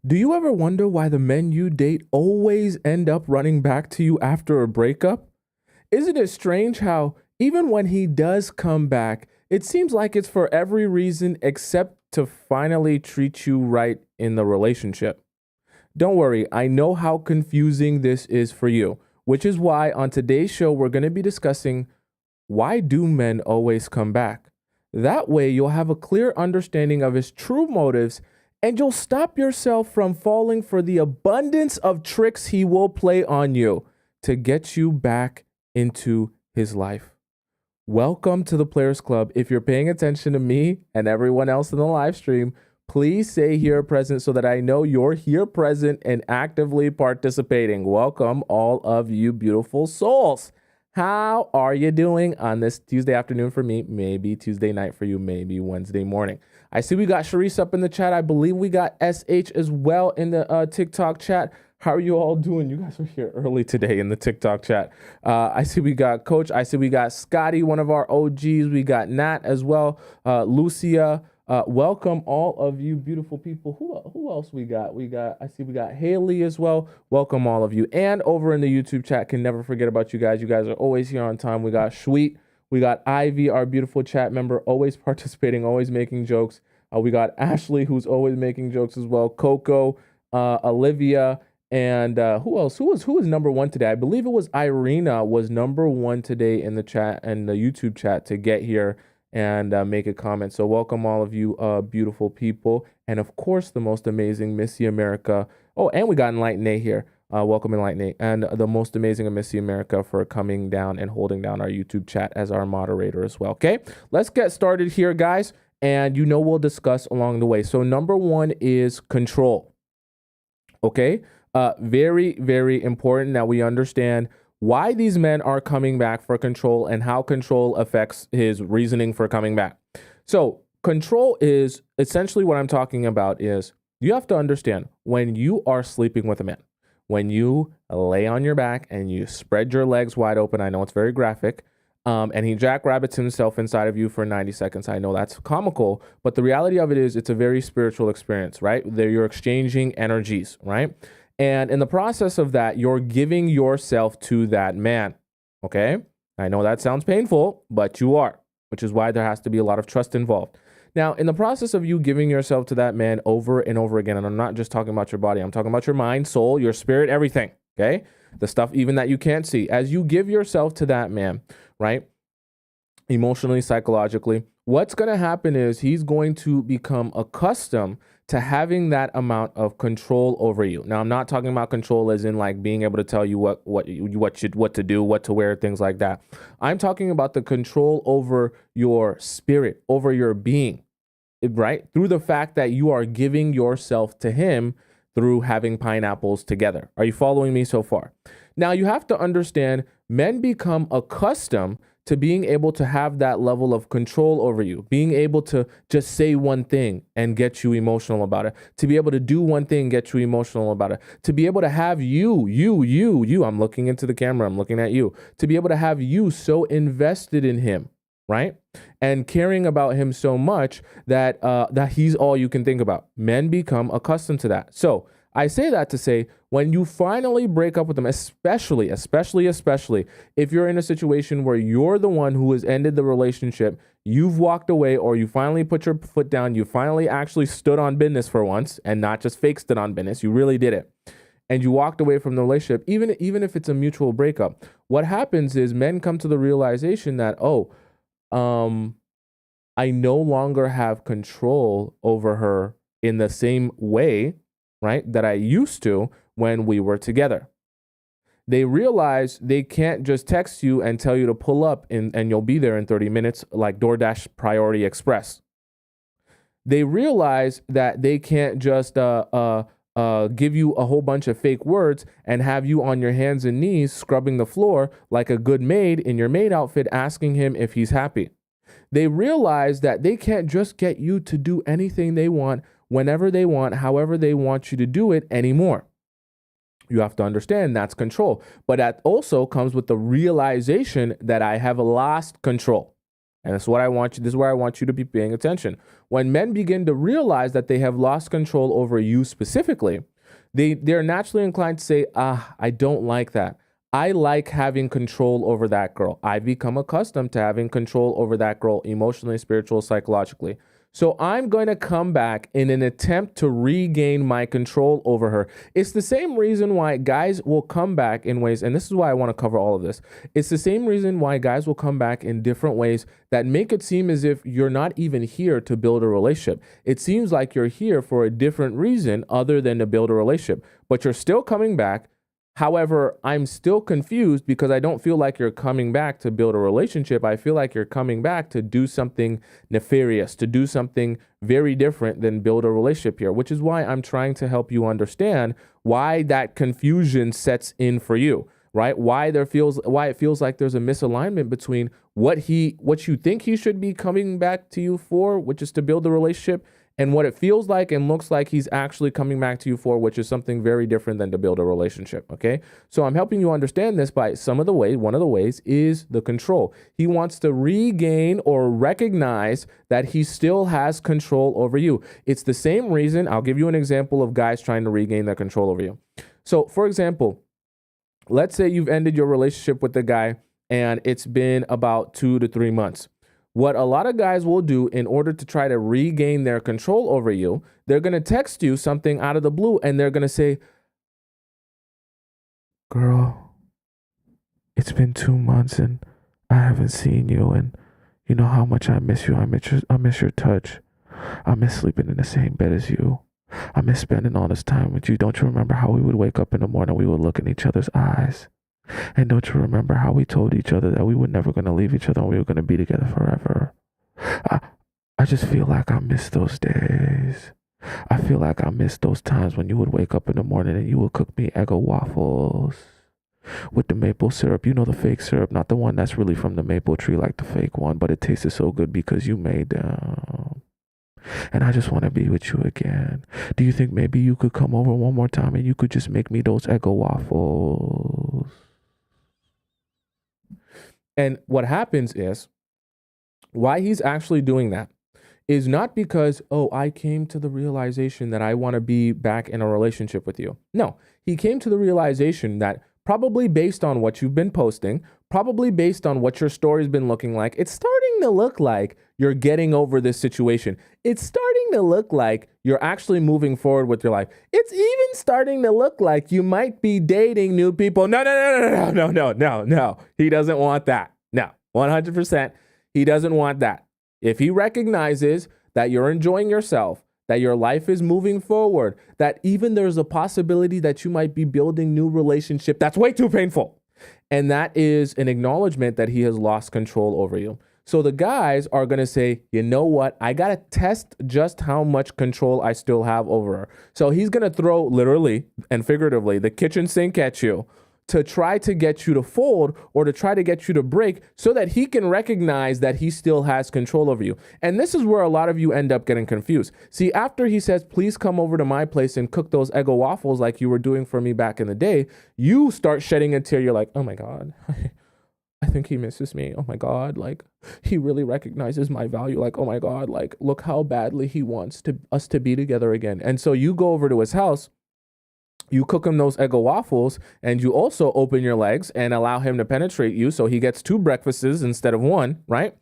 Do you ever wonder why the men you date always end up running back to you after a breakup? Isn't it strange how, even when he does come back, it seems like it's for every reason except to finally treat you right in the relationship? Don't worry, I know how confusing this is for you, which is why on today's show we're going to be discussing why do men always come back? That way, you'll have a clear understanding of his true motives and you'll stop yourself from falling for the abundance of tricks he will play on you to get you back into his life. Welcome to the Players Club. If you're paying attention to me and everyone else in the live stream, please say here present so that I know you're here present and actively participating. Welcome, all of you beautiful souls. How are you doing on this Tuesday afternoon for me? Maybe Tuesday night for you, maybe Wednesday morning. I see we got Sharice up in the chat. I believe we got SH as well in the TikTok chat. How are you all doing? You guys are here early today in the TikTok chat. I see we got Coach. I see we got Scotty, one of our OGs. We got Nat as well. Lucia. Welcome all of you beautiful people. Who else we got? I see we got Haley as well. Welcome all of you. And over in the YouTube chat, can never forget about you guys. You guys are always here on time. We got Sweet. We got Ivy, our beautiful chat member, always participating, always making jokes. We got Ashley, who's always making jokes as well. Coco, Olivia, and who else? Who was number one today? I believe it was Irina was number one today in the chat and the YouTube chat to get here and make a comment. So welcome all of you beautiful people. And of course, the most amazing Missy America. Oh, and we got Enlighten A here. Welcome Enlighten A. And the most amazing Missy America for coming down and holding down our YouTube chat as our moderator as well. Okay, let's get started here, guys. And we'll discuss along the way. So number one is control. Okay, very, very important that we understand why these men are coming back for control and how control affects his reasoning for coming back. So control is essentially what I'm talking about is you have to understand when you are sleeping with a man, when you lay on your back and you spread your legs wide open, I know it's very graphic, and he jackrabbits himself inside of you for 90 seconds. I know that's comical, but the reality of it is it's a very spiritual experience, right? You're exchanging energies, right? And in the process of that, you're giving yourself to that man, okay? I know that sounds painful, but you are, which is why there has to be a lot of trust involved. Now, in the process of you giving yourself to that man over and over again, and I'm not just talking about your body, I'm talking about your mind, soul, your spirit, everything, okay? The stuff even that you can't see. As you give yourself to that man, right? Emotionally, psychologically, what's going to happen is he's going to become accustomed to having that amount of control over you. Now, I'm not talking about control as in like being able to tell you what to do, what to wear, things like that. I'm talking about the control over your spirit, over your being, right? Through the fact that you are giving yourself to him through having pineapples together. Are you following me so far? Now, you have to understand men become accustomed to being able to have that level of control over you, being able to just say one thing and get you emotional about it, to be able to do one thing, get you emotional about it, to be able to have you, I'm looking into the camera, I'm looking at you, to be able to have you so invested in him, right? And caring about him so much that that he's all you can think about. Men become accustomed to that. So I say that to say, when you finally break up with them, especially if you're in a situation where you're the one who has ended the relationship, you've walked away, or you finally put your foot down, you finally actually stood on business for once and not just fake stood on business, you really did it. And you walked away from the relationship, even if it's a mutual breakup, what happens is men come to the realization that, I no longer have control over her in the same way, right, that I used to when we were together. They realize they can't just text you and tell you to pull up and you'll be there in 30 minutes like DoorDash Priority Express. They realize that they can't just give you a whole bunch of fake words and have you on your hands and knees scrubbing the floor like a good maid in your maid outfit asking him if he's happy. They realize that they can't just get you to do anything they want, whenever they want, however they want you to do it anymore. You have to understand that's control. But that also comes with the realization that I have lost control. And this is where I want you to be paying attention. When men begin to realize that they have lost control over you specifically, they're naturally inclined to say, I don't like that. I like having control over that girl. I've become accustomed to having control over that girl emotionally, spiritually, psychologically. So I'm going to come back in an attempt to regain my control over her. It's the same reason why guys will come back in ways, and this is why I want to cover all of this. It's the same reason why guys will come back in different ways that make it seem as if you're not even here to build a relationship. It seems like you're here for a different reason other than to build a relationship, but you're still coming back. However, I'm still confused because I don't feel like you're coming back to build a relationship. I feel like you're coming back to do something nefarious, to do something very different than build a relationship here, which is why I'm trying to help you understand why that confusion sets in for you, right? Why it feels like there's a misalignment between what you think he should be coming back to you for, which is to build a relationship, and what it feels like and looks like he's actually coming back to you for, which is something very different than to build a relationship, okay? So I'm helping you understand this by one of the ways is the control. He wants to regain or recognize that he still has control over you. It's the same reason. I'll give you an example of guys trying to regain their control over you. So for example, let's say you've ended your relationship with the guy and it's been about 2 to 3 months. What a lot of guys will do in order to try to regain their control over you, they're going to text you something out of the blue and they're going to say, girl, it's been 2 months and I haven't seen you, and you know how much I miss you. I miss your touch. I miss sleeping in the same bed as you. I miss spending all this time with you. Don't you remember how we would wake up in the morning, we would look in each other's eyes? And don't you remember how we told each other that we were never going to leave each other and we were going to be together forever? I just feel like I miss those days. I feel like I miss those times when you would wake up in the morning and you would cook me Eggo waffles with the maple syrup. You know, the fake syrup, not the one that's really from the maple tree like the fake one, but it tasted so good because you made them. And I just want to be with you again. Do you think maybe you could come over one more time and you could just make me those Eggo waffles? And what happens is, why he's actually doing that is not because, I came to the realization that I want to be back in a relationship with you. No, he came to the realization that probably based on what you've been posting, probably based on what your story's been looking like, it's starting to look like you're getting over this situation. It's starting to look like you're actually moving forward with your life. It's even starting to look like you might be dating new people. No. He doesn't want that. No, 100%. He doesn't want that. If he recognizes that you're enjoying yourself, that your life is moving forward, that even there's a possibility that you might be building new relationship, that's way too painful. And that is an acknowledgement that he has lost control over you. So the guys are going to say, you know what? I got to test just how much control I still have over her. So he's going to throw literally and figuratively the kitchen sink at you to try to get you to fold or to try to get you to break so that he can recognize that he still has control over you. And this is where a lot of you end up getting confused. See, after he says, please come over to my place and cook those Eggo waffles like you were doing for me back in the day, you start shedding a tear. You're like, oh my God, I think he misses me. Oh my God, like he really recognizes my value. Like, oh my God, like look how badly he wants us to be together again. And so you go over to his house, you cook him those Eggo waffles, and you also open your legs and allow him to penetrate you. So he gets 2 breakfasts instead of 1, right?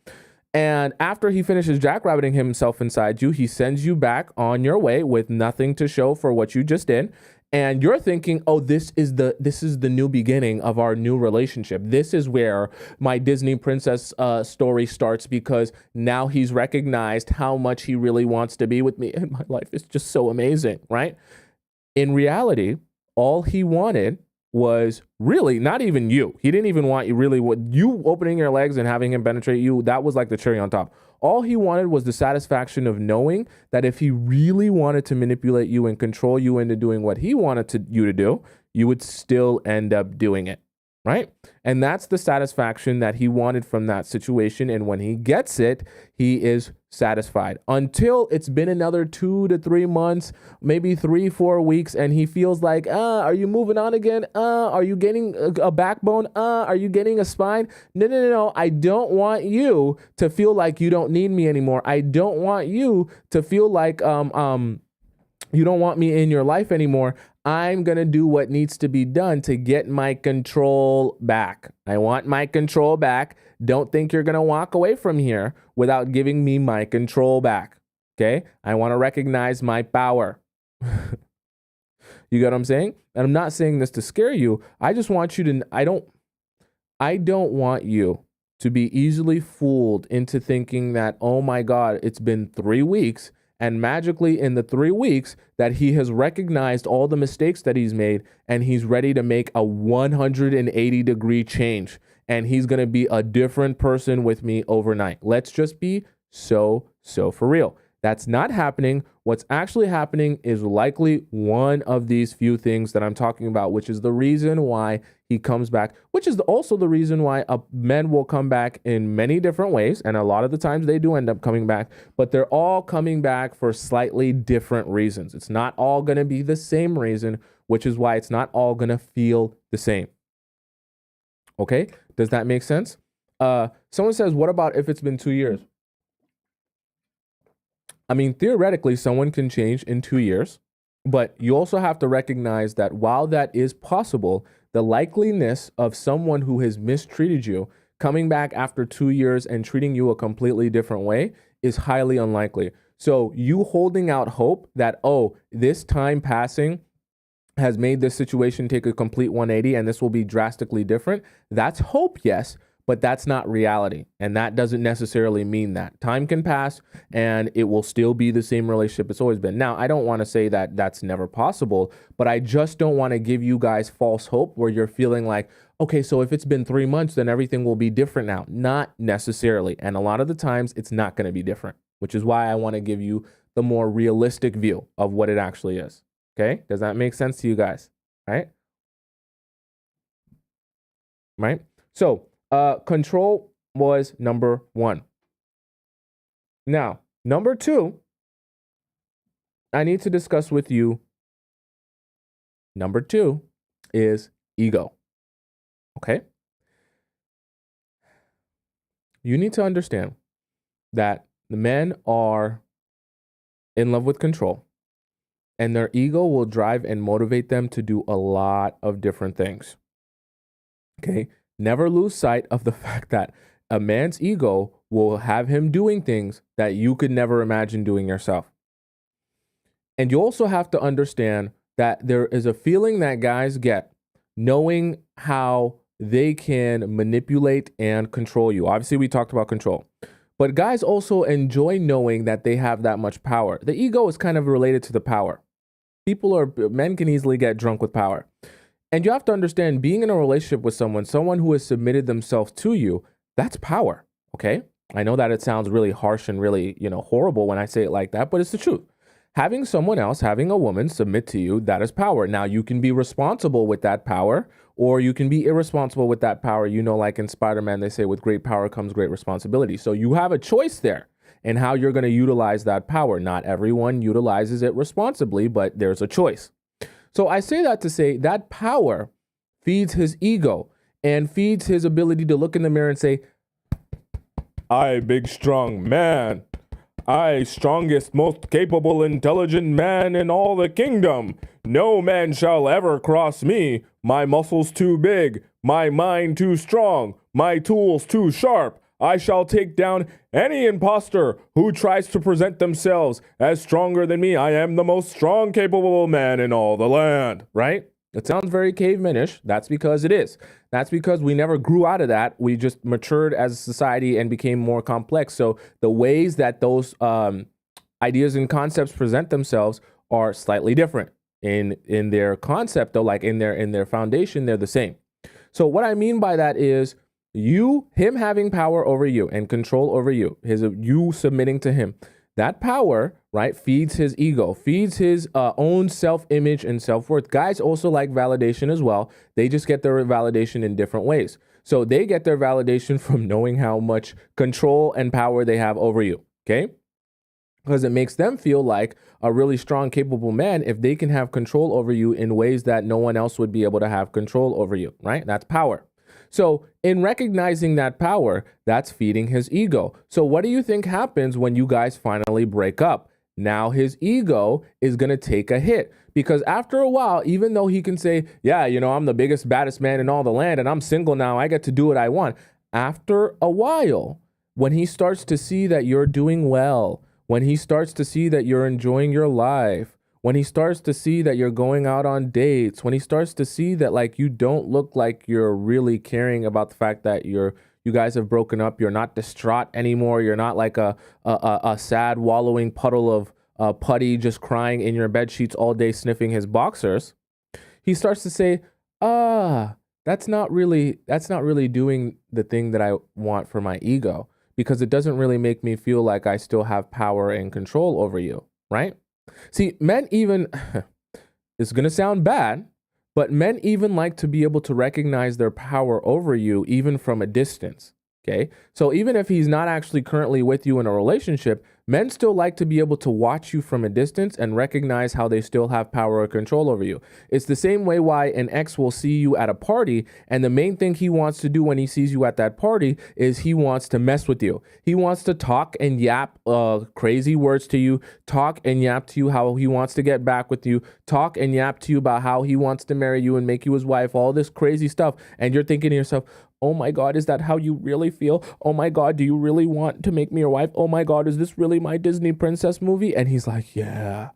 And after he finishes jackrabbiting himself inside you, he sends you back on your way with nothing to show for what you just did. And you're thinking, oh, this is the new beginning of our new relationship. This is where my Disney princess story starts, because now he's recognized how much he really wants to be with me. And my life is just so amazing, right? In reality, all he wanted was really not even you. He didn't even want you really, what you opening your legs and having him penetrate you. That was like the cherry on top. All he wanted was the satisfaction of knowing that if he really wanted to manipulate you and control you into doing what he wanted you to do, you would still end up doing it, right? And that's the satisfaction that he wanted from that situation. And when he gets it, he is satisfied until it's been another 2 to 3 months, maybe 3-4 weeks. And he feels like, are you moving on again? Are you getting a backbone? Are you getting a spine? No. I don't want you to feel like you don't need me anymore. I don't want you to feel like, you don't want me in your life anymore. I'm going to do what needs to be done to get my control back. I want my control back. Don't think you're going to walk away from here without giving me my control back. Okay? I want to recognize my power. You get what I'm saying? And I'm not saying this to scare you. I just want you to, I don't want you to be easily fooled into thinking that, oh my God, it's been 3 weeks. And magically in the 3 weeks that he has recognized all the mistakes that he's made and he's ready to make a 180-degree change. And he's going to be a different person with me overnight. Let's just be so for real. That's not happening. What's actually happening is likely one of these few things that I'm talking about, which is the reason why he comes back, which is also the reason why men will come back in many different ways. And a lot of the times they do end up coming back, but they're all coming back for slightly different reasons. It's not all going to be the same reason, which is why it's not all going to feel the same. Okay. Does that make sense? Someone says, what about if it's been 2 years? I mean, theoretically, someone can change in 2 years, but you also have to recognize that while that is possible, the likeliness of someone who has mistreated you coming back after 2 years and treating you a completely different way is highly unlikely. So you holding out hope that, oh, this time passing has made this situation take a complete 180 and this will be drastically different. That's hope, yes. But that's not reality. And that doesn't necessarily mean that. Time can pass and it will still be the same relationship it's always been. Now, I don't want to say that that's never possible, but I just don't want to give you guys false hope where you're feeling like, okay, so if it's been 3 months, then everything will be different now. Not necessarily. And a lot of the times it's not going to be different, which is why I want to give you the more realistic view of what it actually is. Okay? Does that make sense to you guys? Right? Right? So, control was number 1. Now, number 2, I need to discuss with you. Number 2 is ego. Okay? You need to understand that the men are in love with control, and their ego will drive and motivate them to do a lot of different things. Okay? Never lose sight of the fact that a man's ego will have him doing things that you could never imagine doing yourself. And you also have to understand that there is a feeling that guys get knowing how they can manipulate and control you. Obviously, we talked about control. But guys also enjoy knowing that they have that much power. The ego is kind of related to the power. Men can easily get drunk with power. And you have to understand, being in a relationship with someone who has submitted themselves to you, that's power, okay? I know that it sounds really harsh and really, horrible when I say it like that, but it's the truth. Having someone else, having a woman submit to you, that is power. Now, you can be responsible with that power, or you can be irresponsible with that power. Like in Spider-Man, they say, with great power comes great responsibility. So you have a choice there in how you're going to utilize that power. Not everyone utilizes it responsibly, but there's a choice. So I say that to say that power feeds his ego and feeds his ability to look in the mirror and say, I, big, strong man. I, strongest, most capable, intelligent man in all the kingdom. No man shall ever cross me. My muscles too big, my mind too strong, my tools too sharp. I shall take down any imposter who tries to present themselves as stronger than me. I am the most strong, capable man in all the land, right? It sounds very cavemanish. That's because it is. That's because we never grew out of that. We just matured as a society and became more complex. So the ways that those ideas and concepts present themselves are slightly different. In their concept, though, like in their foundation, they're the same. So what I mean by that is him having power over you and control over you, you submitting to him. That power, right, feeds his ego, feeds his own self-image and self-worth. Guys also like validation as well. They just get their validation in different ways. So they get their validation from knowing how much control and power they have over you, okay? Because it makes them feel like a really strong, capable man if they can have control over you in ways that no one else would be able to have control over you, right? That's power. So in recognizing that power, that's feeding his ego. So what do you think happens when you guys finally break up? Now his ego is going to take a hit, because after a while, even though he can say, yeah, I'm the biggest, baddest man in all the land and I'm single now, I get to do what I want. After a while, when he starts to see that you're doing well, when he starts to see that you're enjoying your life, when he starts to see that you're going out on dates, when he starts to see that like you don't look like you're really caring about the fact that you guys have broken up, you're not distraught anymore, you're not like a sad wallowing puddle of putty just crying in your bed sheets all day sniffing his boxers, he starts to say, that's not really doing the thing that I want for my ego, because it doesn't really make me feel like I still have power and control over you, right? See, men even, it's going to sound bad, but men even like to be able to recognize their power over you even from a distance, okay? So even if he's not actually currently with you in a relationship, men still like to be able to watch you from a distance and recognize how they still have power or control over you. It's the same way why an ex will see you at a party, and the main thing he wants to do when he sees you at that party is he wants to mess with you. He wants to talk and yap crazy words to you, talk and yap to you how he wants to get back with you, talk and yap to you about how he wants to marry you and make you his wife, all this crazy stuff. And you're thinking to yourself, oh my God, is that how you really feel? Oh my God, do you really want to make me your wife? Oh my God, is this really my Disney princess movie? And he's like, yeah.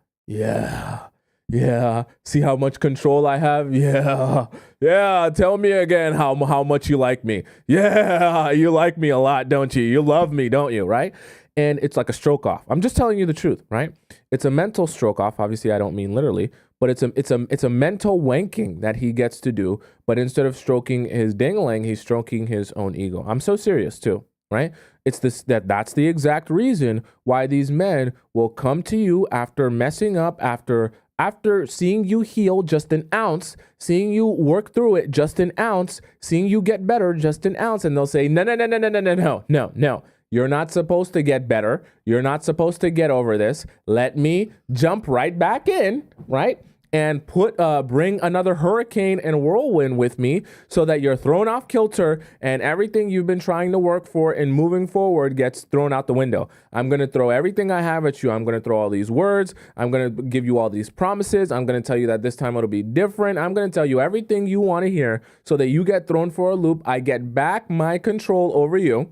See how much control I have? Yeah. Tell me again how much you like me. Yeah, you like me a lot, don't you? You love me, don't you? Right? And it's like a stroke off. I'm just telling you the truth, right? It's a mental stroke off. Obviously, I don't mean literally, but it's a mental wanking that he gets to do. But instead of stroking his dingling, he's stroking his own ego. I'm so serious too, right? That's the exact reason why these men will come to you after messing up, after seeing you heal just an ounce, seeing you work through it just an ounce, seeing you get better just an ounce, and they'll say, no. You're not supposed to get better. You're not supposed to get over this. Let me jump right back in, right? And bring another hurricane and whirlwind with me so that you're thrown off kilter and everything you've been trying to work for and moving forward gets thrown out the window. I'm going to throw everything I have at you. I'm going to throw all these words. I'm going to give you all these promises. I'm going to tell you that this time it'll be different. I'm going to tell you everything you want to hear so that you get thrown for a loop. I get back my control over you.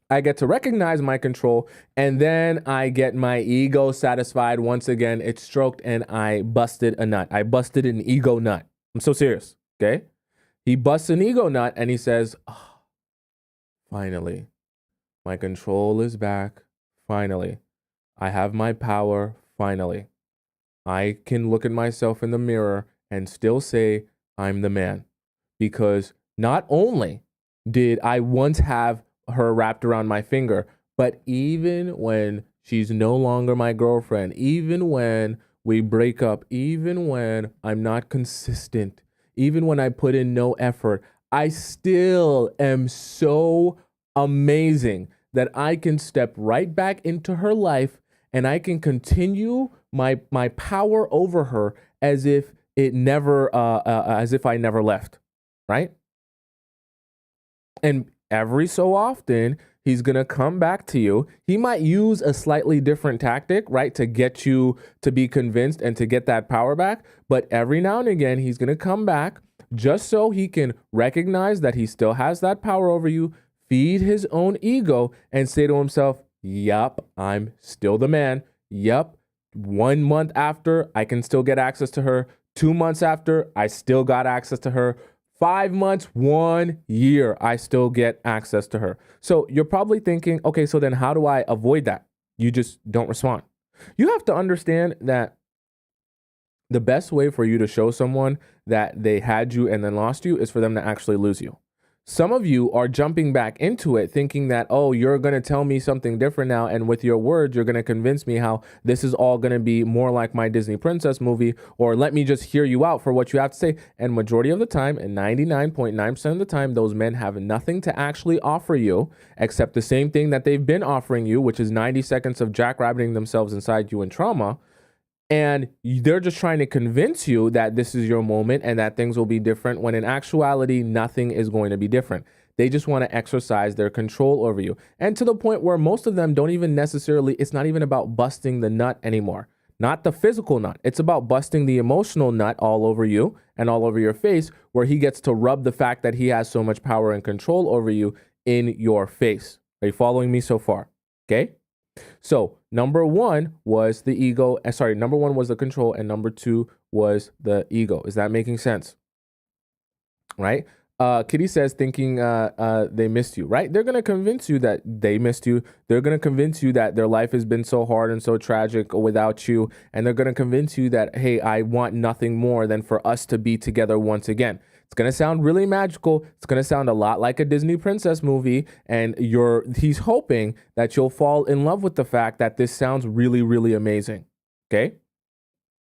I get to recognize my control, and then I get my ego satisfied. Once again, it's stroked, and I busted a nut. I busted an ego nut. I'm so serious, okay? He busts an ego nut, and he says, finally, my control is back. Finally, I have my power. Finally, I can look at myself in the mirror and still say I'm the man. Because not only did I once have her wrapped around my finger, but even when she's no longer my girlfriend, even when we break up, even when I'm not consistent, even when I put in no effort, I still am so amazing that I can step right back into her life and I can continue my power over her as if I never left, right? And every so often, he's going to come back to you. He might use a slightly different tactic, right, to get you to be convinced and to get that power back. But every now and again, he's going to come back just so he can recognize that he still has that power over you, feed his own ego, and say to himself, yup, I'm still the man. Yup, 1 month after, I can still get access to her. 2 months after, I still got access to her. 5 months, 1 year, I still get access to her. So you're probably thinking, okay, so then how do I avoid that? You just don't respond. You have to understand that the best way for you to show someone that they had you and then lost you is for them to actually lose you. Some of you are jumping back into it thinking that, oh, you're going to tell me something different now. And with your words, you're going to convince me how this is all going to be more like my Disney princess movie, or let me just hear you out for what you have to say. And majority of the time, and 99.9% of the time, those men have nothing to actually offer you except the same thing that they've been offering you, which is 90 seconds of jackrabbiting themselves inside you in trauma. And they're just trying to convince you that this is your moment and that things will be different, when in actuality, nothing is going to be different. They just want to exercise their control over you. And to the point where most of them don't even necessarily, it's not even about busting the nut anymore. Not the physical nut. It's about busting the emotional nut all over you and all over your face, where he gets to rub the fact that he has so much power and control over you in your face. Are you following me so far? Okay. So number one was the ego. Number one was the control, and number two was the ego. Is that making sense? Right? Kitty says, thinking they missed you, right? They're going to convince you that they missed you. They're going to convince you that their life has been so hard and so tragic without you. And they're going to convince you that, hey, I want nothing more than for us to be together once again. It's going to sound really magical. It's going to sound a lot like a Disney princess movie. And he's hoping that you'll fall in love with the fact that this sounds really, really amazing. Okay?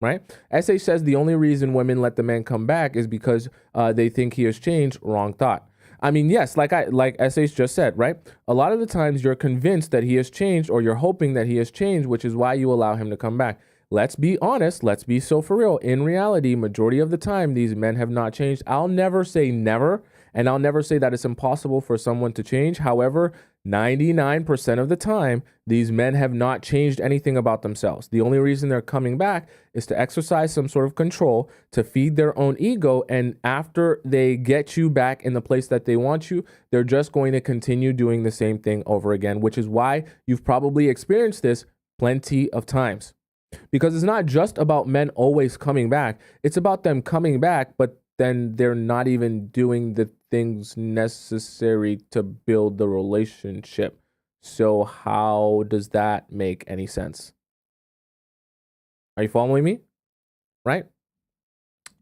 Right? SH says the only reason women let the man come back is because they think he has changed. Wrong thought. I mean, yes, like SH just said, right? A lot of the times you're convinced that he has changed, or you're hoping that he has changed, which is why you allow him to come back. Let's be honest. Let's be so for real. In reality, majority of the time, these men have not changed. I'll never say never, and I'll never say that it's impossible for someone to change. However, 99% of the time, these men have not changed anything about themselves. The only reason they're coming back is to exercise some sort of control, to feed their own ego. And after they get you back in the place that they want you, they're just going to continue doing the same thing over again, which is why you've probably experienced this plenty of times. Because it's not just about men always coming back. It's about them coming back, but then they're not even doing the things necessary to build the relationship. So how does that make any sense? Are you following me? Right?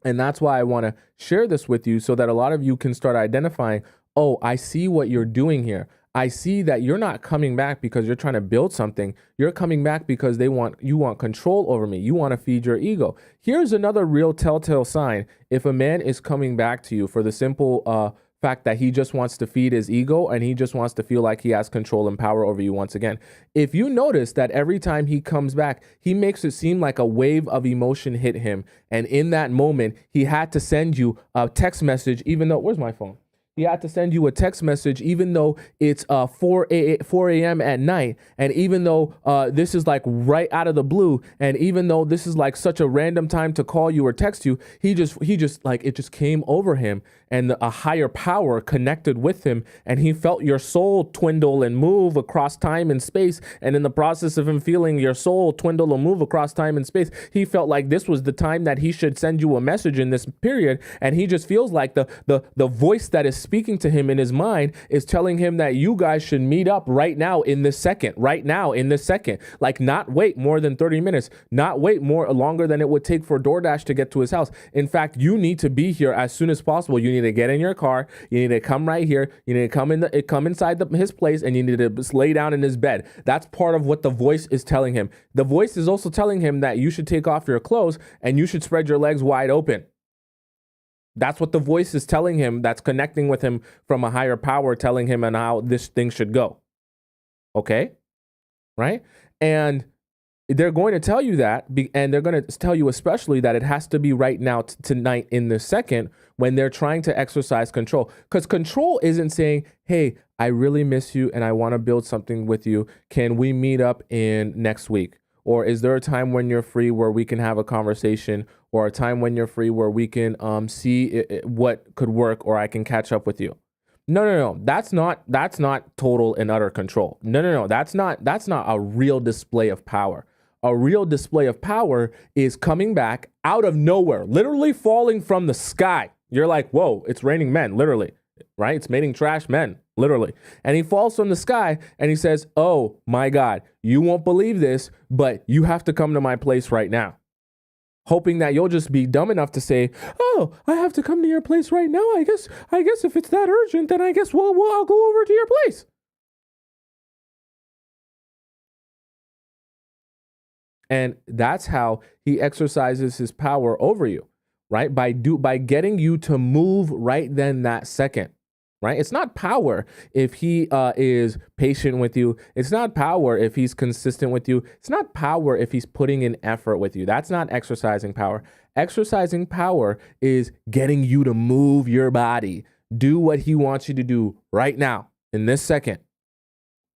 And that's why I want to share this with you, so that a lot of you can start identifying, oh, I see what you're doing here. I see that you're not coming back because you're trying to build something. You're coming back because you want control over me. You want to feed your ego. Here's another real telltale sign. If a man is coming back to you for the simple fact that he just wants to feed his ego, and he just wants to feel like he has control and power over you once again. If you notice that every time he comes back, he makes it seem like a wave of emotion hit him. And in that moment, he had to send you a text message, even though, where's my phone? He had to send you a text message, even though it's 4 a.m. at night. And even though this is like right out of the blue, and even though this is like such a random time to call you or text you, he just like, it just came over him, and a higher power connected with him. And he felt your soul twindle and move across time and space. And in the process of him feeling your soul twindle and move across time and space, he felt like this was the time that he should send you a message in this period. And he just feels like the voice that is speaking to him in his mind is telling him that you guys should meet up right now in this second, like not wait more than 30 minutes, not wait longer than it would take for DoorDash to get to his house. In fact, you need to be here as soon as possible. You need to get in your car. You need to come right here. You need to come inside his place, and you need to lay down in his bed. That's part of what the voice is telling him. The voice is also telling him that you should take off your clothes and you should spread your legs wide open. That's what the voice is telling him, that's connecting with him from a higher power, telling him and how this thing should go. Okay? Right? And they're going to tell you that, and they're going to tell you especially that it has to be right now, tonight, in this second, when they're trying to exercise control. Because control isn't saying, hey, I really miss you and I want to build something with you. Can we meet up in next week? Or is there a time when you're free where we can have a conversation, or a time when you're free where we can see what could work, or I can catch up with you? No. That's not total and utter control. No. That's not a real display of power. A real display of power is coming back out of nowhere, literally falling from the sky. You're like, whoa, it's raining men, literally, right? It's raining trash men, literally. And he falls from the sky and he says, oh my God, you won't believe this, but you have to come to my place right now. hoping that you'll just be dumb enough to say, "Oh, I have to come to your place right now. I guess if it's that urgent, then I guess I'll go over to your place." And that's how he exercises his power over you, right? By getting you to move right then that second. Right? It's not power if he is patient with you. It's not power if he's consistent with you. It's not power if he's putting in effort with you. That's not exercising power. Exercising power is getting you to move your body. Do what he wants you to do right now, in this second.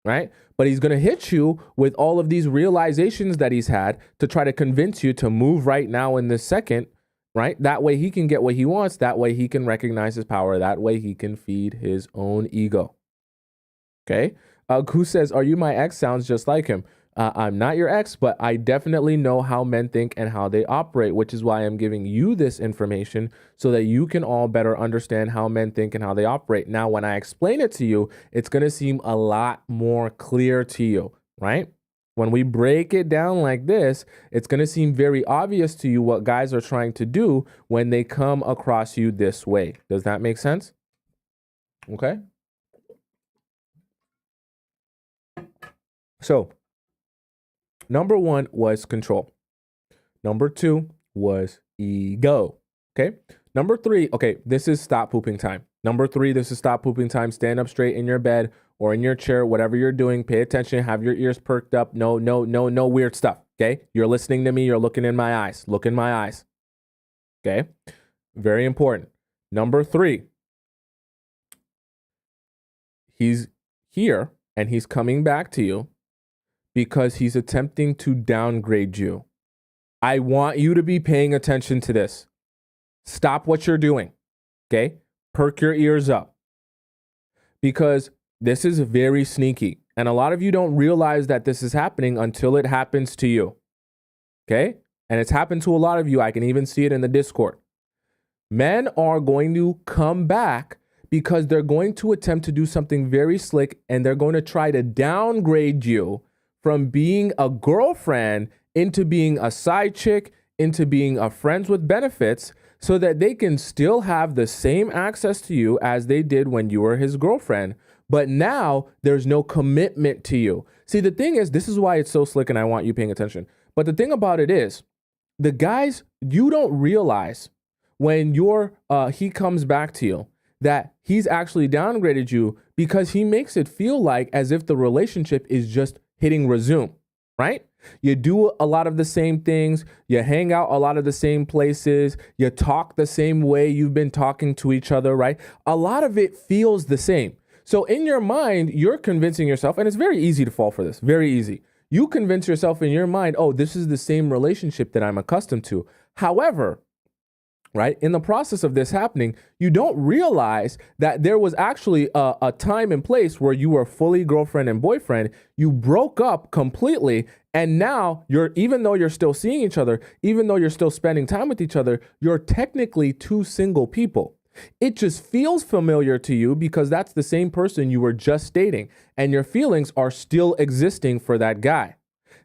Right? But he's going to hit you with all of these realizations that he's had to try to convince you to move right now in this second. Right? That way he can get what he wants. That way he can recognize his power. That way he can feed his own ego. Okay? Who says, "Are you my ex?" Sounds just like him. I'm not your ex, but I definitely know how men think and how they operate, which is why I'm giving you this information so that you can all better understand how men think and how they operate. Now, when I explain it to you, it's going to seem a lot more clear to you, right? When we break it down like this, it's going to seem very obvious to you what guys are trying to do when they come across you this way. Does that make sense? Okay. So, number one was control. Number two was ego. Okay. Number three, okay, this is stop pooping time. Number three, this is stop pooping time. Stand up straight in your bed or in your chair, whatever you're doing. Pay attention. Have your ears perked up. No weird stuff. Okay. You're listening to me. You're looking in my eyes. Look in my eyes. Okay. Very important. Number three, he's here and he's coming back to you because he's attempting to downgrade you. I want you to be paying attention to this. Stop what you're doing. Okay. Perk your ears up because this is very sneaky. And a lot of you don't realize that this is happening until it happens to you. Okay. And it's happened to a lot of you. I can even see it in the Discord. Men are going to come back because they're going to attempt to do something very slick and they're going to try to downgrade you from being a girlfriend into being a side chick, into being a friends with benefits, so that they can still have the same access to you as they did when you were his girlfriend. But now there's no commitment to you. See, the thing is, this is why it's so slick and I want you paying attention. But the thing about it is, the guys, you don't realize when he comes back to you that he's actually downgraded you because he makes it feel like as if the relationship is just hitting resume, right? You do a lot of the same things. You hang out a lot of the same places. You talk the same way you've been talking to each other, right? A lot of it feels the same. So in your mind, you're convincing yourself, and it's very easy to fall for this, very easy. You convince yourself in your mind, oh, this is the same relationship that I'm accustomed to. However, right, in the process of this happening, you don't realize that there was actually a time and place where you were fully girlfriend and boyfriend. You broke up completely. And now even though you're still seeing each other, even though you're still spending time with each other, you're technically two single people. It just feels familiar to you because that's the same person you were just dating and your feelings are still existing for that guy.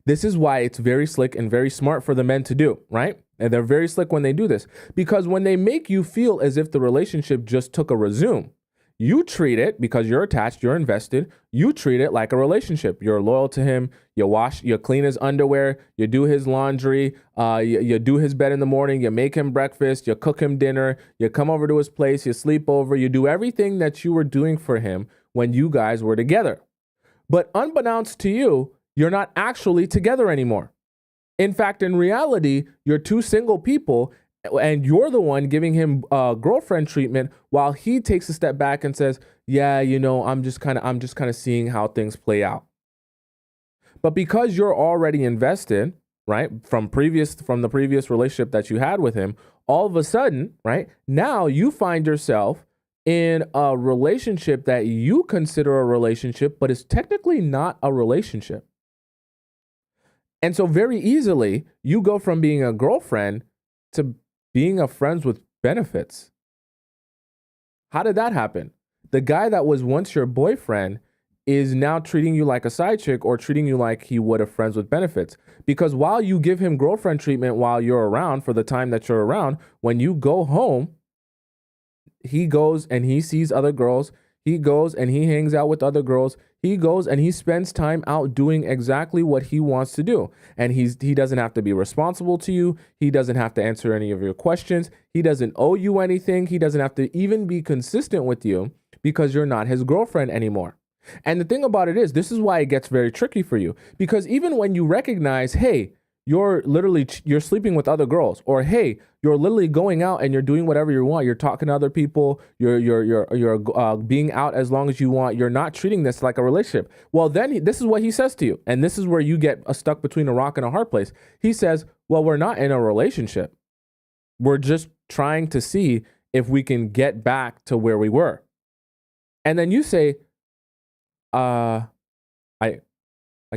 This is why it's very slick and very smart for the men to do, right? And they're very slick when they do this because when they make you feel as if the relationship just took a resume, you treat it because you're attached, you're invested. You treat it like a relationship. You're loyal to him. You clean his underwear. You do his laundry. You do his bed in the morning. You make him breakfast. You cook him dinner. You come over to his place. You sleep over. You do everything that you were doing for him when you guys were together. But unbeknownst to you, you're not actually together anymore. In fact, in reality, you're two single people and you're the one giving him girlfriend treatment while he takes a step back and says, yeah, I'm just kind of seeing how things play out. But because you're already invested, right, from the previous relationship that you had with him, all of a sudden, right, now you find yourself in a relationship that you consider a relationship, but is technically not a relationship. And so very easily, you go from being a girlfriend to being a friends with benefits. How did that happen? The guy that was once your boyfriend is now treating you like a side chick or treating you like he would a friends with benefits. Because while you give him girlfriend treatment while you're around for the time that you're around, when you go home, he goes and he sees other girls. He goes and he hangs out with other girls. He goes and he spends time out doing exactly what he wants to do. And he doesn't have to be responsible to you. He doesn't have to answer any of your questions. He doesn't owe you anything. He doesn't have to even be consistent with you because you're not his girlfriend anymore. And the thing about it is, this is why it gets very tricky for you, because even when you recognize, hey, you're sleeping with other girls, or hey, you're literally going out and you're doing whatever you want. You're talking to other people. You're being out as long as you want. You're not treating this like a relationship. Well, then this is what he says to you, and this is where you get stuck between a rock and a hard place. He says, "Well, we're not in a relationship. We're just trying to see if we can get back to where we were." And then you say, I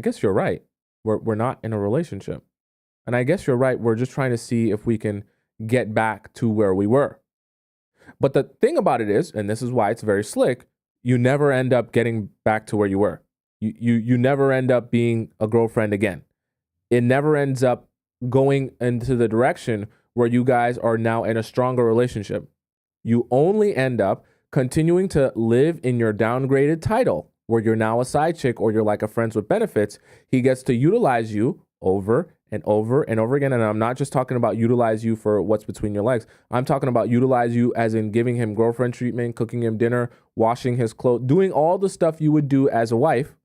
guess you're right. We're not in a relationship. And I guess you're right. We're just trying to see if we can get back to where we were. But the thing about it is, and this is why it's very slick, you never end up getting back to where you were. You never end up being a girlfriend again. It never ends up going into the direction where you guys are now in a stronger relationship. You only end up continuing to live in your downgraded title, where you're now a side chick or you're like a friends with benefits. He gets to utilize you over and over and over again. And I'm not just talking about utilize you for what's between your legs. I'm talking about utilize you as in giving him girlfriend treatment, cooking him dinner, washing his clothes, doing all the stuff you would do as a wife.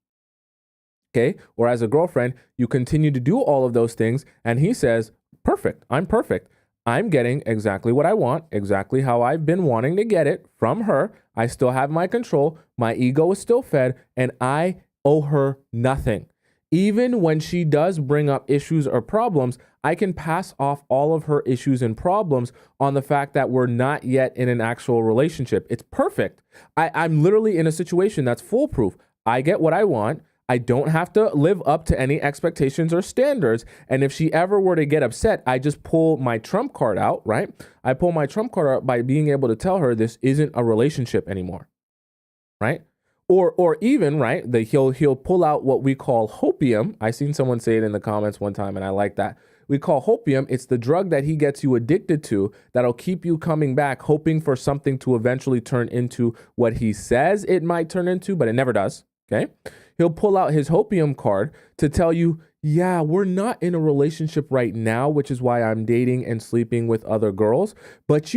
Okay. Or as a girlfriend, you continue to do all of those things. And he says, perfect. I'm perfect. I'm getting exactly what I want, exactly how I've been wanting to get it from her. I still have my control. My ego is still fed, and I owe her nothing. Even when she does bring up issues or problems, I can pass off all of her issues and problems on the fact that we're not yet in an actual relationship. It's perfect. I'm literally in a situation that's foolproof. I get what I want. I don't have to live up to any expectations or standards. And if she ever were to get upset, I just pull my trump card out, right? I pull my trump card out by being able to tell her this isn't a relationship anymore, right? Or even, right, he'll pull out what we call hopium. I seen someone say it in the comments one time, and I like that. We call hopium. It's the drug that he gets you addicted to that'll keep you coming back, hoping for something to eventually turn into what he says it might turn into, but it never does. Okay. He'll pull out his hopium card to tell you, yeah, we're not in a relationship right now, which is why I'm dating and sleeping with other girls. But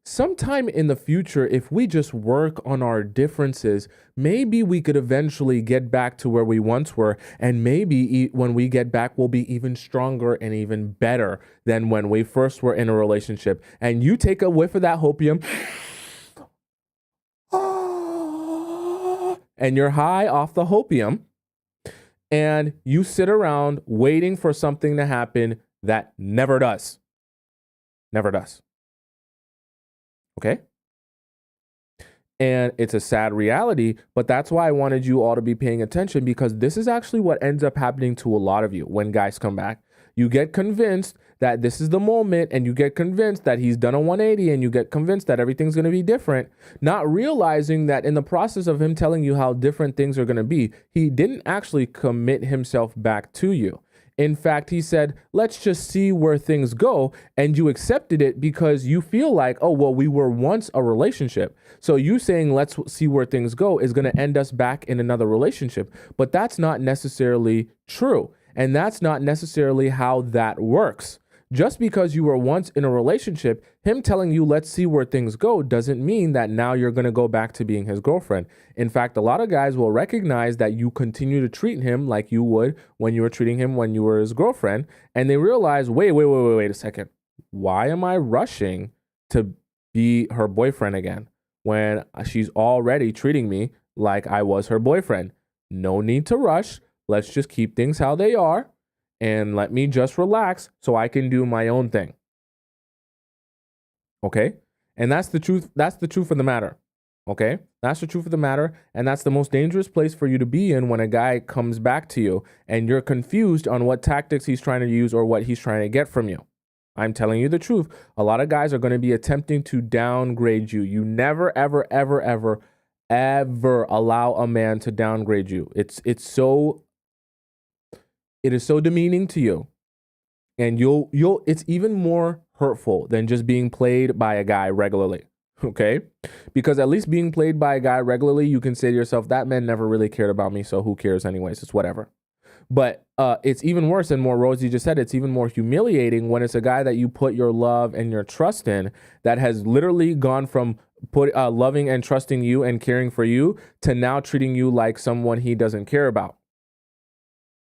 sometime in the future, if we just work on our differences, maybe we could eventually get back to where we once were. And maybe when we get back, we'll be even stronger and even better than when we first were in a relationship. And you take a whiff of that hopium and you're high off the hopium, and you sit around waiting for something to happen that never does. Never does. Okay? And it's a sad reality, but that's why I wanted you all to be paying attention, because this is actually what ends up happening to a lot of you when guys come back. You get convinced that this is the moment, and you get convinced that he's done a 180, and you get convinced that everything's going to be different, not realizing that in the process of him telling you how different things are going to be, he didn't actually commit himself back to you. In fact, he said, let's just see where things go. And you accepted it because you feel like, oh, well, we were once a relationship. So you saying, let's see where things go is going to end us back in another relationship. But that's not necessarily true. And that's not necessarily how that works. Just because you were once in a relationship, him telling you, let's see where things go, doesn't mean that now you're going to go back to being his girlfriend. In fact, a lot of guys will recognize that you continue to treat him like you would when you were treating him when you were his girlfriend. And they realize, wait a second. Why am I rushing to be her boyfriend again when she's already treating me like I was her boyfriend? No need to rush. Let's just keep things how they are. And let me just relax so I can do my own thing. Okay? And that's the truth. That's the truth of the matter. Okay? That's the truth of the matter. And that's the most dangerous place for you to be in when a guy comes back to you and you're confused on what tactics he's trying to use or what he's trying to get from you. I'm telling you the truth. A lot of guys are going to be attempting to downgrade you. You never, ever, ever, ever, ever allow a man to downgrade you. It is so demeaning to you, and it's even more hurtful than just being played by a guy regularly. Okay? Because at least being played by a guy regularly, you can say to yourself, that man never really cared about me, so who cares anyways? It's whatever. But it's even worse, and more Rosie just said, it's even more humiliating when it's a guy that you put your love and your trust in, that has literally gone from loving and trusting you and caring for you to now treating you like someone he doesn't care about.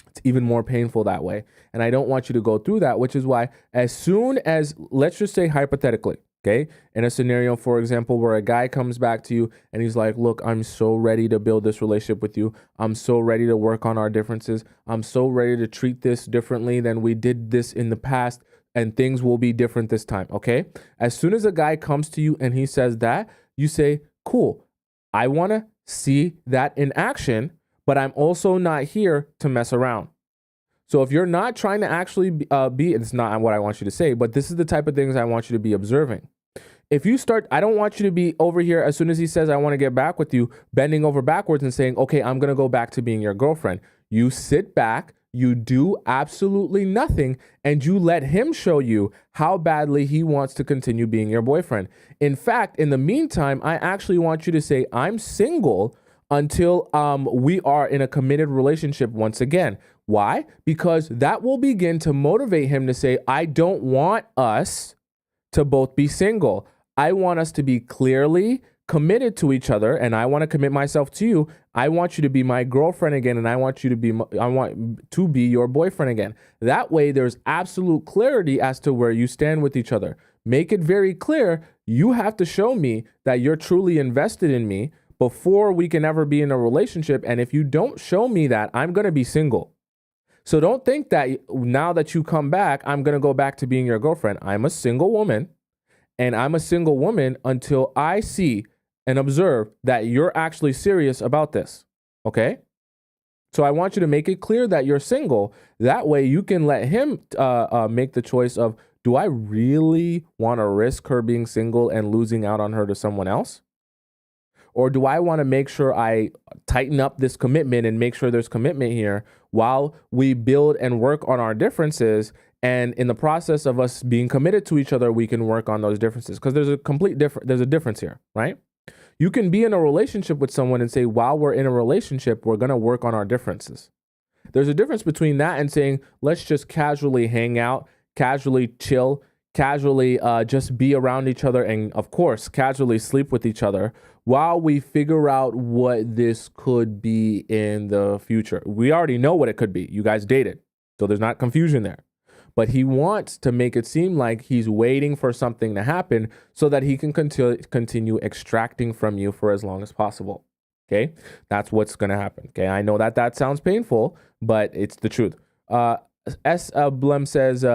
It's even more painful that way. And I don't want you to go through that, which is why as soon as, let's just say hypothetically, okay, in a scenario, for example, where a guy comes back to you and he's like, look, I'm so ready to build this relationship with you. I'm so ready to work on our differences. I'm so ready to treat this differently than we did this in the past, and things will be different this time, okay? As soon as a guy comes to you and he says that, you say, cool, I want to see that in action, but I'm also not here to mess around. So if you're not trying to actually it's not what I want you to say, but this is the type of things I want you to be observing. If you start, I don't want you to be over here as soon as he says, I want to get back with you, bending over backwards and saying, okay, I'm going to go back to being your girlfriend. You sit back, you do absolutely nothing, and you let him show you how badly he wants to continue being your boyfriend. In fact, in the meantime, I actually want you to say, I'm single until we are in a committed relationship once again. Why? Because that will begin to motivate him to say, I don't want us to both be single. I want us to be clearly committed to each other, and I want to commit myself to you. I want you to be my girlfriend again, and I want to be your boyfriend again. That way, there's absolute clarity as to where you stand with each other. Make it very clear. You have to show me that you're truly invested in me before we can ever be in a relationship. And if you don't show me that, I'm going to be single. So don't think that now that you come back, I'm going to go back to being your girlfriend. I'm a single woman, and I'm a single woman until I see and observe that you're actually serious about this. Okay? So I want you to make it clear that you're single. That way you can let him make the choice of, do I really want to risk her being single and losing out on her to someone else? Or do I want to make sure I tighten up this commitment and make sure there's commitment here while we build and work on our differences? And in the process of us being committed to each other, we can work on those differences, because there's a difference here, right? You can be in a relationship with someone and say, while we're in a relationship, we're going to work on our differences. There's a difference between that and saying, let's just casually hang out, casually chill, casually just be around each other, and of course, casually sleep with each other while we figure out what this could be in the future. We already know what it could be. You guys dated, so there's not confusion there. But he wants to make it seem like he's waiting for something to happen so that he can continue extracting from you for as long as possible. Okay, that's what's going to happen. Okay, I know that sounds painful, but it's the truth. Blem says,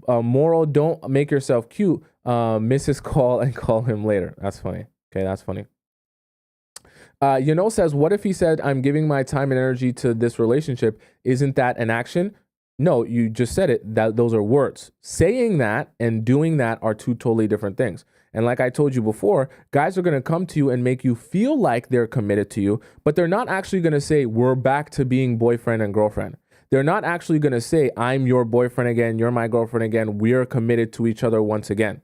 moral, don't make yourself cute. Miss his call and call him later. That's funny. Okay, that's funny. Says, what if he said, I'm giving my time and energy to this relationship? Isn't that an action? No, you just said it. Those are words. Saying that and doing that are two totally different things. And like I told you before, guys are going to come to you and make you feel like they're committed to you, but they're not actually going to say, we're back to being boyfriend and girlfriend. They're not actually going to say, I'm your boyfriend again, you're my girlfriend again, we're committed to each other once again.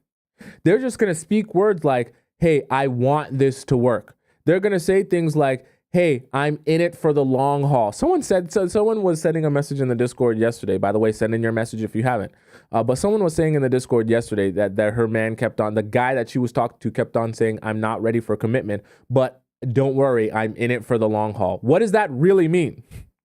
They're just going to speak words like, hey, I want this to work. They're going to say things like, hey, I'm in it for the long haul. Someone was sending a message in the Discord yesterday. By the way, send in your message if you haven't. But someone was saying in the Discord yesterday that her man the guy that she was talking to kept on saying, I'm not ready for commitment, but don't worry, I'm in it for the long haul. What does that really mean?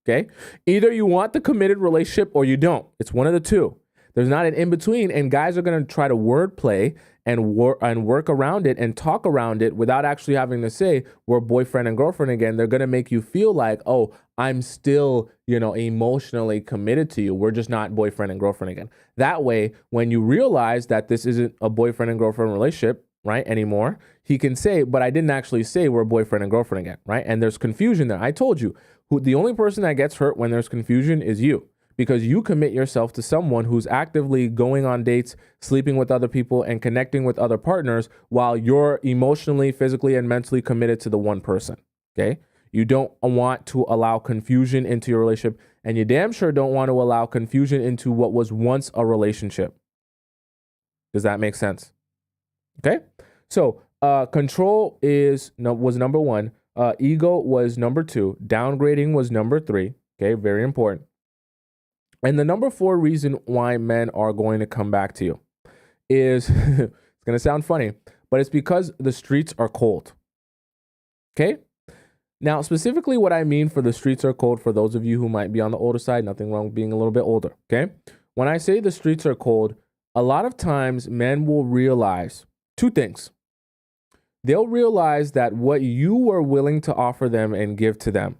Okay. Either you want the committed relationship or you don't. It's one of the two. There's not an in between, and guys are going to try to wordplay and work around it and talk around it without actually having to say we're boyfriend and girlfriend again. They're going to make you feel like, oh, I'm still, emotionally committed to you. We're just not boyfriend and girlfriend again. That way, when you realize that this isn't a boyfriend and girlfriend relationship, right, anymore, he can say, but I didn't actually say we're boyfriend and girlfriend again, right? And there's confusion there. I told you, the only person that gets hurt when there's confusion is you. because you commit yourself to someone who's actively going on dates, sleeping with other people, and connecting with other partners while you're emotionally, physically, and mentally committed to the one person. Okay? You don't want to allow confusion into your relationship, and you damn sure don't want to allow confusion into what was once a relationship. Does that make sense? Okay? So control was number one. Ego was number two. Downgrading was number three. Okay, very important. And the number four reason why men are going to come back to you is, it's going to sound funny, but it's because the streets are cold. Okay? Now, specifically what I mean for the streets are cold, for those of you who might be on the older side, nothing wrong with being a little bit older. Okay? When I say the streets are cold, a lot of times men will realize two things. They'll realize that what you were willing to offer them and give to them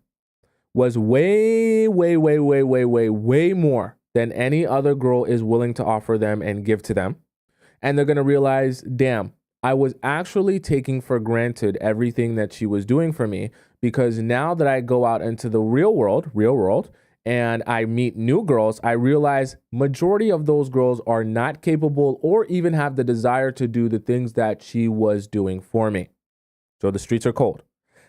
was way more than any other girl is willing to offer them and give to them. And they're going to realize, damn, I was actually taking for granted everything that she was doing for me, because now that I go out into the real world, and I meet new girls, I realize majority of those girls are not capable or even have the desire to do the things that she was doing for me. So the streets are cold.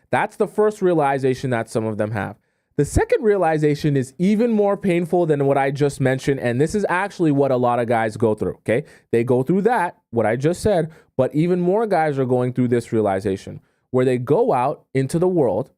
That's the first realization that some of them have. The second realization is even more painful than what I just mentioned, and this is actually what a lot of guys go through, okay? They go through that, what I just said, but even more guys are going through this realization, where they go out into the world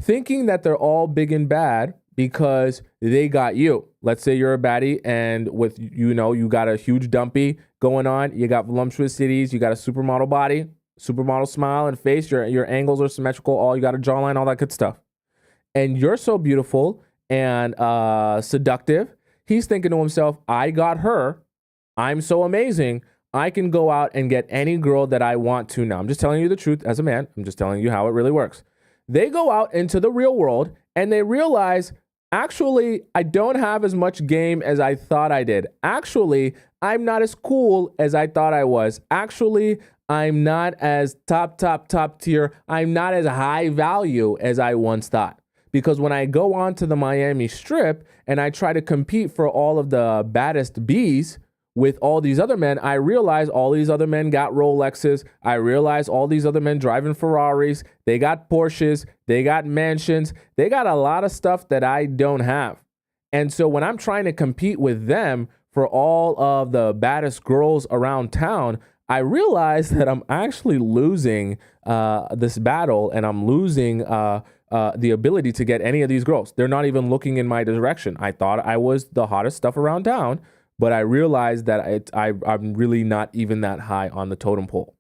thinking that they're all big and bad because they got you. Let's say you're a baddie, and with, you got a huge dumpy going on, you got voluptuous titties, you got a supermodel body, supermodel smile and face, your angles are symmetrical, you got a jawline, all that good stuff. And you're so beautiful and seductive. He's thinking to himself, I got her. I'm so amazing. I can go out and get any girl that I want to now. I'm just telling you the truth as a man. I'm just telling you how it really works. They go out into the real world and they realize, actually, I don't have as much game as I thought I did. Actually, I'm not as cool as I thought I was. Actually, I'm not as top tier. I'm not as high value as I once thought. Because when I go on to the Miami Strip and I try to compete for all of the baddest bees with all these other men, I realize all these other men got Rolexes. I realize all these other men driving Ferraris. They got Porsches. They got mansions. They got a lot of stuff that I don't have. And so when I'm trying to compete with them for all of the baddest girls around town, I realize that I'm actually losing this battle, and I'm losing the ability to get any of these girls. They're not even looking in my direction. I thought I was the hottest stuff around town, but I realized that I'm really not even that high on the totem pole.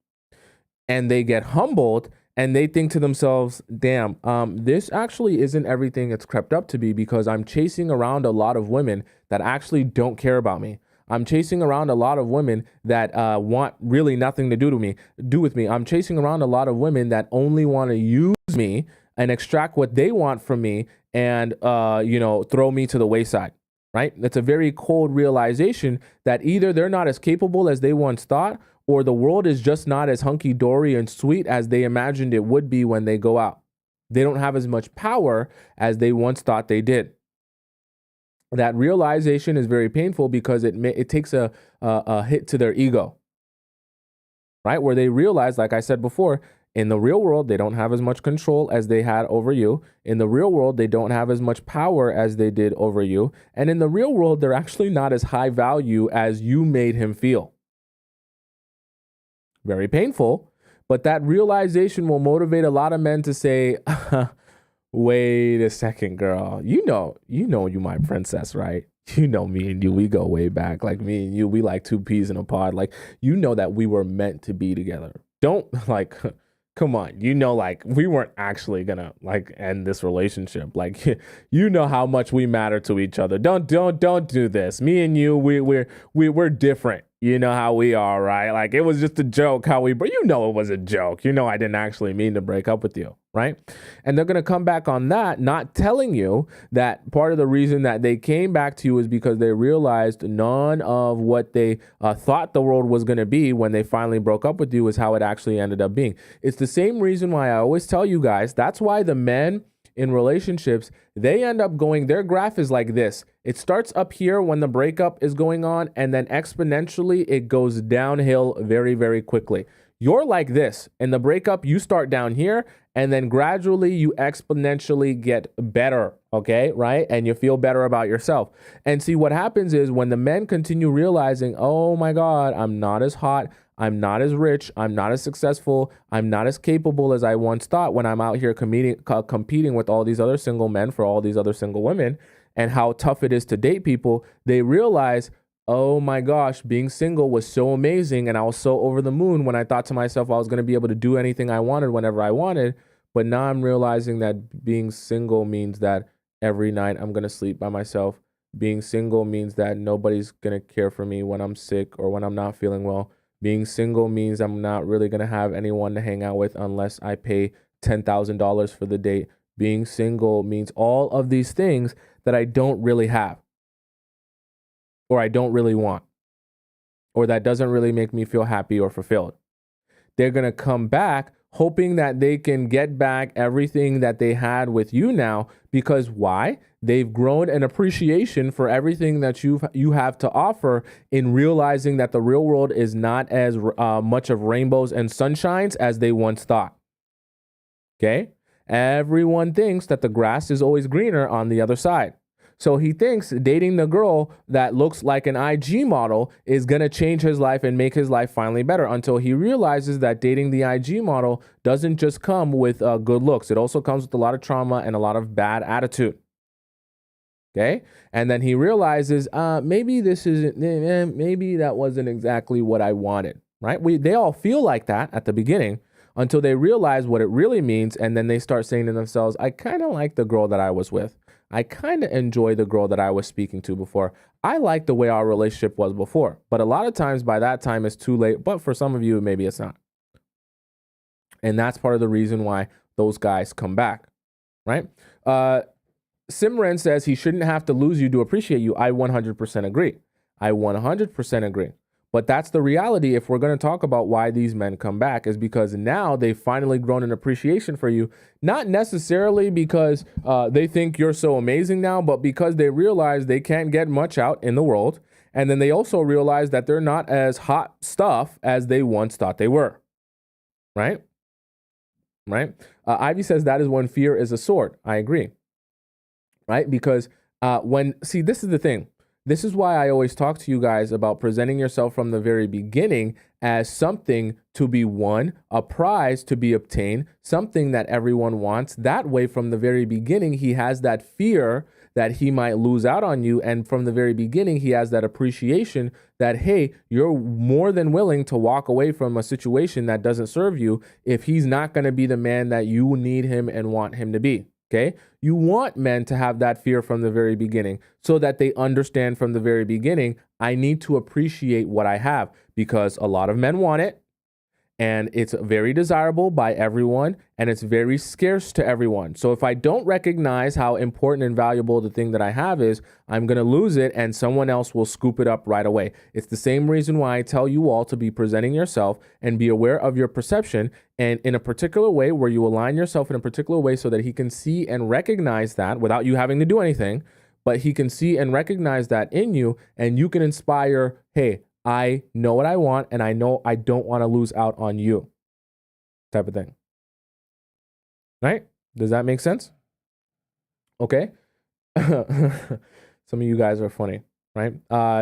And they get humbled, and they think to themselves, damn, this actually isn't everything it's crept up to be, because I'm chasing around a lot of women that actually don't care about me. I'm chasing around a lot of women that want really nothing to do with me. I'm chasing around a lot of women that only want to use me and extract what they want from me and, throw me to the wayside, right? That's a very cold realization that either they're not as capable as they once thought, or the world is just not as hunky-dory and sweet as they imagined it would be when they go out. They don't have as much power as they once thought they did. That realization is very painful because it takes a hit to their ego, right? Where they realize, like I said before, in the real world, they don't have as much control as they had over you. In the real world, they don't have as much power as they did over you. And in the real world, they're actually not as high value as you made him feel. Very painful, but that realization will motivate a lot of men to say, wait a second, girl. You know you my princess, right? You know me and you, we go way back. Like me and you, we like two peas in a pod. Like, you know that we were meant to be together. Don't come on. We weren't actually gonna end this relationship. You know how much we matter to each other. Don't do this. Me and you, we're different. You know how we are, right? It was just a joke but it was a joke. I didn't actually mean to break up with you, right? And they're going to come back on that, not telling you that part of the reason that they came back to you is because they realized none of what they thought the world was going to be when they finally broke up with you is how it actually ended up being. It's the same reason why I always tell you guys, that's why the men in relationships, they end up going, their graph is like this. It starts up here when the breakup is going on, and then exponentially it goes downhill very, very quickly. You're like this. In the breakup, you start down here, and then gradually you exponentially get better, okay, right? And you feel better about yourself. And see, what happens is when the men continue realizing, oh my God, I'm not as hot, I'm not as rich, I'm not as successful, I'm not as capable as I once thought when I'm out here competing with all these other single men for all these other single women, and how tough it is to date people, they realize, oh my gosh, being single was so amazing, and I was so over the moon when I thought to myself I was going to be able to do anything I wanted whenever I wanted. But now I'm realizing that being single means that every night I'm going to sleep by myself. Being single means that nobody's going to care for me when I'm sick or when I'm not feeling well. Being single means I'm not really going to have anyone to hang out with unless I pay $10,000 for the date. Being single means all of these things that I don't really have, or I don't really want, or that doesn't really make me feel happy or fulfilled. They're going to come back hoping that they can get back everything that they had with you now, because why? They've grown an appreciation for everything that you have to offer, in realizing that the real world is not as much of rainbows and sunshines as they once thought. Okay? Everyone thinks that the grass is always greener on the other side. So he thinks dating the girl that looks like an IG model is going to change his life and make his life finally better, until he realizes that dating the IG model doesn't just come with good looks. It also comes with a lot of trauma and a lot of bad attitude. Okay. And then he realizes, maybe that wasn't exactly what I wanted. Right. They all feel like that at the beginning, until they realize what it really means. And then they start saying to themselves, I kind of like the girl that I was with. I kind of enjoy the girl that I was speaking to before. I like the way our relationship was before. But a lot of times by that time it's too late. But for some of you, maybe it's not. And that's part of the reason why those guys come back. Right. Simran says he shouldn't have to lose you to appreciate you. I 100% agree. I 100% agree. But that's the reality. If we're going to talk about why these men come back, is because now they've finally grown an appreciation for you. Not necessarily because they think you're so amazing now, but because they realize they can't get much out in the world. And then they also realize that they're not as hot stuff as they once thought they were. Right? Right? Ivy says that is when fear is a sword. I agree. Right? Because this is the thing. This is why I always talk to you guys about presenting yourself from the very beginning as something to be won, a prize to be obtained, something that everyone wants. That way, from the very beginning, he has that fear that he might lose out on you. And from the very beginning, he has that appreciation that, hey, you're more than willing to walk away from a situation that doesn't serve you if he's not going to be the man that you need him and want him to be. Okay, you want men to have that fear from the very beginning, so that they understand from the very beginning, I need to appreciate what I have, because a lot of men want it, and it's very desirable by everyone, and it's very scarce to everyone. So if I don't recognize how important and valuable the thing that I have is, I'm going to lose it, and someone else will scoop it up right away. It's the same reason why I tell you all to be presenting yourself and be aware of your perception, and in a particular way where you align yourself in a particular way so that he can see and recognize that without you having to do anything, but he can see and recognize that in you, and you can inspire, hey, I know what I want, and I know I don't want to lose out on you, type of thing. Right? Does that make sense? Okay. Some of you guys are funny, right?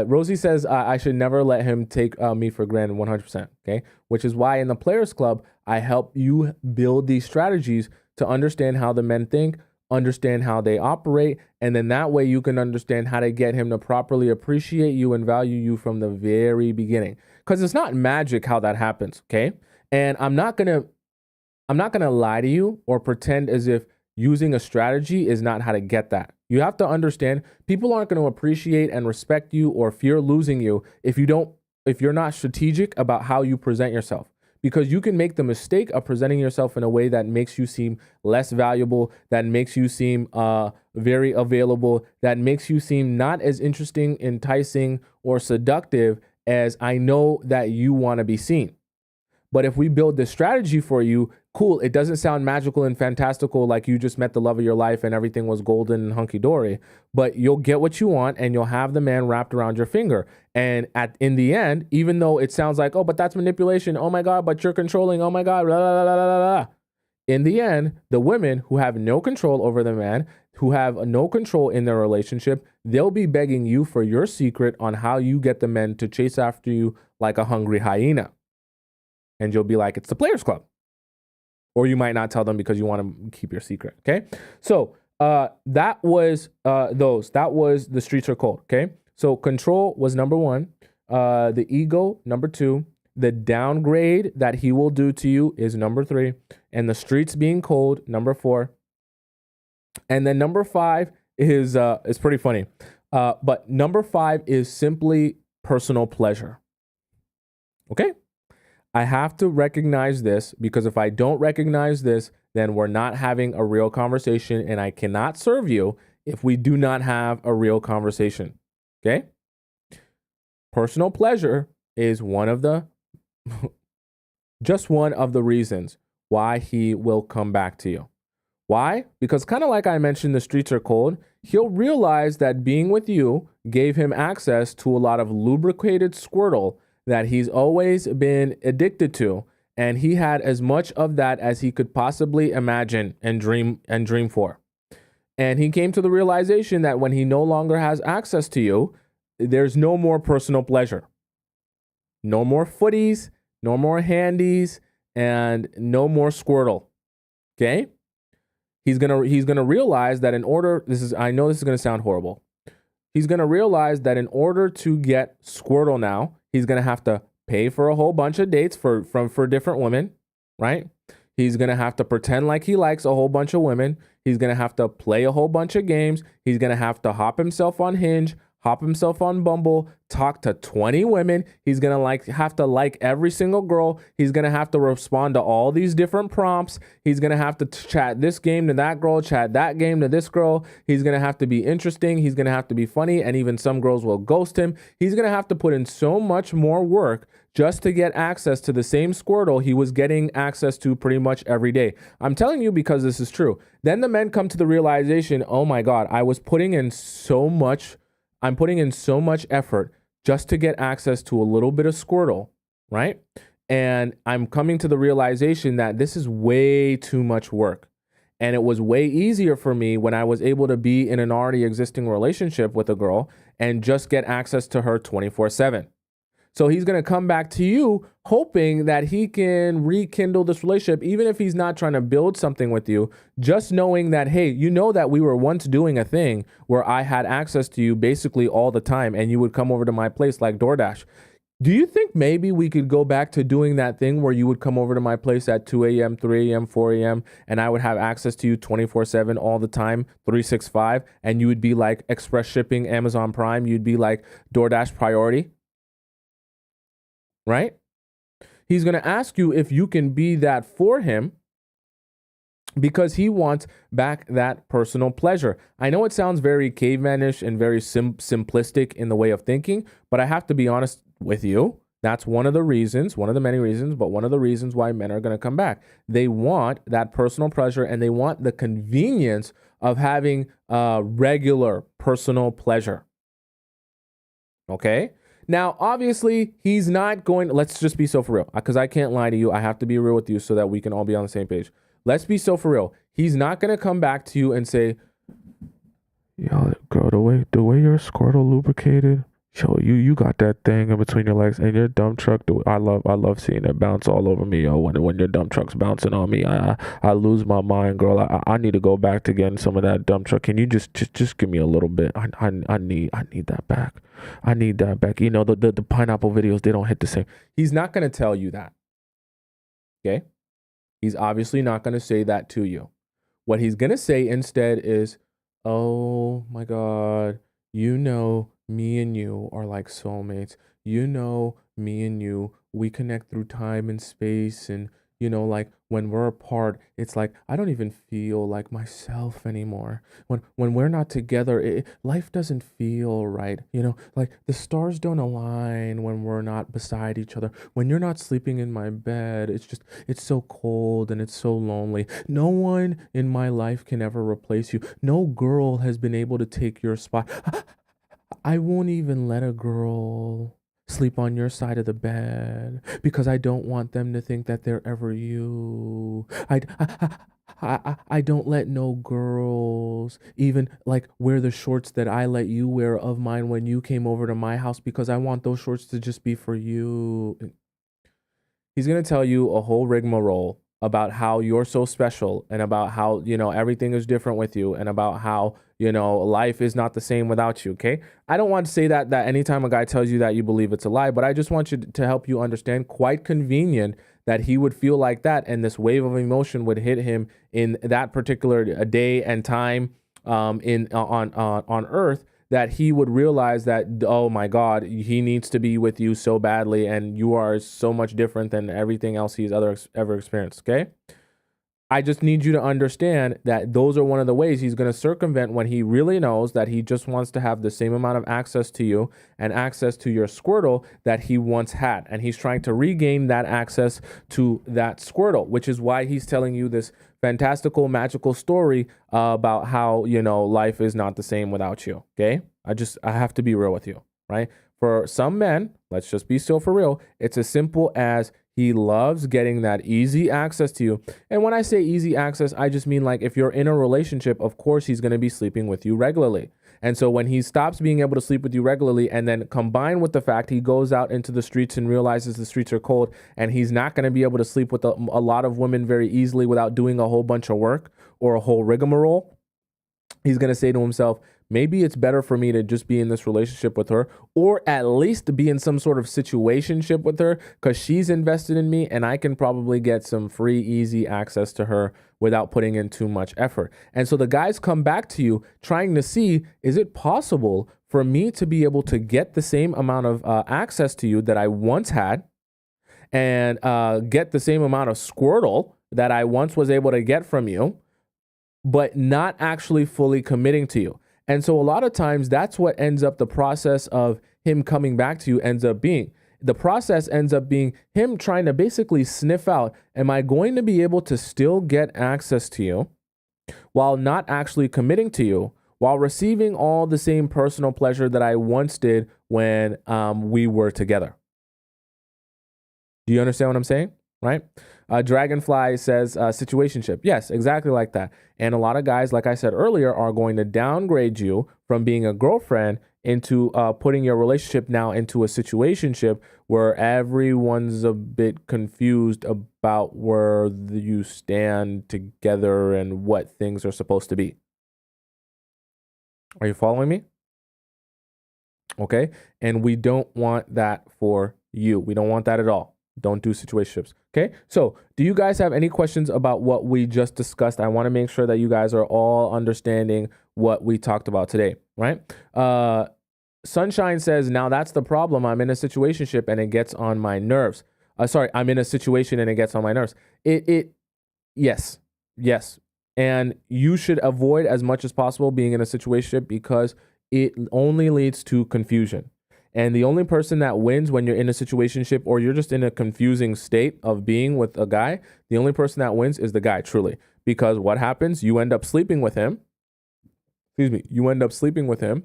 Rosie says, I should never let him take me for granted, 100%. Okay. Which is why in the Players Club, I help you build these strategies to understand how the men think, understand how they operate, and then that way you can understand how to get him to properly appreciate you and value you from the very beginning. Because it's not magic how that happens, okay? And I'm not gonna lie to you or pretend as if using a strategy is not how to get that. You have to understand people aren't going to appreciate and respect you or fear losing you if you're not strategic about how you present yourself. Because you can make the mistake of presenting yourself in a way that makes you seem less valuable, that makes you seem very available, that makes you seem not as interesting, enticing, or seductive as I know that you want to be seen. But if we build this strategy for you, cool, it doesn't sound magical and fantastical like you just met the love of your life and everything was golden and hunky-dory, but you'll get what you want and you'll have the man wrapped around your finger. And in the end, even though it sounds like, oh, but that's manipulation, oh my God, but you're controlling, oh my God, blah, blah, blah, blah, blah. In the end, the women who have no control over the man, who have no control in their relationship, they'll be begging you for your secret on how you get the men to chase after you like a hungry hyena. And you'll be like, it's the Players Club. Or you might not tell them because you want to keep your secret, okay? So that was those. That was The Streets Are Cold, okay? So control was number one. The ego, number two. The downgrade that he will do to you is number three. And the streets being cold, number four. And then number five is pretty funny. But number five is simply personal pleasure. Okay? I have to recognize this, because if I don't recognize this, then we're not having a real conversation, and I cannot serve you if we do not have a real conversation. Okay? Personal pleasure is just one of the reasons why he will come back to you. Why? Because kind of like I mentioned, the streets are cold. He'll realize that being with you gave him access to a lot of lubricated squirtle that he's always been addicted to. And he had as much of that as he could possibly imagine and dream for. And he came to the realization that when he no longer has access to you, there's no more personal pleasure. No more footies, no more handies, and no more squirtle. Okay? He's gonna realize that I know this is gonna sound horrible. He's gonna realize that in order to get squirtle now, he's gonna have to pay for a whole bunch of dates for different women, right? He's gonna have to pretend like he likes a whole bunch of women. He's gonna have to play a whole bunch of games. He's gonna have to hop himself on Hinge, hop himself on Bumble, talk to 20 women. He's going to have to like every single girl. He's going to have to respond to all these different prompts. He's going to have to chat this game to that girl, chat that game to this girl. He's going to have to be interesting. He's going to have to be funny. And even some girls will ghost him. He's going to have to put in so much more work just to get access to the same Squirtle he was getting access to pretty much every day. I'm telling you because this is true. Then the men come to the realization, oh my God, I'm putting in so much effort just to get access to a little bit of Squirtle, right? And I'm coming to the realization that this is way too much work. And it was way easier for me when I was able to be in an already existing relationship with a girl and just get access to her 24/7. So he's going to come back to you hoping that he can rekindle this relationship, even if he's not trying to build something with you, just knowing that, hey, you know that we were once doing a thing where I had access to you basically all the time and you would come over to my place like DoorDash. Do you think maybe we could go back to doing that thing where you would come over to my place at 2 a.m., 3 a.m., 4 a.m., and I would have access to you 24/7 all the time, 365, and you would be like Express Shipping, Amazon Prime, you'd be like DoorDash Priority? Right? He's going to ask you if you can be that for him because he wants back that personal pleasure. I know it sounds very cavemanish and very simplistic in the way of thinking, but I have to be honest with you. That's one of the many reasons, but one of the reasons why men are going to come back. They want that personal pleasure and they want the convenience of having regular personal pleasure. Okay? Now, obviously, he's not going, let's just be so for real, because I can't lie to you. I have to be real with you so that we can all be on the same page. Let's be so for real. He's not going to come back to you and say, yo, girl, the way your Squirtle lubricated, yo, you got that thing in between your legs and your dump truck. I love seeing it bounce all over me, yo. When your dump truck's bouncing on me, I lose my mind, girl. I need to go back to getting some of that dump truck. Can you just give me a little bit? I need that back. I need that back. You know, the pineapple videos, they don't hit the same. He's not going to tell you that. Okay? He's obviously not going to say that to you. What he's going to say instead is, oh my God, you know, me and you are like soulmates. You know, me and you, we connect through time and space. And like when we're apart, it's like I don't even feel like myself anymore. When we're not together, life doesn't feel right. Like the stars don't align when we're not beside each other. When you're not sleeping in my bed, it's so cold and it's so lonely. No one in my life can ever replace you. No girl has been able to take your spot. I won't even let a girl sleep on your side of the bed because I don't want them to think that they're ever you. I don't let no girls even like wear the shorts that I let you wear of mine when you came over to my house because I want those shorts to just be for you. He's going to tell you a whole rigmarole about how you're so special and about how, everything is different with you and about how, life is not the same without you. Okay. I don't want to say that anytime a guy tells you that, you believe it's a lie, but I just want you to help you understand, quite convenient that he would feel like that. And this wave of emotion would hit him in that particular day and time on earth, that he would realize that, oh my God, he needs to be with you so badly, and you are so much different than everything else he's ever experienced. Okay. I just need you to understand that those are one of the ways he's going to circumvent when he really knows that he just wants to have the same amount of access to you and access to your Squirtle that he once had. And he's trying to regain that access to that Squirtle, which is why he's telling you this fantastical, magical story about how, life is not the same without you. Okay. I have to be real with you, right? For some men, let's just be still for real. It's as simple as he loves getting that easy access to you. And when I say easy access, I just mean like if you're in a relationship, of course, he's going to be sleeping with you regularly. And so when he stops being able to sleep with you regularly, and then combined with the fact he goes out into the streets and realizes the streets are cold and he's not going to be able to sleep with a lot of women very easily without doing a whole bunch of work or a whole rigmarole, he's going to say to himself, maybe it's better for me to just be in this relationship with her, or at least be in some sort of situationship with her, because she's invested in me and I can probably get some free, easy access to her without putting in too much effort. And so the guys come back to you trying to see, is it possible for me to be able to get the same amount of access to you that I once had, and get the same amount of Squirtle that I once was able to get from you, but not actually fully committing to you? And so a lot of times that's what ends up the process of him coming back to you ends up being. The process ends up being him trying to basically sniff out, am I going to be able to still get access to you while not actually committing to you, while receiving all the same personal pleasure that I once did when we were together? Do you understand what I'm saying? Right? Dragonfly says situationship. Yes, exactly like that. And a lot of guys, like I said earlier, are going to downgrade you from being a girlfriend into putting your relationship now into a situationship where everyone's a bit confused about where you stand together and what things are supposed to be. Are you following me? Okay. And we don't want that for you. We don't want that at all. Don't do situationships. Okay. So do you guys have any questions about what we just discussed? I want to make sure that you guys are all understanding what we talked about today, right? Sunshine says, now that's the problem. I'm in a situationship and it gets on my nerves. I'm in a situation and it gets on my nerves. Yes. And you should avoid as much as possible being in a situationship because it only leads to confusion. And the only person that wins when you're in a situationship or you're just in a confusing state of being with a guy, the only person that wins is the guy, truly. Because what happens? You end up sleeping with him. You end up sleeping with him,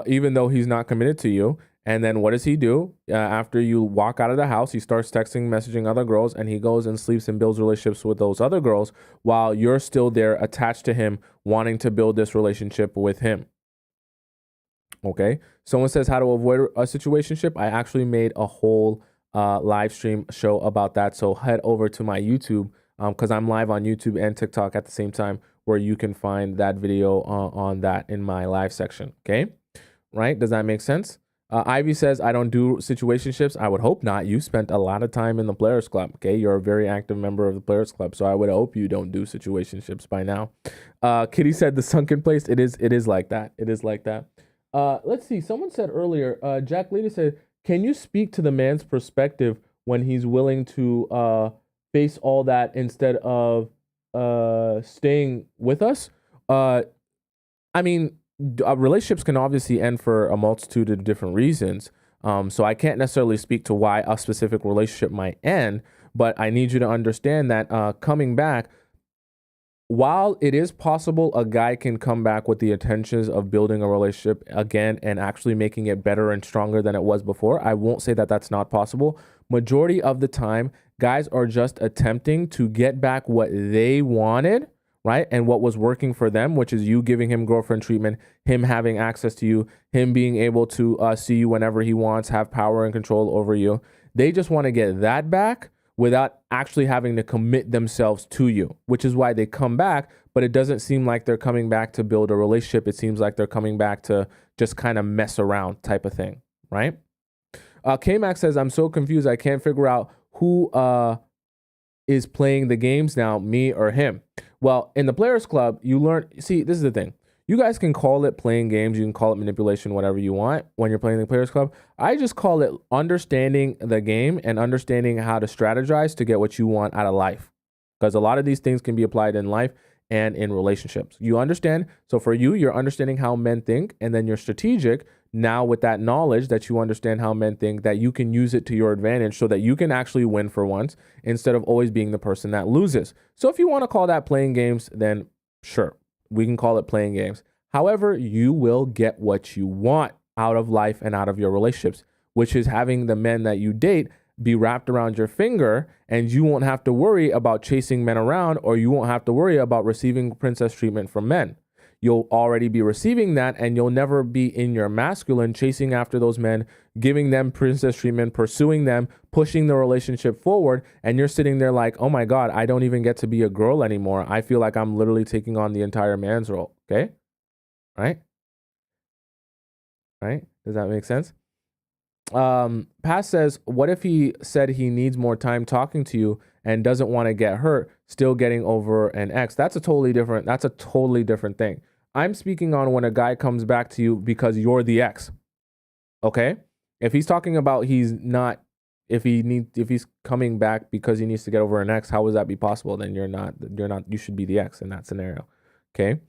even though he's not committed to you. And then what does he do? After you walk out of the house, he starts texting, messaging other girls, and he goes and sleeps and builds relationships with those other girls while you're still there attached to him, wanting to build this relationship with him. Okay. Someone says how to avoid a situationship. I actually made a whole live stream show about that. So head over to my YouTube because I'm live on YouTube and TikTok at the same time, where you can find that video on that in my live section. Okay. Right. Does that make sense? Ivy says, I don't do situationships. I would hope not. You spent a lot of time in the Players Club. Okay. You're a very active member of the Players Club. So I would hope you don't do situationships by now. Kitty said the sunken place. It is like that. It is like that. Let's see. Someone said earlier, Jack Lady said, can you speak to the man's perspective when he's willing to face all that instead of staying with us. Uh, I mean, relationships can obviously end for a multitude of different reasons. So I can't necessarily speak to why a specific relationship might end, but I need you to understand that coming back, while it is possible a guy can come back with the intentions of building a relationship again and actually making it better and stronger than it was before, I won't say that that's not possible. Majority of the time, guys are just attempting to get back what they wanted, right? And what was working for them, which is you giving him girlfriend treatment, him having access to you, him being able to see you whenever he wants, have power and control over you. They just want to get that back without actually having to commit themselves to you, which is why they come back, but it doesn't seem like they're coming back to build a relationship. It seems like they're coming back to just kind of mess around type of thing, right? K-Max says, I'm so confused. I can't figure out who is playing the games now, me or him. Well, in the Players Club, you learn, see, this is the thing. You guys can call it playing games. You can call it manipulation, whatever you want when you're playing the Players Club. I just call it understanding the game and understanding how to strategize to get what you want out of life. Because a lot of these things can be applied in life and in relationships. You understand? So for you, you're understanding how men think, and then you're strategic. Now with that knowledge that you understand how men think, that you can use it to your advantage so that you can actually win for once instead of always being the person that loses. So if you want to call that playing games, then sure, we can call it playing games. However, you will get what you want out of life and out of your relationships, which is having the men that you date be wrapped around your finger, and you won't have to worry about chasing men around, or you won't have to worry about receiving princess treatment from men. You'll already be receiving that, and you'll never be in your masculine chasing after those men, giving them princess treatment, pursuing them, pushing the relationship forward. And you're sitting there like, oh my God, I don't even get to be a girl anymore. I feel like I'm literally taking on the entire man's role. Okay. Right. Right. Does that make sense? Pass says, what if he said he needs more time talking to you and doesn't want to get hurt, still getting over an ex? That's a totally different thing. I'm speaking on when a guy comes back to you because you're the ex. Okay? If he's talking about if he's coming back because he needs to get over an ex, how would that be possible? Then you should be the ex in that scenario. Okay?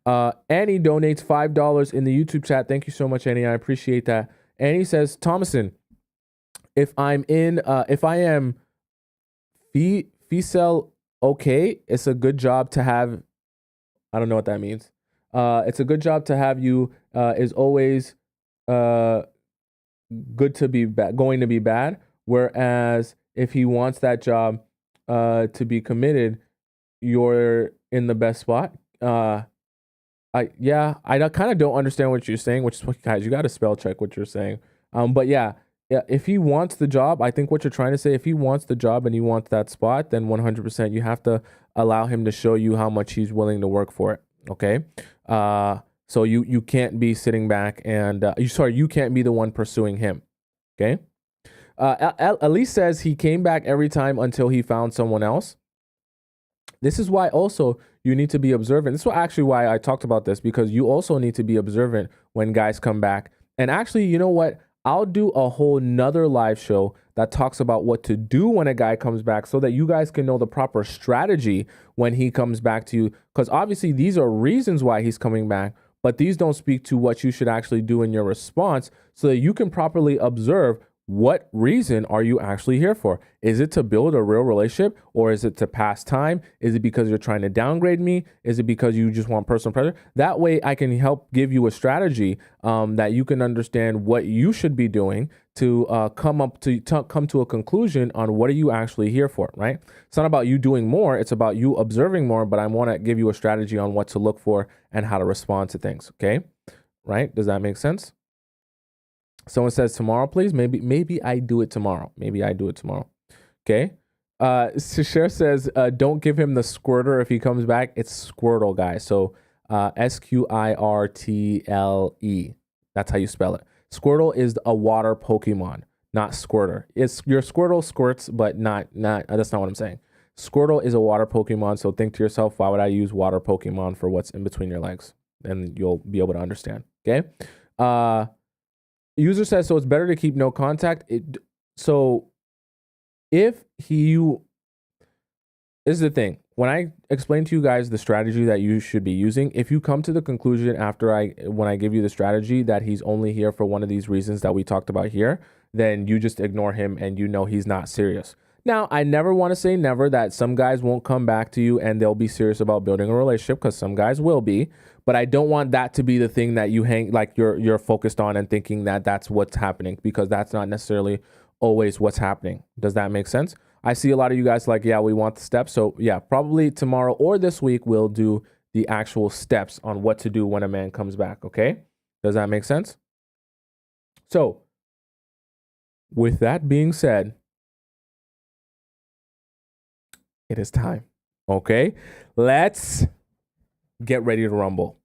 Annie donates $5 in the YouTube chat. Thank you so much, Annie. I appreciate that. And he says, Tomisin, if I am ficel okay, it's a good job to have. I don't know what that means. It's a good job to have you. Is always good to be going to be bad. Whereas if he wants that job to be committed, you're in the best spot. I kind of don't understand what you're saying, which is what, guys, you got to spell check what you're saying. But yeah, if he wants the job, I think what you're trying to say, if he wants the job and he wants that spot, then 100% you have to allow him to show you how much he's willing to work for it. Okay. So you can't be sitting back and you can't be the one pursuing him. Okay. Elise says he came back every time until he found someone else. This is why also you need to be observant. This is actually why I talked about this, because you also need to be observant when guys come back. And actually, you know what? I'll do a whole nother live show that talks about what to do when a guy comes back so that you guys can know the proper strategy when he comes back to you. Because obviously these are reasons why he's coming back, but these don't speak to what you should actually do in your response so that you can properly observe what reason are you actually here for? Is it to build a real relationship, or is it to pass time? Is it because you're trying to downgrade me? Is it because you just want personal pleasure? That way I can help give you a strategy that you can understand what you should be doing to come to a conclusion on what are you actually here for, right? It's not about you doing more. It's about you observing more, but I want to give you a strategy on what to look for and how to respond to things. Okay. Right. Does that make sense? Someone says tomorrow, please. Maybe I do it tomorrow. Okay. Sasher says, don't give him the squirter if he comes back. It's Squirtle, guys. So Squirtle. That's how you spell it. Squirtle is a water Pokemon, not Squirter. It's your Squirtle squirts, but not that's not what I'm saying. Squirtle is a water Pokemon. So think to yourself, why would I use water Pokemon for what's in between your legs? And you'll be able to understand. Okay. User says, so it's better to keep no contact. So if this is the thing. When I explain to you guys the strategy that you should be using, if you come to the conclusion when I give you the strategy that he's only here for one of these reasons that we talked about here, then you just ignore him and you know he's not serious. Now, I never want to say never that some guys won't come back to you and they'll be serious about building a relationship, because some guys will be, but I don't want that to be the thing that you you're focused on and thinking that that's what's happening, because that's not necessarily always what's happening. Does that make sense? I see a lot of you guys like, yeah, we want the steps. So yeah, probably tomorrow or this week, we'll do the actual steps on what to do when a man comes back. Okay. Does that make sense? So with that being said, it is time. Okay. Let's get ready to rumble.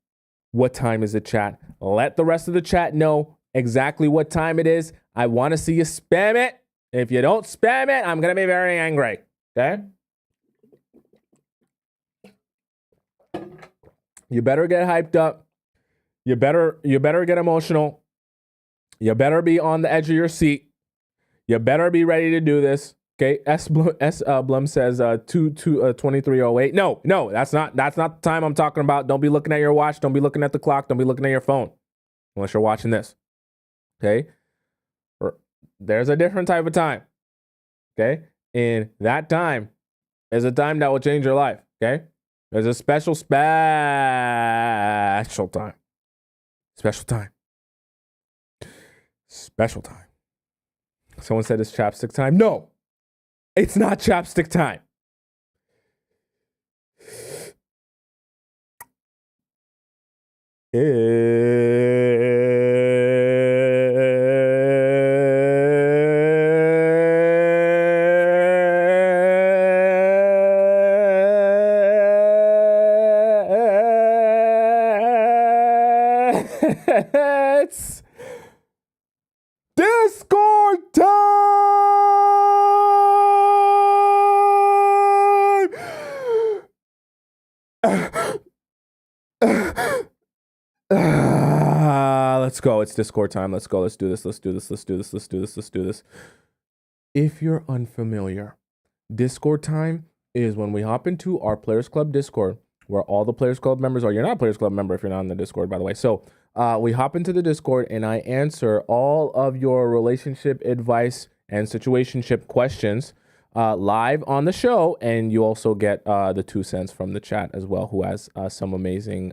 What time is it, chat? Let the rest of the chat know exactly what time it is. I want to see you spam it. If you don't spam it, I'm going to be very angry. Okay? You better get hyped up. You better get emotional. You better be on the edge of your seat. You better be ready to do this. Okay? Blum says 2308. No, that's not the time I'm talking about. Don't be looking at your watch. Don't be looking at the clock. Don't be looking at your phone. Unless you're watching this. Okay? There's a different type of time. Okay? And that time is a time that will change your life. Okay? There's a special time. Special time. Special time. Someone said it's chapstick time. No, it's not chapstick time. It's Discord time! Let's go. It's Discord time. Let's go. Let's do this. If you're unfamiliar, Discord time is when we hop into our Players Club Discord, where all the Players Club members are. You're not a Players Club member if you're not in the Discord, by the way. So we hop into the Discord and I answer all of your relationship advice and situationship questions live on the show. And you also get the 2 cents from the chat as well, who has some amazing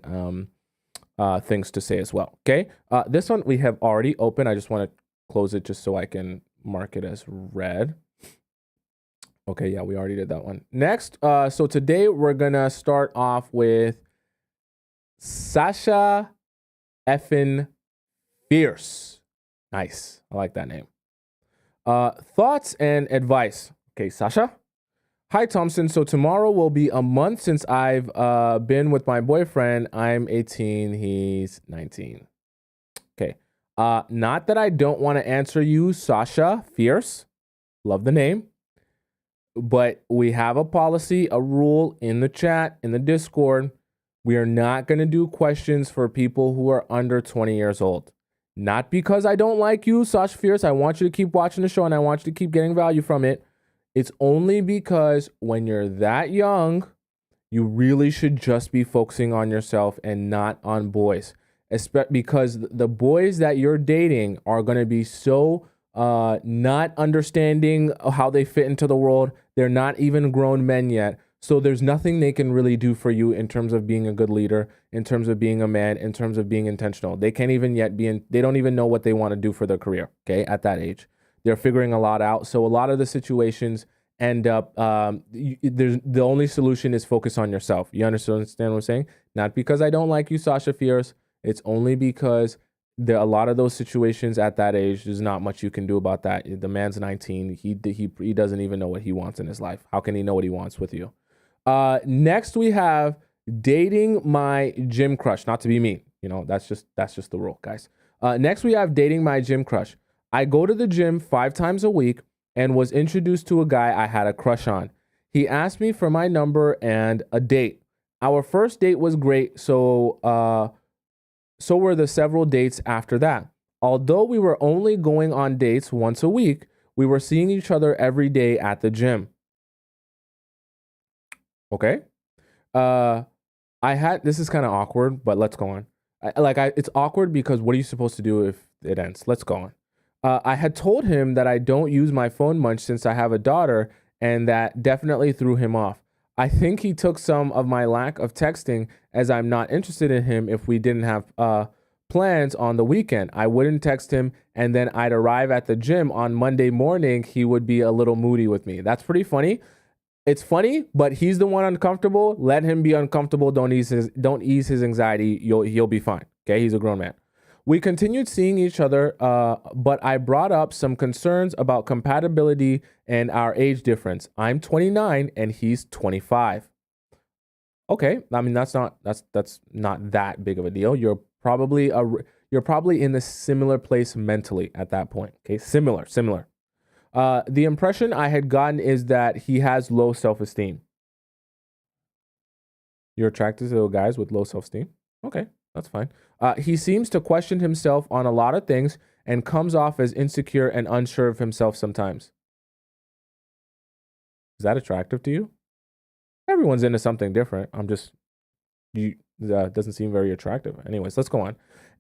things to say as well. Okay. This one we have already opened. I just want to close it just so I can mark it as read. Okay, yeah, we already did that one. Next, so today we're gonna start off with Sasha effin Fierce. Nice, I like that name. Thoughts and advice. Okay, Sasha. Hi, Thompson. So tomorrow will be a month since I've been with my boyfriend. I'm 18, he's 19. Okay, not that I don't want to answer you, Sasha Fierce. Love the name. But we have a policy, a rule in the chat, in the Discord. We are not going to do questions for people who are under 20 years old. Not because I don't like you, Sasha Fierce. I want you to keep watching the show and I want you to keep getting value from it. It's only because when you're that young, you really should just be focusing on yourself and not on boys. Because the boys that you're dating are going to be so not understanding how they fit into the world. They're not even grown men yet. So there's nothing they can really do for you in terms of being a good leader, in terms of being a man, in terms of being intentional. They can't even yet they don't even know what they want to do for their career. Okay. At that age, they're figuring a lot out. So a lot of the situations end up, the only solution is focus on yourself. You understand what I'm saying? Not because I don't like you, Sasha Fierce. It's only because a lot of those situations at that age, there's not much you can do about that. The man's 19. He doesn't even know what he wants in his life. How can he know what he wants with you? Next we have dating my gym crush. Not to be mean, that's just the rule, guys. Next we have dating my gym crush. I go to the gym 5 times a week and was introduced to a guy I had a crush on. He asked me for my number and a date. Our first date was great, so were the several dates after that. Although we were only going on dates once a week, we were seeing each other every day at the gym. Okay. Uh, this is kind of awkward, but let's go on. It's awkward because what are you supposed to do if it ends? Let's go on. I had told him that I don't use my phone much since I have a daughter, and that definitely threw him off. I think he took some of my lack of texting as I'm not interested in him if we didn't have plans on the weekend. I wouldn't text him, and then I'd arrive at the gym on Monday morning. He would be a little moody with me. That's pretty funny. It's funny, but he's the one uncomfortable. Let him be uncomfortable. Don't ease his anxiety. He'll be fine. Okay, he's a grown man. We continued seeing each other, but I brought up some concerns about compatibility and our age difference. I'm 29 and he's 25. Okay, I mean that's not that big of a deal. You're probably in a similar place mentally at that point. Okay, similar. The impression I had gotten is that he has low self-esteem. You're attracted to guys with low self-esteem? Okay, that's fine. He seems to question himself on a lot of things and comes off as insecure and unsure of himself sometimes. Is that attractive to you? Everyone's into something different. You doesn't seem very attractive. Anyways, let's go on.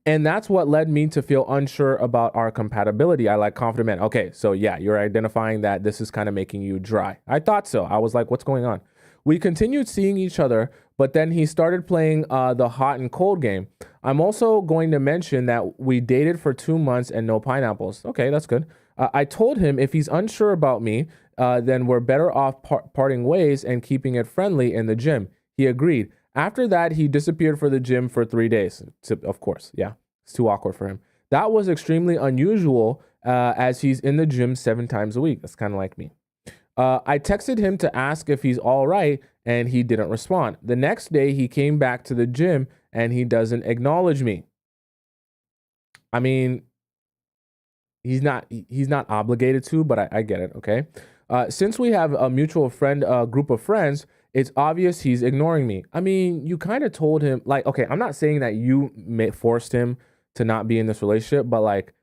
And that's what led me to feel unsure about our compatibility. I like confident men. Okay, so yeah, you're identifying that this is kind of making you dry. I thought so. I was like, what's going on? We continued seeing each other, but then he started playing the hot and cold game. I'm also going to mention that we dated for 2 months and no pineapples. Okay, that's good. I told him if he's unsure about me, then we're better off parting ways and keeping it friendly in the gym. He agreed. After that, he disappeared for the gym for 3 days. Of course, yeah, it's too awkward for him. That was extremely unusual as he's in the gym 7 times a week. That's kind of like me. I texted him to ask if he's all right, and he didn't respond. The next day, he came back to the gym, and he doesn't acknowledge me. I mean, he's not obligated to, but I get it. Okay. Since we have a mutual friend, group of friends, it's obvious he's ignoring me. I mean, you kind of told him, like, okay, I'm not saying that you forced him to not be in this relationship, but like,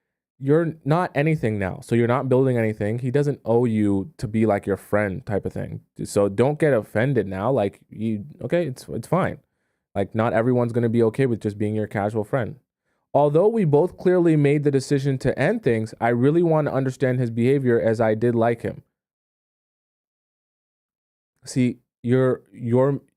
you're not anything now, so you're not building anything. He doesn't owe you to be like your friend type of thing. So don't get offended now. Like, okay, it's fine. Like, not everyone's gonna be okay with just being your casual friend. Although we both clearly made the decision to end things, I really want to understand his behavior as I did like him. See,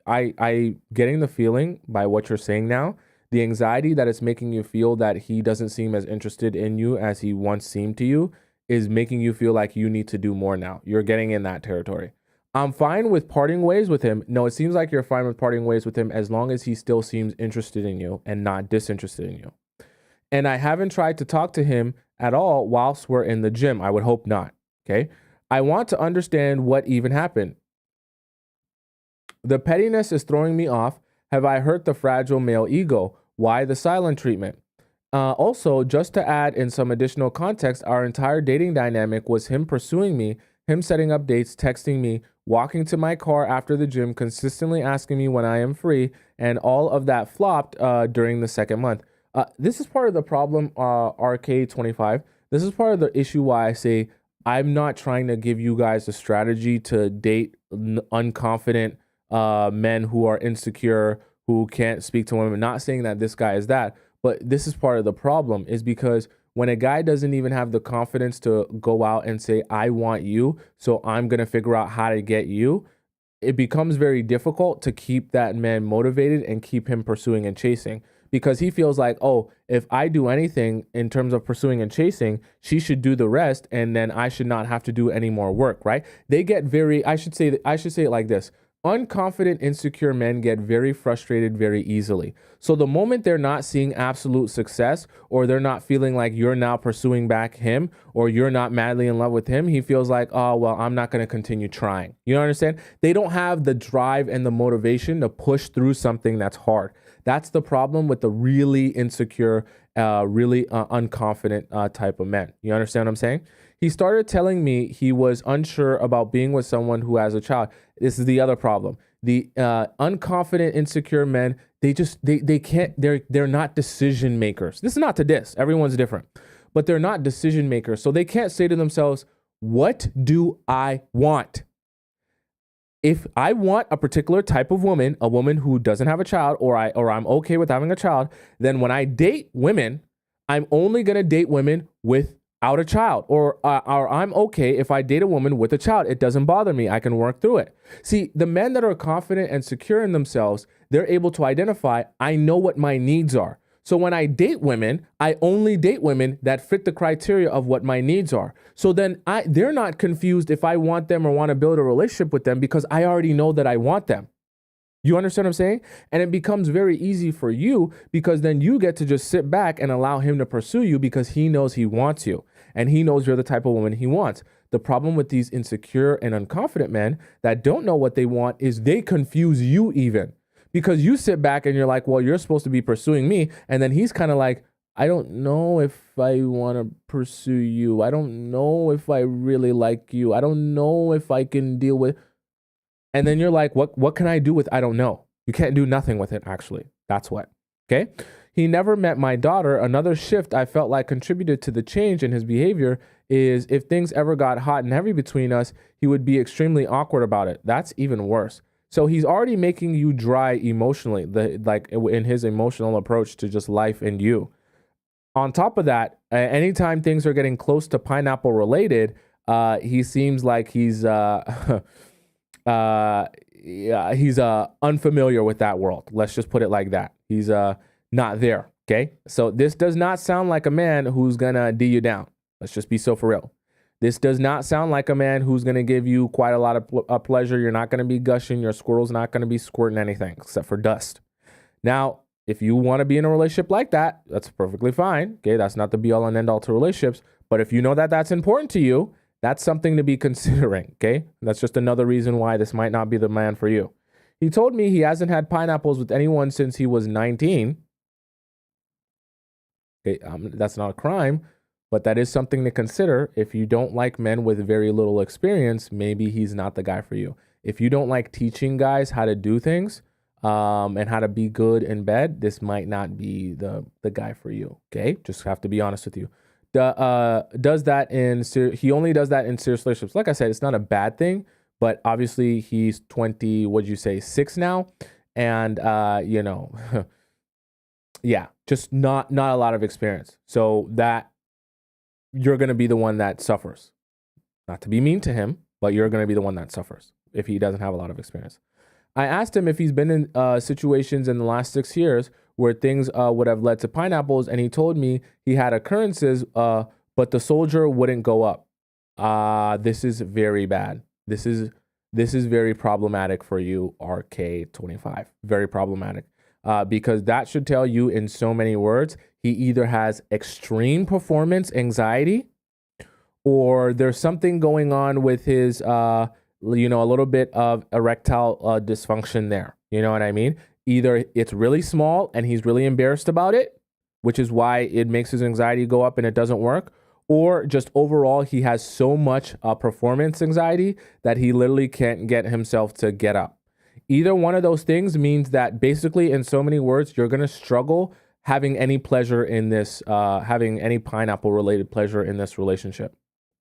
I getting the feeling by what you're saying now, the anxiety that it's making you feel that he doesn't seem as interested in you as he once seemed to you is making you feel like you need to do more now. You're getting in that territory. I'm fine with parting ways with him. No, it seems like you're fine with parting ways with him as long as he still seems interested in you and not disinterested in you. And I haven't tried to talk to him at all whilst we're in the gym. I would hope not. Okay. I want to understand what even happened. The pettiness is throwing me off. Have I hurt the fragile male ego? Why the silent treatment? Also, just to add in some additional context, our entire dating dynamic was him pursuing me, him setting up dates, texting me, walking to my car after the gym, consistently asking me when I am free, and all of that flopped during the second month. This is part of the problem, RK25. This is part of the issue why I say I'm not trying to give you guys a strategy to date unconfident men who are insecure, who can't speak to women. Not saying that this guy is that, but this is part of the problem is because when a guy doesn't even have the confidence to go out and say, I want you, so I'm going to figure out how to get you, it becomes very difficult to keep that man motivated and keep him pursuing and chasing because he feels like, oh, if I do anything in terms of pursuing and chasing, she should do the rest and then I should not have to do any more work, right? They get very, I should say it like this. Unconfident, insecure men get very frustrated very easily. So the moment they're not seeing absolute success or they're not feeling like you're now pursuing back him or you're not madly in love with him, he feels like, oh, well, I'm not going to continue trying. You understand? They don't have the drive and the motivation to push through something that's hard. That's the problem with the really insecure, really unconfident type of men. You understand what I'm saying? He started telling me he was unsure about being with someone who has a child. This is the other problem. The unconfident, insecure men, they can't, they're not decision makers. This is not to diss. Everyone's different. But they're not decision makers. So they can't say to themselves, what do I want? If I want a particular type of woman, a woman who doesn't have a child, or I'm okay with having a child, then when I date women, I'm only going to date women without a child, or I'm okay if I date a woman with a child. It doesn't bother me. I can work through it. See, the men that are confident and secure in themselves, they're able to identify, I know what my needs are. So when I date women, I only date women that fit the criteria of what my needs are. So then they're not confused if I want them or want to build a relationship with them, because I already know that I want them. You understand what I'm saying? And it becomes very easy for you, because then you get to just sit back and allow him to pursue you, because he knows he wants you and he knows you're the type of woman he wants. The problem with these insecure and unconfident men that don't know what they want is they confuse you even. Because you sit back and you're like, well, you're supposed to be pursuing me. And then he's kind of like, I don't know if I want to pursue you. I don't know if I really like you. I don't know if I can deal with. And then you're like, what can I do with I don't know? You can't do nothing with it, actually. That's what. Okay. He never met my daughter. Another shift I felt like contributed to the change in his behavior is if things ever got hot and heavy between us, he would be extremely awkward about it. That's even worse. So he's already making you dry emotionally, like in his emotional approach to just life and you. On top of that, anytime things are getting close to pineapple related, he seems like he's he's unfamiliar with that world. Let's just put it like that. He's not there. Okay, so this does not sound like a man who's gonna D you down. Let's just be so for real. This does not sound like a man who's going to give you quite a lot of pleasure. You're not going to be gushing. Your squirrel's not going to be squirting anything except for dust. Now, if you want to be in a relationship like that, that's perfectly fine. Okay, that's not the be all and end all to relationships. But if you know that that's important to you, that's something to be considering. Okay, that's just another reason why this might not be the man for you. He told me he hasn't had pineapples with anyone since he was 19. Okay, that's not a crime. But that is something to consider. If you don't like men with very little experience, maybe he's not the guy for you. If you don't like teaching guys how to do things and how to be good in bed, this might not be the guy for you. Okay, just have to be honest with you. He only does that in serious relationships. Like I said, it's not a bad thing, but obviously he's 20. What'd you say, 6 now? And yeah, just not a lot of experience. So that. You're going to be the one that suffers. Not to be mean to him, but you're going to be the one that suffers if he doesn't have a lot of experience. I asked him if he's been in situations in the last 6 years where things would have led to pineapples, and he told me he had occurrences, but the soldier wouldn't go up. This is very bad. This is very problematic for you, RK25. Very problematic. Because that should tell you in so many words, he either has extreme performance anxiety, or there's something going on with his, a little bit of erectile dysfunction there. You know what I mean? Either it's really small and he's really embarrassed about it, which is why it makes his anxiety go up and it doesn't work, or just overall he has so much performance anxiety that he literally can't get himself to get up. Either one of those things means that basically, in so many words, you're going to struggle having any pleasure in this, having any pineapple related pleasure in this relationship.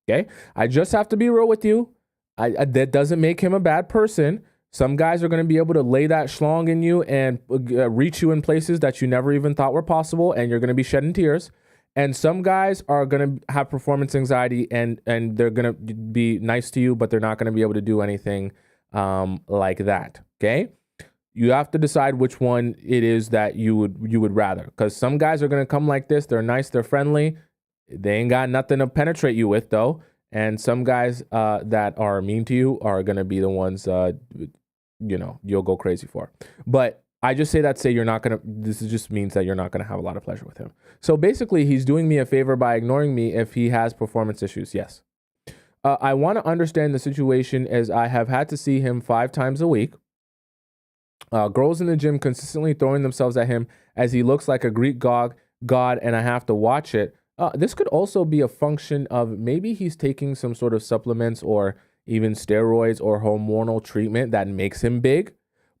Okay. I just have to be real with you. That doesn't make him a bad person. Some guys are going to be able to lay that schlong in you and reach you in places that you never even thought were possible, and you're going to be shedding tears. And some guys are going to have performance anxiety and they're going to be nice to you, but they're not going to be able to do anything like that. Okay. You have to decide which one it is that you would rather, because some guys are going to come like this. They're nice. They're friendly. They ain't got nothing to penetrate you with though. And some guys that are mean to you are going to be the ones, you'll go crazy for. But I just say you're not going to, just means that you're not going to have a lot of pleasure with him. So basically he's doing me a favor by ignoring me if he has performance issues. Yes. I want to understand the situation, as I have had to see him 5 times a week. Girls in the gym consistently throwing themselves at him as he looks like a Greek god, and I have to watch it. This could also be a function of maybe he's taking some sort of supplements or even steroids or hormonal treatment that makes him big.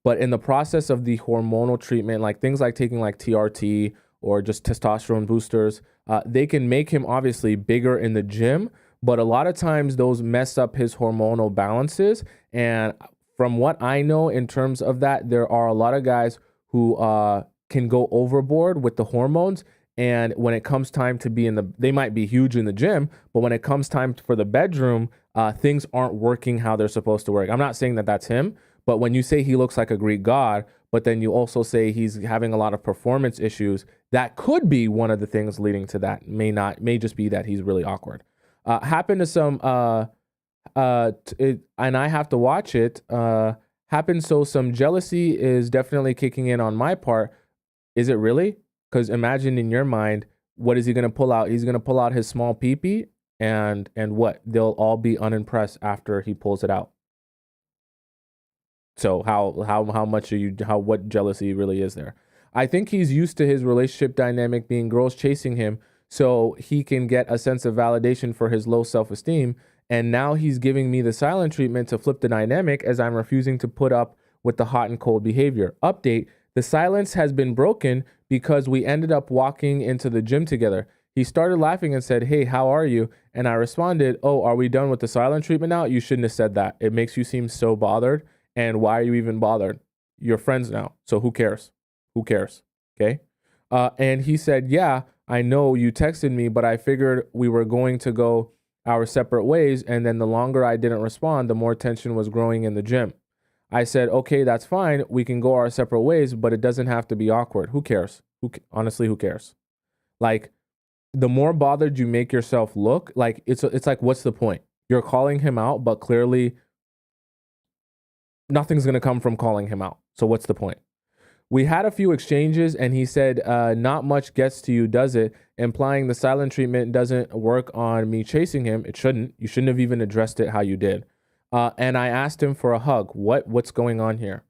But in the process of the hormonal treatment, like things like taking like TRT or just testosterone boosters, they can make him obviously bigger in the gym. But a lot of times those mess up his hormonal balances. And From what I know in terms of that, there are a lot of guys who can go overboard with the hormones. And when it comes time to be they might be huge in the gym, but when it comes time for the bedroom, things aren't working how they're supposed to work. I'm not saying that that's him, but when you say he looks like a Greek god, but then you also say he's having a lot of performance issues, that could be one of the things leading to that. May just be that he's really awkward. Happened to some, and I have to watch it. Happened so some jealousy is definitely kicking in on my part. Is it really? Because imagine in your mind, what is he going to pull out? He's going to pull out his small peepee, and what? They'll all be unimpressed after he pulls it out. So how much are you? What jealousy really is there? I think he's used to his relationship dynamic being girls chasing him, so he can get a sense of validation for his low self-esteem. And now he's giving me the silent treatment to flip the dynamic, as I'm refusing to put up with the hot and cold behavior. Update: the silence has been broken because we ended up walking into the gym together. He started laughing and said, "Hey, how are you?" And I responded, "Oh, are we done with the silent treatment now? You shouldn't have said that. It makes you seem so bothered. And why are you even bothered? You're friends now. So who cares? Who cares?" Okay. And he said, "Yeah, I know you texted me, but I figured we were going to go our separate ways. And then the longer I didn't respond, the more tension was growing in the gym." I said, "Okay, that's fine. We can go our separate ways, but it doesn't have to be awkward. Who cares? Honestly, who cares?" Like, the more bothered you make yourself look, like it's like, what's the point? You're calling him out, but clearly nothing's going to come from calling him out. So what's the point? We had a few exchanges and he said, "Not much gets to you, does it?" Implying the silent treatment doesn't work on me chasing him. It shouldn't. You shouldn't have even addressed it how you did. And I asked him for a hug. What's going on here?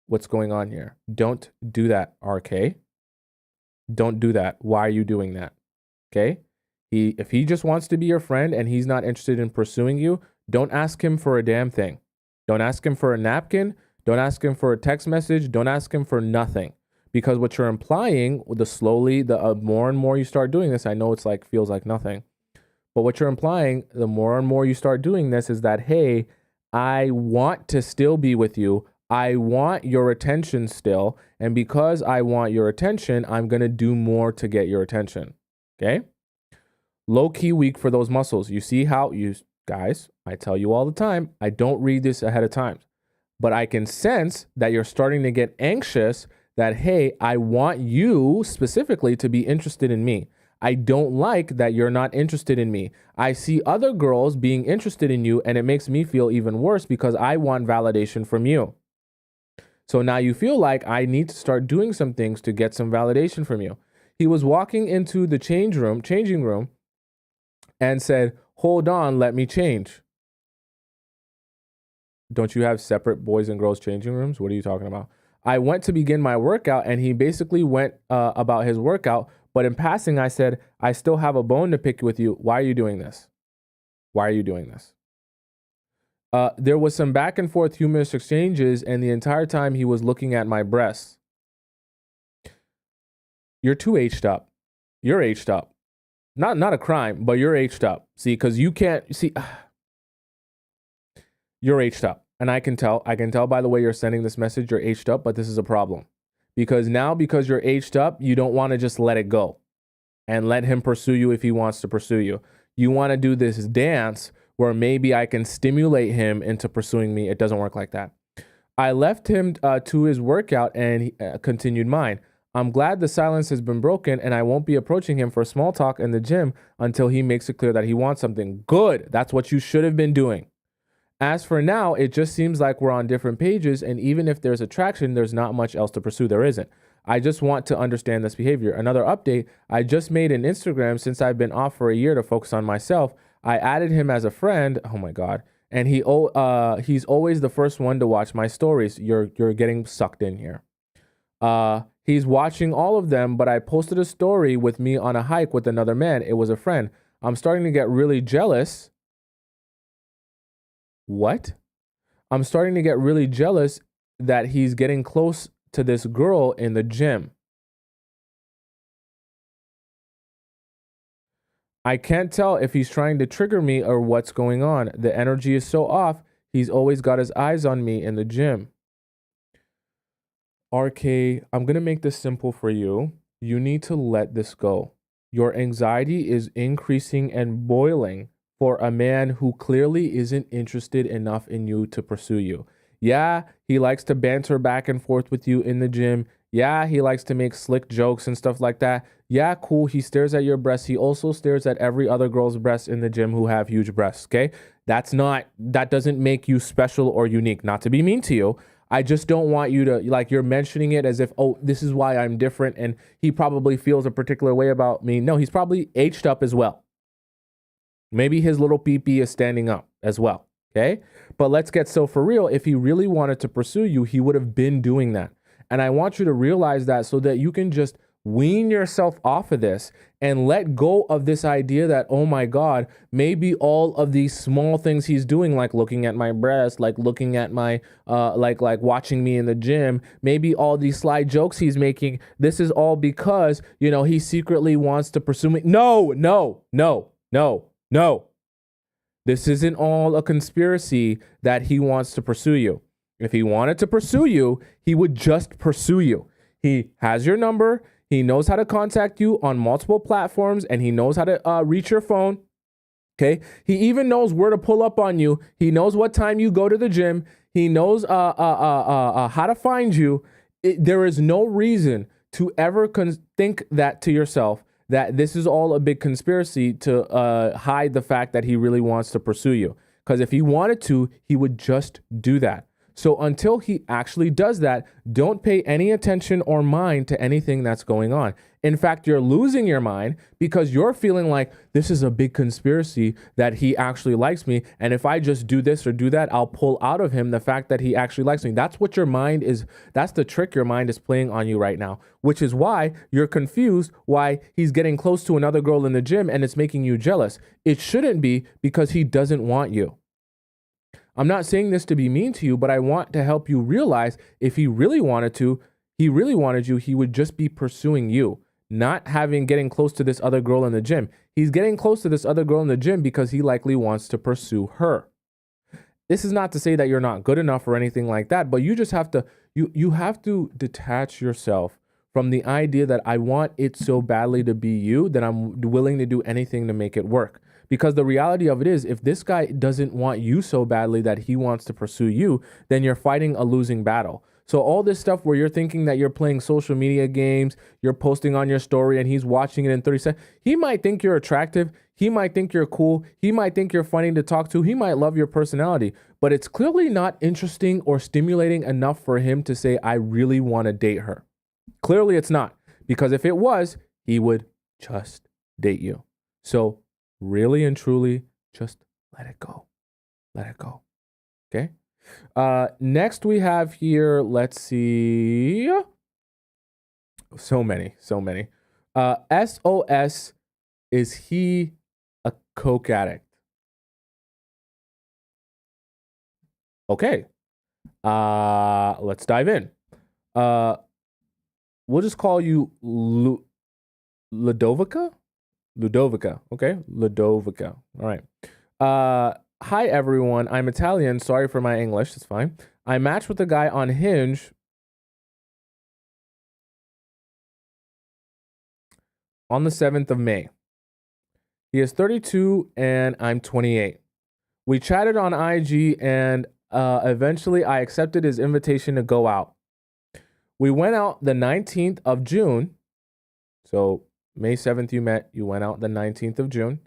What's going on here? Don't do that, RK. Don't do that. Why are you doing that? Okay? If he just wants to be your friend and he's not interested in pursuing you, don't ask him for a damn thing. Don't ask him for a napkin. Don't ask him for a text message. Don't ask him for nothing. Because what you're implying, the more and more you start doing this, I know it's like, feels like nothing. But what you're implying, the more and more you start doing this, is that, hey, I want to still be with you. I want your attention still. And because I want your attention, I'm going to do more to get your attention. Okay? Low key weak for those muscles. You see how guys, I tell you all the time, I don't read this ahead of time, but I can sense that you're starting to get anxious that, hey, I want you specifically to be interested in me. I don't like that you're not interested in me. I see other girls being interested in you, and it makes me feel even worse because I want validation from you. So now you feel like I need to start doing some things to get some validation from you. He was walking into the changing room, and said, "Hold on, let me change." Don't you have separate boys and girls changing rooms? What are you talking about? I went to begin my workout and he basically went about his workout. But in passing, I said, "I still have a bone to pick with you. Why are you doing this? Why are you doing this?" There was some back and forth humorous exchanges, and the entire time he was looking at my breasts. You're too H'd up. You're H'd up. Not a crime, but you're H'd up. See, because you can't see. You're H'd up. And I can tell by the way you're sending this message, you're H'd up, but this is a problem. Because you're H'd up, you don't want to just let it go and let him pursue you if he wants to pursue you. You want to do this dance where maybe I can stimulate him into pursuing me. It doesn't work like that. I left him to his workout and he continued mine. I'm glad the silence has been broken and I won't be approaching him for small talk in the gym until he makes it clear that he wants something. Good. That's what you should have been doing. As for now, it just seems like we're on different pages, and even if there's attraction, there's not much else to pursue. There isn't. I just want to understand this behavior. Another update, I just made an Instagram since I've been off for a year to focus on myself. I added him as a friend. Oh my God. And he's always the first one to watch my stories. You're getting sucked in here. He's watching all of them, but I posted a story with me on a hike with another man. It was a friend. I'm starting to get really jealous. What? I'm starting to get really jealous that he's getting close to this girl in the gym. I can't tell if he's trying to trigger me or what's going on. The energy is so off. He's always got his eyes on me in the gym. RK, I'm going to make this simple for you. You need to let this go. Your anxiety is increasing and boiling for a man who clearly isn't interested enough in you to pursue you. Yeah, he likes to banter back and forth with you in the gym. Yeah, he likes to make slick jokes and stuff like that. Yeah, cool. He stares at your breasts. He also stares at every other girl's breasts in the gym who have huge breasts, okay? That doesn't make you special or unique. Not to be mean to you. I just don't want you to, like, you're mentioning it as if, oh, this is why I'm different and he probably feels a particular way about me. No, he's probably aged up as well. Maybe his little pee-pee is standing up as well, okay? But let's get so for real. If he really wanted to pursue you, he would have been doing that. And I want you to realize that so that you can just wean yourself off of this and let go of this idea that, oh my God, maybe all of these small things he's doing, like looking at my breast, like looking at my, like watching me in the gym, maybe all these sly jokes he's making, this is all because, you know, he secretly wants to pursue me. No. This isn't all a conspiracy that he wants to pursue you. If he wanted to pursue you, he would just pursue you. He has your number. He knows how to contact you on multiple platforms, and he knows how to reach your phone. Okay. He even knows where to pull up on you. He knows what time you go to the gym. He knows how to find you. There is no reason to ever think that to yourself that this is all a big conspiracy to hide the fact that he really wants to pursue you. Because if he wanted to, he would just do that. So until he actually does that, don't pay any attention or mind to anything that's going on. In fact, you're losing your mind because you're feeling like this is a big conspiracy that he actually likes me. And if I just do this or do that, I'll pull out of him the fact that he actually likes me. That's what your mind is. That's the trick your mind is playing on you right now, which is why you're confused why he's getting close to another girl in the gym and it's making you jealous. It shouldn't be because he doesn't want you. I'm not saying this to be mean to you, but I want to help you realize if he really wanted you, he would just be pursuing you, not getting close to this other girl in the gym. He's getting close to this other girl in the gym because he likely wants to pursue her. This is not to say that you're not good enough or anything like that, but you just have to, you have to detach yourself from the idea that I want it so badly to be you that I'm willing to do anything to make it work. Because the reality of it is, if this guy doesn't want you so badly that he wants to pursue you, then you're fighting a losing battle. So all this stuff where you're thinking that you're playing social media games, you're posting on your story and he's watching it in 30 seconds, he might think you're attractive. He might think you're cool. He might think you're funny to talk to. He might love your personality, but it's clearly not interesting or stimulating enough for him to say, I really want to date her. Clearly it's not, because if it was, he would just date you. So really and truly, just let it go. Let it go. Okay. Next we have here, let's see. So many. SOS, is he a coke addict? Okay. Let's dive in. We'll just call you Ludovica. Okay. Ludovica. All right. Hi, everyone. I'm Italian. Sorry for my English. It's fine. I matched with a guy on Hinge on the 7th of May. He is 32 and I'm 28. We chatted on IG and eventually I accepted his invitation to go out. We went out the 19th of June. So May 7th you met, you went out the 19th of June.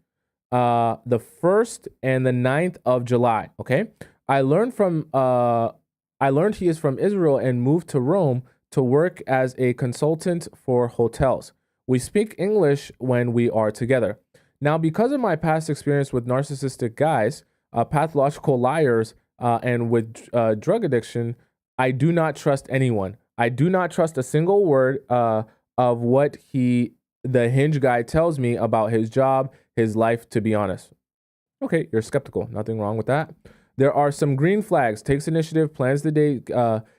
The 1st and the 9th of July, okay? I learned he is from Israel and moved to Rome to work as a consultant for hotels. We speak English when we are together. Now, because of my past experience with narcissistic guys, pathological liars, and with drug addiction, I do not trust anyone. I do not trust a single word of what the Hinge guy tells me about his job, his life, to be honest. Okay, you're skeptical. Nothing wrong with that. There are some green flags. Takes initiative, plans the date,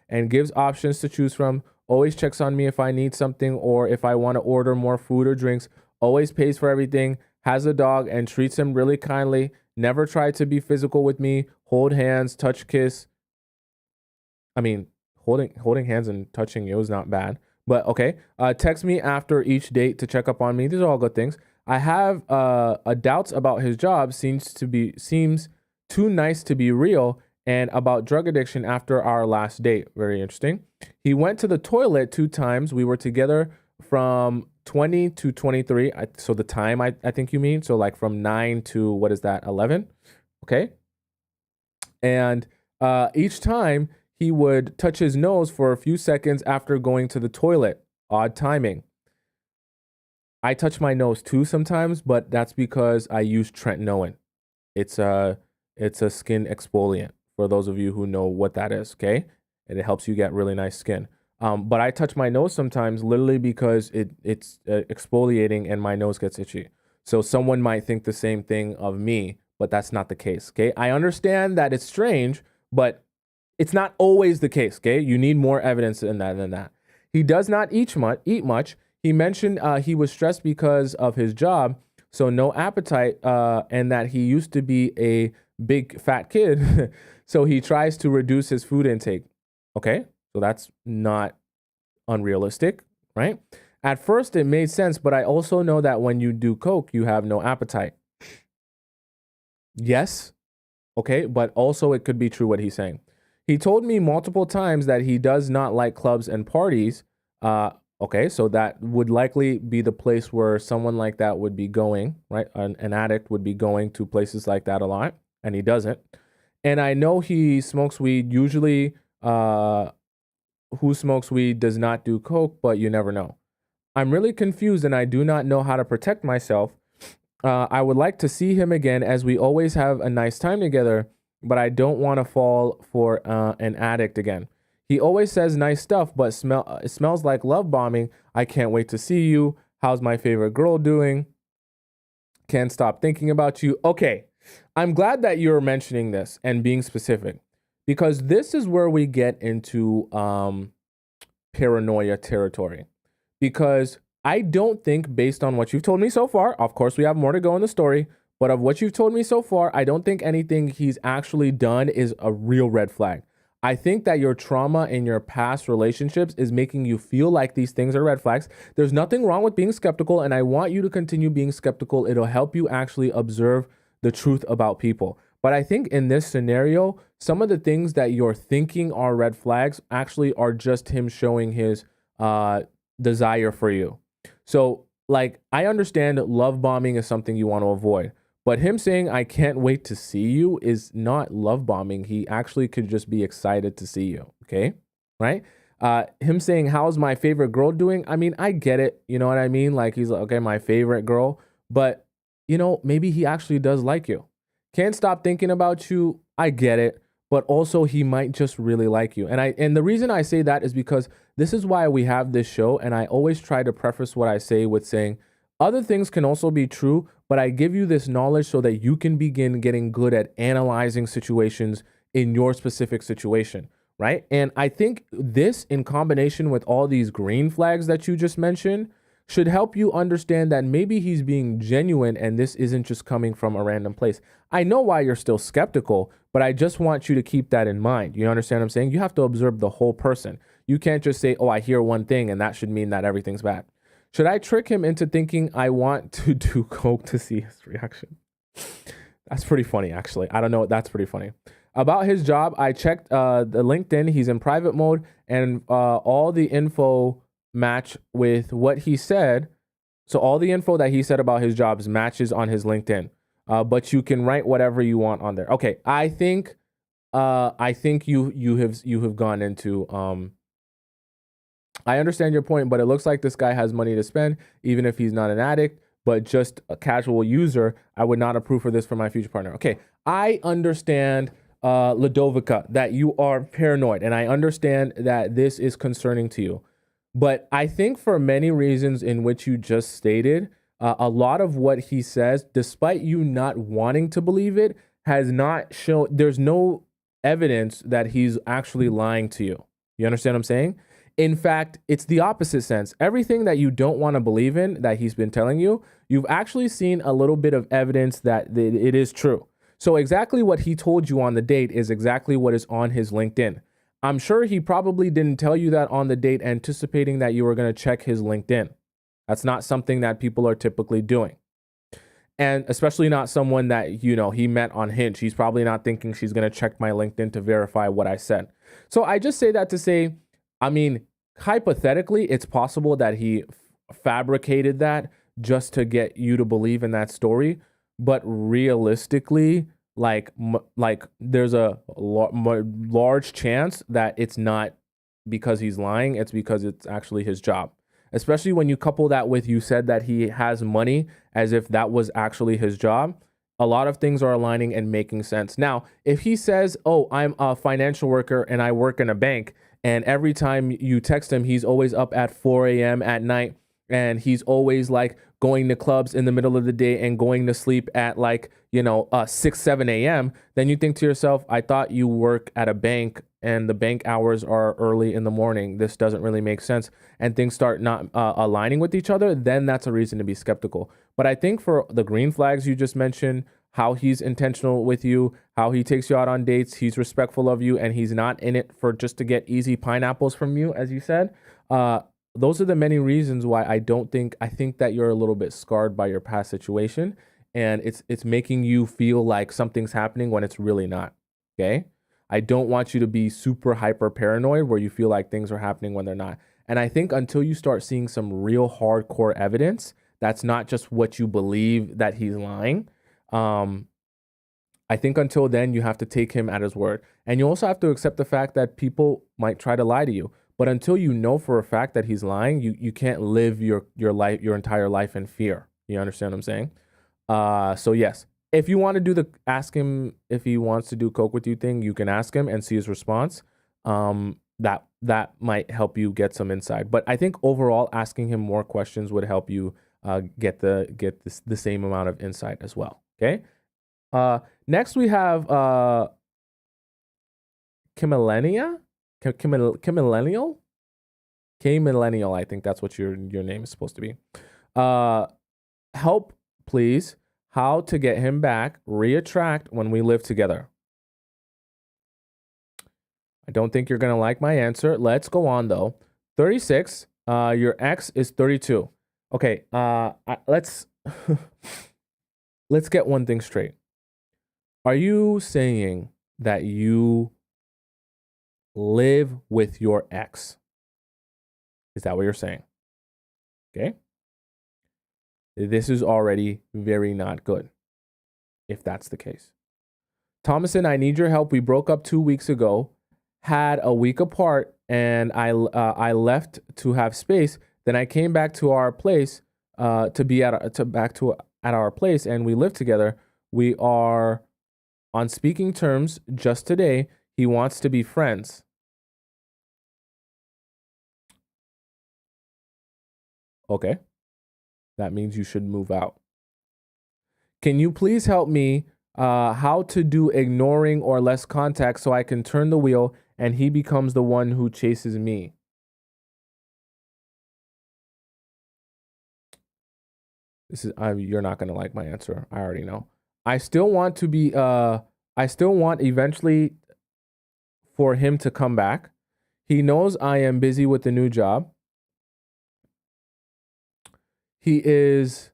and gives options to choose from. Always checks on me if I need something or if I want to order more food or drinks. Always pays for everything. Has a dog and treats him really kindly. Never tried to be physical with me. hold hands, touch, kiss. I mean, holding hands and touching you is not bad, but okay. Text me after each date to check up on me. These are all good things. I have a doubts about his job. Seems too nice to be real, and about drug addiction after our last date. Very interesting. He went to the toilet 2 times. We were together from 20 to 23. So the time I think you mean. So like from 9 to what is that? 11. Okay. And each time he would touch his nose for a few seconds after going to the toilet. Odd timing. I touch my nose too sometimes, but that's because I use tretinoin. It's a skin exfoliant for those of you who know what that is, okay? And it helps you get really nice skin. But I touch my nose sometimes literally because it's exfoliating and my nose gets itchy. So someone might think the same thing of me, but that's not the case, okay? I understand that it's strange, but it's not always the case, okay? You need more evidence than that. He does not eat much. He mentioned he was stressed because of his job, so no appetite, and that he used to be a big fat kid, so he tries to reduce his food intake. Okay, so that's not unrealistic, right? At first, it made sense, but I also know that when you do coke, you have no appetite. Yes, okay, but also it could be true what he's saying. He told me multiple times that he does not like clubs and parties. Okay, so that would likely be the place where someone like that would be going, right? An addict would be going to places like that a lot, and he doesn't. And I know he smokes weed. Usually, who smokes weed does not do coke, but you never know. I'm really confused and I do not know how to protect myself. I would like to see him again as we always have a nice time together, but I don't want to fall for an addict again. He always says nice stuff, but it smells like love bombing. I can't wait to see you. How's my favorite girl doing? Can't stop thinking about you. Okay, I'm glad that you're mentioning this and being specific, because this is where we get into paranoia territory. Because I don't think, based on what you've told me so far, of course, we have more to go in the story, but of what you've told me so far, I don't think anything he's actually done is a real red flag. I think that your trauma in your past relationships is making you feel like these things are red flags. There's nothing wrong with being skeptical, and I want you to continue being skeptical. It'll help you actually observe the truth about people. But I think in this scenario, some of the things that you're thinking are red flags actually are just him showing his desire for you. So, like, I understand love bombing is something you want to avoid. But him saying, I can't wait to see you is not love bombing. He actually could just be excited to see you. Okay. Right. Him saying, how's my favorite girl doing? I mean, I get it. You know what I mean? Like, he's like, okay, my favorite girl. But, maybe he actually does like you. Can't stop thinking about you. I get it. But also he might just really like you. And the reason I say that is because this is why we have this show. And I always try to preface what I say with saying, other things can also be true, but I give you this knowledge so that you can begin getting good at analyzing situations in your specific situation, right? And I think this, in combination with all these green flags that you just mentioned, should help you understand that maybe he's being genuine and this isn't just coming from a random place. I know why you're still skeptical, but I just want you to keep that in mind. You understand what I'm saying? You have to observe the whole person. You can't just say, oh, I hear one thing and that should mean that everything's bad. Should I trick him into thinking I want to do coke to see his reaction? That's pretty funny, actually. I don't know. That's pretty funny. About his job, I checked the LinkedIn. He's in private mode, and all the info match with what he said. So all the info that he said about his jobs matches on his LinkedIn. But you can write whatever you want on there. Okay, I think you have gone into I understand your point, but it looks like this guy has money to spend, even if he's not an addict, but just a casual user. I would not approve for this for my future partner. Okay, I understand, Ladovica, that you are paranoid, and I understand that this is concerning to you. But I think for many reasons in which you just stated, a lot of what he says, despite you not wanting to believe it, has not shown, there's no evidence that he's actually lying to you. You understand what I'm saying? In fact, it's the opposite sense. Everything that you don't want to believe in that he's been telling you, you've actually seen a little bit of evidence that it is true. So exactly what he told you on the date is exactly what is on his LinkedIn. I'm sure he probably didn't tell you that on the date anticipating that you were going to check his LinkedIn. That's not something that people are typically doing. And especially not someone that, he met on Hinge. He's probably not thinking she's going to check my LinkedIn to verify what I said. So I just say that to say, I mean, hypothetically, it's possible that he fabricated that just to get you to believe in that story. But realistically, like there's a large chance that it's not because he's lying. It's because it's actually his job. Especially when you couple that with, you said that he has money as if that was actually his job. A lot of things are aligning and making sense. Now, if he says, oh, I'm a financial worker and I work in a bank, and every time you text him, he's always up at 4 a.m. at night, and he's always like going to clubs in the middle of the day and going to sleep at 6, 7 a.m., then you think to yourself, I thought you work at a bank and the bank hours are early in the morning. This doesn't really make sense. And things start not aligning with each other, then that's a reason to be skeptical. But I think for the green flags you just mentioned, how he's intentional with you, how he takes you out on dates, he's respectful of you, and he's not in it for just to get easy pineapples from you, as you said. Those are the many reasons why I think that you're a little bit scarred by your past situation, and it's making you feel like something's happening when it's really not. Okay? I don't want you to be super hyper paranoid where you feel like things are happening when they're not. And I think until you start seeing some real hardcore evidence, that's not just what you believe that he's lying. I think until then you have to take him at his word. And you also have to accept the fact that people might try to lie to you. But until you know for a fact that he's lying, you can't live your life, your entire life in fear. You understand what I'm saying? So yes, if you want to ask him if he wants to do coke with you thing, you can ask him and see his response. That might help you get some insight. But I think overall, asking him more questions would help you get the same amount of insight as well. Okay. Next we have Kimillennia, Kimillennial, K-Millennial. I think that's what your name is supposed to be. Help, please. How to get him back, reattract when we live together. I don't think you're going to like my answer. Let's go on though. 36. Your ex is 32. Okay. Let's let's get one thing straight. Are you saying that you live with your ex? Is that what you're saying? Okay. This is already very not good if that's the case. Tomisin, I need your help. We broke up 2 weeks ago, had a week apart, and I left to have space. Then I came back to our place to be at our place, and we live together. We are on speaking terms just today. He wants to be friends. Okay. That means you should move out. Can you please help me how to do ignoring or less contact so I can turn the wheel and he becomes the one who chases me? You're not going to like my answer. I already know. I still want eventually for him to come back. He knows I am busy with the new job. He is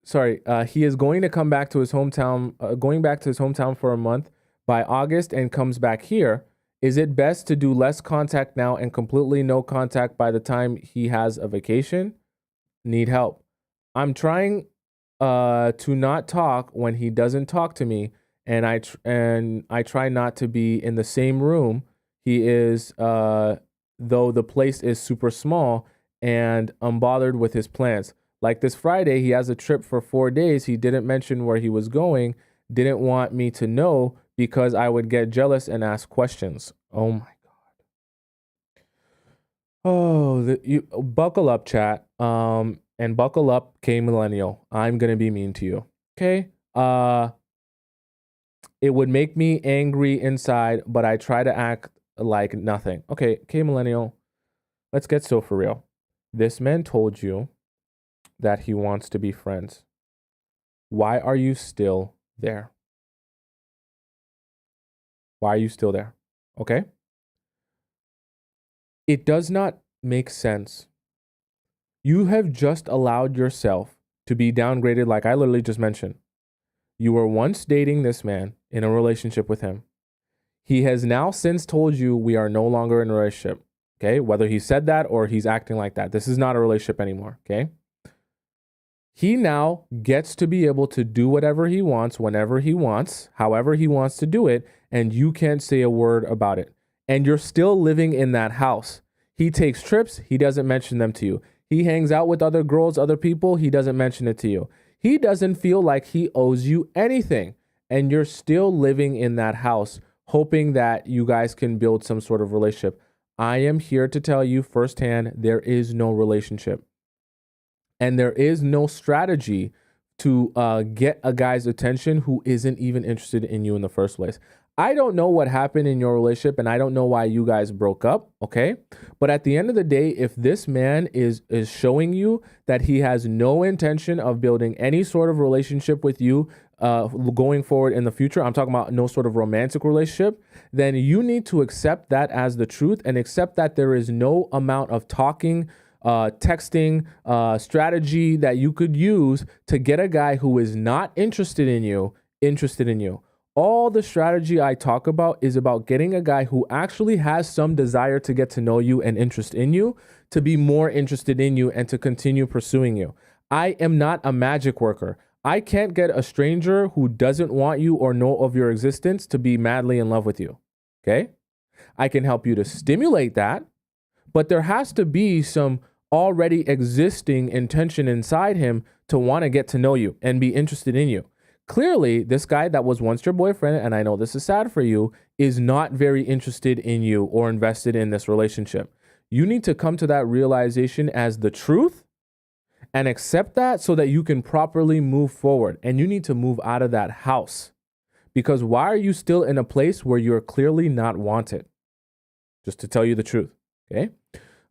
going to come back to his hometown, going back to his hometown for a month by August and comes back here. Is it best to do less contact now and completely no contact by the time he has a vacation? Need help. I'm trying to not talk when he doesn't talk to me, and I try not to be in the same room he is, though the place is super small, and I'm bothered with his plans. Like this Friday, he has a trip for 4 days. He didn't mention where he was going, didn't want me to know because I would get jealous and ask questions. Oh my God. Oh, you buckle up, chat. And buckle up, K Millennial. I'm gonna be mean to you. Okay? It would make me angry inside, but I try to act like nothing. Okay, K Millennial, let's get so for real. This man told you that he wants to be friends. Why are you still there? Why are you still there? Okay. It does not make sense. You have just allowed yourself to be downgraded, like I literally just mentioned. You were once dating this man, in a relationship with him. He has now since told you we are no longer in a relationship. Okay. Whether he said that or he's acting like that, this is not a relationship anymore. Okay. He now gets to be able to do whatever he wants, whenever he wants, however he wants to do it, and you can't say a word about it. And you're still living in that house. He takes trips, he doesn't mention them to you. He hangs out with other girls, other people, he doesn't mention it to you. He doesn't feel like he owes you anything. And you're still living in that house, hoping that you guys can build some sort of relationship. I am here to tell you firsthand, there is no relationship. And there is no strategy to get a guy's attention who isn't even interested in you in the first place. I don't know what happened in your relationship, and I don't know why you guys broke up, okay? But at the end of the day, if this man is showing you that he has no intention of building any sort of relationship with you going forward in the future, I'm talking about no sort of romantic relationship, then you need to accept that as the truth and accept that there is no amount of talking, texting, strategy that you could use to get a guy who is not interested in you. All the strategy I talk about is about getting a guy who actually has some desire to get to know you and interest in you, to be more interested in you and to continue pursuing you. I am not a magic worker. I can't get a stranger who doesn't want you or know of your existence to be madly in love with you. Okay? I can help you to stimulate that, but there has to be some already existing intention inside him to want to get to know you and be interested in you. Clearly, this guy that was once your boyfriend, and I know this is sad for you, is not very interested in you or invested in this relationship. You need to come to that realization as the truth and accept that so that you can properly move forward. And you need to move out of that house, because why are you still in a place where you're clearly not wanted? Just to tell you the truth. Okay.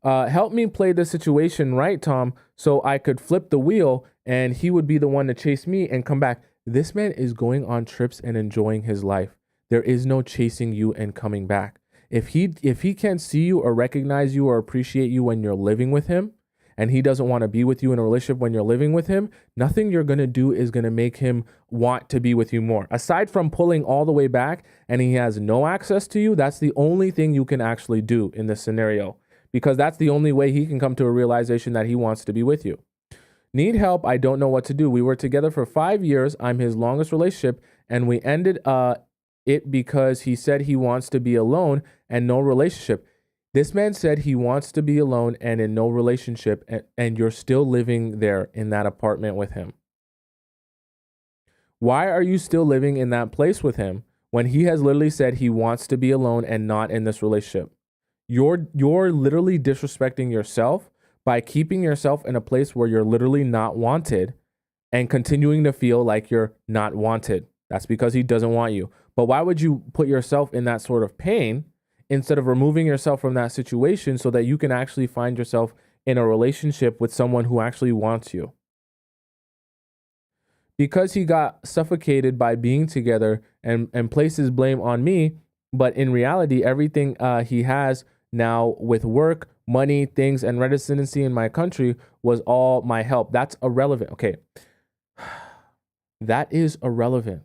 Help me play the situation right, Tom, so I could flip the wheel and he would be the one to chase me and come back. This man is going on trips and enjoying his life. There is no chasing you and coming back. If he can't see you or recognize you or appreciate you when you're living with him, and he doesn't want to be with you in a relationship when you're living with him, nothing you're going to do is going to make him want to be with you more. Aside from pulling all the way back and he has no access to you, that's the only thing you can actually do in this scenario, because that's the only way he can come to a realization that he wants to be with you. Need help. I don't know what to do. We were together for 5 years. I'm his longest relationship, and we ended it because he said he wants to be alone and no relationship. This man said he wants to be alone and in no relationship, and you're still living there in that apartment with him. Why are you still living in that place with him when he has literally said he wants to be alone and not in this relationship? You're literally disrespecting yourself by keeping yourself in a place where you're literally not wanted and continuing to feel like you're not wanted. That's because he doesn't want you. But why would you put yourself in that sort of pain instead of removing yourself from that situation so that you can actually find yourself in a relationship with someone who actually wants you? Because he got suffocated by being together and places blame on me, but in reality, everything he has now with work, money, things, and residency in my country was all my help. That's irrelevant. Okay. That is irrelevant.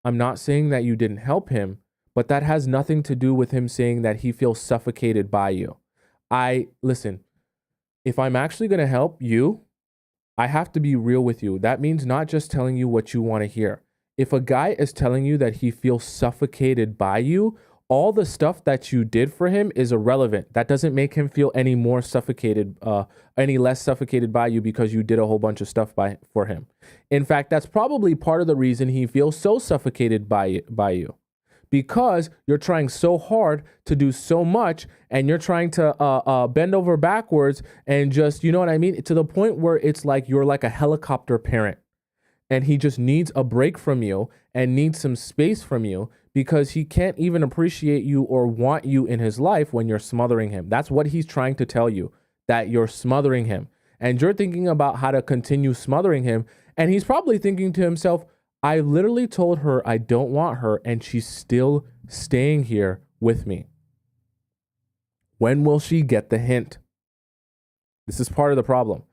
I'm not saying that you didn't help him, but that has nothing to do with him saying that he feels suffocated by you. Listen, if I'm actually going to help you, I have to be real with you. That means not just telling you what you want to hear. If a guy is telling you that he feels suffocated by you, all the stuff that you did for him is irrelevant. That doesn't make him feel any more suffocated, any less suffocated by you because you did a whole bunch of stuff for him. In fact, that's probably part of the reason he feels so suffocated by you, because you're trying so hard to do so much and you're trying to bend over backwards and just, you know what I mean? To the point where it's like you're like a helicopter parent and he just needs a break from you and needs some space from you because he can't even appreciate you or want you in his life when you're smothering him. That's what he's trying to tell you, that you're smothering him. And you're thinking about how to continue smothering him. And he's probably thinking to himself, I literally told her I don't want her and she's still staying here with me? When will she get the hint? This is part of the problem.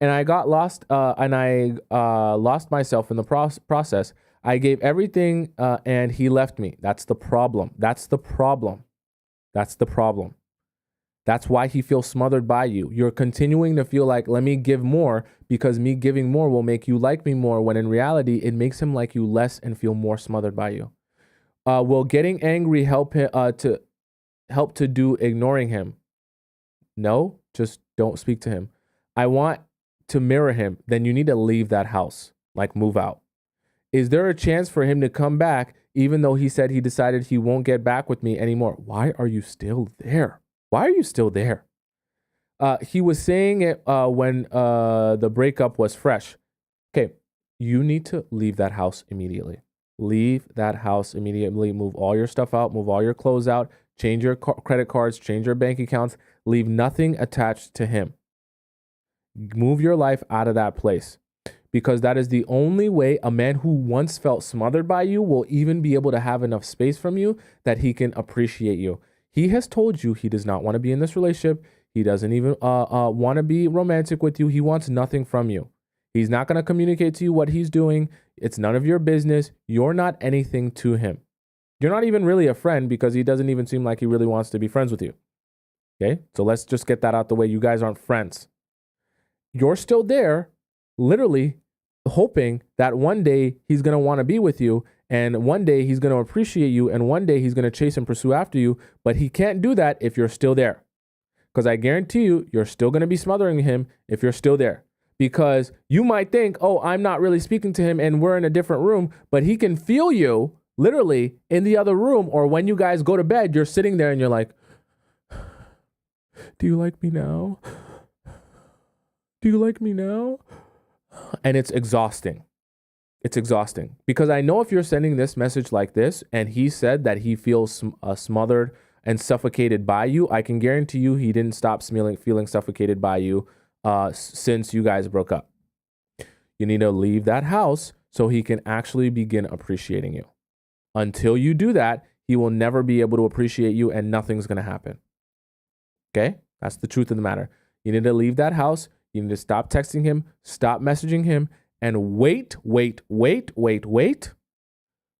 And I got lost, lost myself in the process. I gave everything, and he left me. That's the problem. That's the problem. That's the problem. That's why he feels smothered by you. You're continuing to feel like, let me give more because me giving more will make you like me more, when in reality, it makes him like you less and feel more smothered by you. Will getting angry help him, to do ignoring him? No, just don't speak to him. I want to mirror him. Then you need to leave that house, like move out. Is there a chance for him to come back, even though he said he decided he won't get back with me anymore? Why are you still there? Why are you still there? He was saying it when the breakup was fresh. Okay, you need to leave that house immediately. Leave that house immediately. Move all your stuff out. Move all your clothes out. Change your credit cards. Change your bank accounts. Leave nothing attached to him. Move your life out of that place, because that is the only way a man who once felt smothered by you will even be able to have enough space from you that he can appreciate you. He has told you he does not want to be in this relationship. He doesn't even want to be romantic with you. He wants nothing from you. He's not going to communicate to you what he's doing. It's none of your business. You're not anything to him. You're not even really a friend, because he doesn't even seem like he really wants to be friends with you. Okay, so let's just get that out the way. You guys aren't friends. You're still there, literally hoping that one day he's going to want to be with you, and one day he's going to appreciate you, and one day he's going to chase and pursue after you. But he can't do that if you're still there, because I guarantee you, you're still going to be smothering him if you're still there, because you might think, oh, I'm not really speaking to him and we're in a different room, but he can feel you literally in the other room, or when you guys go to bed, you're sitting there and you're like, do you like me now? Do you like me now? And it's exhausting. It's exhausting, because I know if you're sending this message like this, and he said that he feels smothered and suffocated by you, I can guarantee you he didn't stop feeling suffocated by you since you guys broke up. You need to leave that house so he can actually begin appreciating you. Until you do that, he will never be able to appreciate you, and nothing's going to happen. Okay? That's the truth of the matter. You need to leave that house. You need to stop texting him, stop messaging him, and wait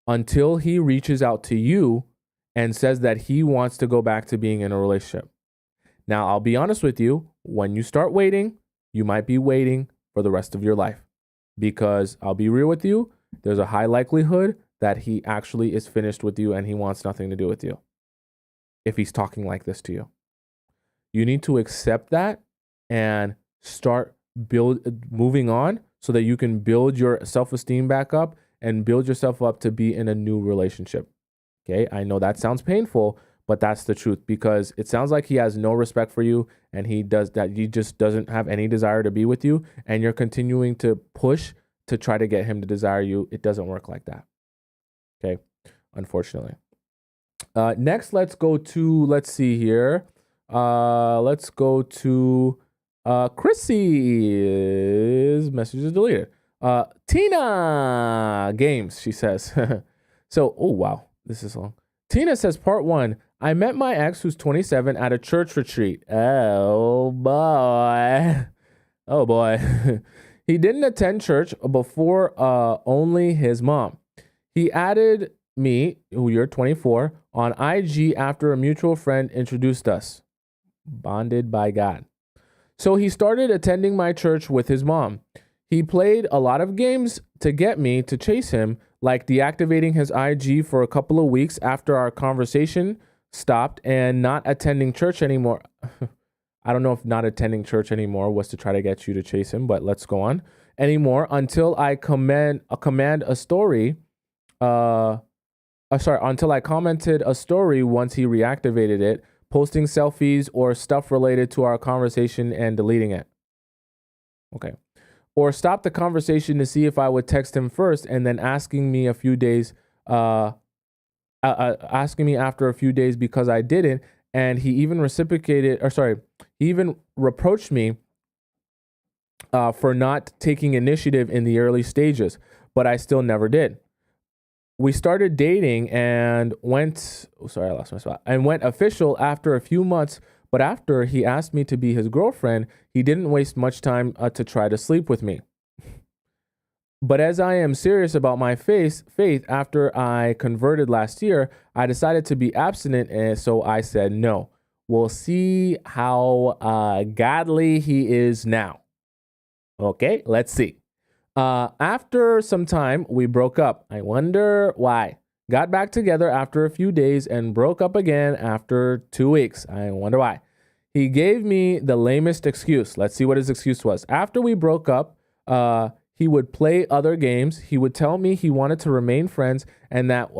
until he reaches out to you and says that he wants to go back to being in a relationship. Now, I'll be honest with you. When you start waiting, you might be waiting for the rest of your life, because I'll be real with you. There's a high likelihood that he actually is finished with you and he wants nothing to do with you if he's talking like this to you. You need to accept that and start moving on, so that you can build your self-esteem back up and build yourself up to be in a new relationship. Okay, I know that sounds painful, but that's the truth, because it sounds like he has no respect for you, and he just doesn't have any desire to be with you, and you're continuing to push to try to get him to desire you. It doesn't work like that. Okay, unfortunately. Next, let's go to Chrissy's message is deleted. Tina Games, she says. So, oh wow, this is long. Tina says, part 1, I met my ex, who's 27, at a church retreat. Oh boy. Oh boy. He didn't attend church before, only his mom. He added me, who you're 24, on IG after a mutual friend introduced us. Bonded by God. So he started attending my church with his mom. He played a lot of games to get me to chase him, like deactivating his IG for a couple of weeks after our conversation stopped, and not attending church anymore. I don't know if not attending church anymore was to try to get you to chase him, but let's go on. Anymore until I commented a story once he reactivated it, posting selfies or stuff related to our conversation and deleting it. Okay. Or stop the conversation to see if I would text him first, and then asking me after a few days because I didn't. And he even he even reproached me for not taking initiative in the early stages, but I still never did. We started dating and went, oh, sorry, I lost my spot, and went official after a few months. But after he asked me to be his girlfriend, he didn't waste much time to try to sleep with me. But as I am serious about my faith after I converted last year, I decided to be abstinent, and so I said no. We'll see how godly he is now. Okay, let's see. After some time, we broke up. I wonder why. Got back together after a few days and broke up again after 2 weeks. I wonder why. He gave me the lamest excuse. Let's see what his excuse was. After we broke up, he would play other games. He would tell me he wanted to remain friends and that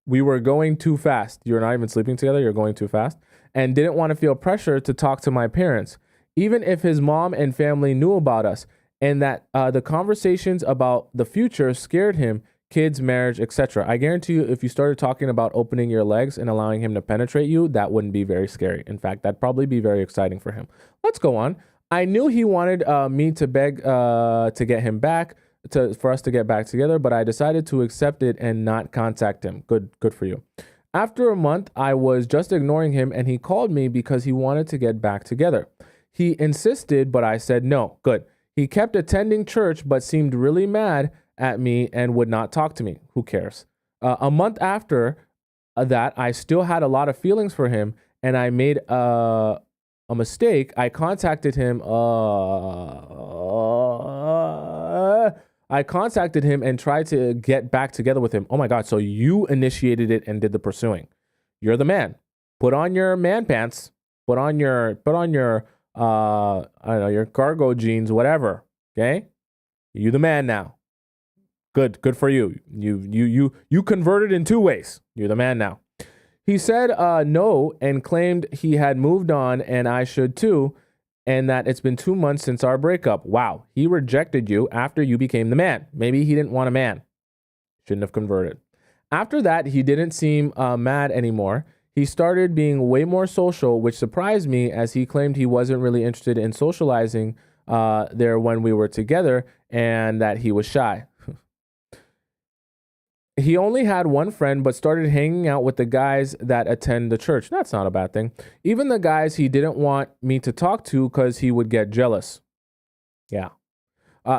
we were going too fast. You're not even sleeping together. You're going too fast. And didn't want to feel pressure to talk to my parents, even if his mom and family knew about us. And that the conversations about the future scared him, kids, marriage, etc. I guarantee you, if you started talking about opening your legs and allowing him to penetrate you, that wouldn't be very scary. In fact, that'd probably be very exciting for him. Let's go on. I knew he wanted me to beg to get him back, for us to get back together, but I decided to accept it and not contact him. Good for you. After a month, I was just ignoring him, and he called me because he wanted to get back together. He insisted, but I said no. Good. He kept attending church, but seemed really mad at me and would not talk to me. Who cares? A month after that, I still had a lot of feelings for him, and I made a mistake. I contacted him. I contacted him and tried to get back together with him. Oh my God! So you initiated it and did the pursuing. You're the man. Put on your man pants. Put on your I don't know, your cargo jeans, whatever. Okay, you the man now. Good for you. You converted in 2 ways. You're the man now. He said no and claimed he had moved on and I should too, and that it's been 2 months since our breakup. Wow, he rejected you after you became the man. Maybe he didn't want a man. Shouldn't have converted. After that, he didn't seem mad anymore. He started being way more social, which surprised me as he claimed he wasn't really interested in socializing there when we were together and that he was shy. He only had one friend, but started hanging out with the guys that attend the church. That's not a bad thing. Even the guys he didn't want me to talk to because he would get jealous. Yeah.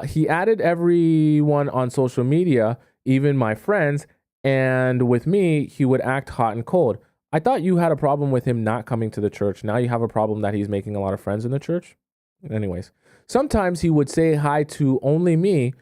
He added everyone on social media, even my friends, and with me, he would act hot and cold. I thought you had a problem with him not coming to the church. Now you have a problem that he's making a lot of friends in the church? Anyways, sometimes he would say hi to only me.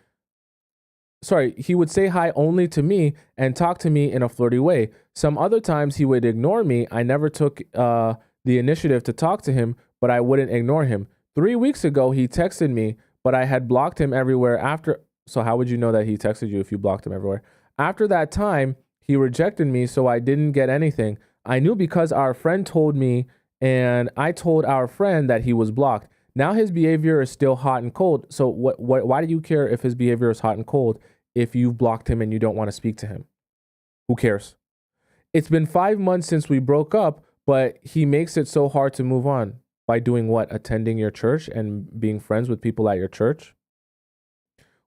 He would say hi only to me and talk to me in a flirty way. Some other times he would ignore me. I never took the initiative to talk to him, but I wouldn't ignore him. 3 weeks ago, he texted me, but I had blocked him everywhere after. So how would you know that he texted you if you blocked him everywhere? After that time, he rejected me, so I didn't get anything. I knew because our friend told me, and I told our friend that he was blocked. Now his behavior is still hot and cold. So why do you care if his behavior is hot and cold if you've blocked him and you don't want to speak to him? Who cares? It's been 5 months since we broke up, but he makes it so hard to move on. By doing what? Attending your church and being friends with people at your church?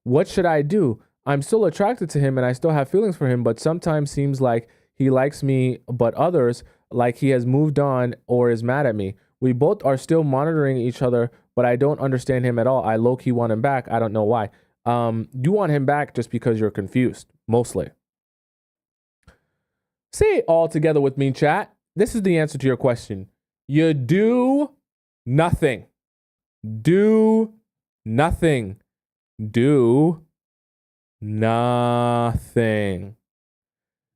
What should I do? I'm still attracted to him and I still have feelings for him, but sometimes seems like he likes me, but others like he has moved on or is mad at me. We both are still monitoring each other, but I don't understand him at all. I low-key want him back. I don't know why. You want him back just because you're confused, mostly. Say it all together with me, chat. This is the answer to your question. You do nothing. Do nothing. Do nothing.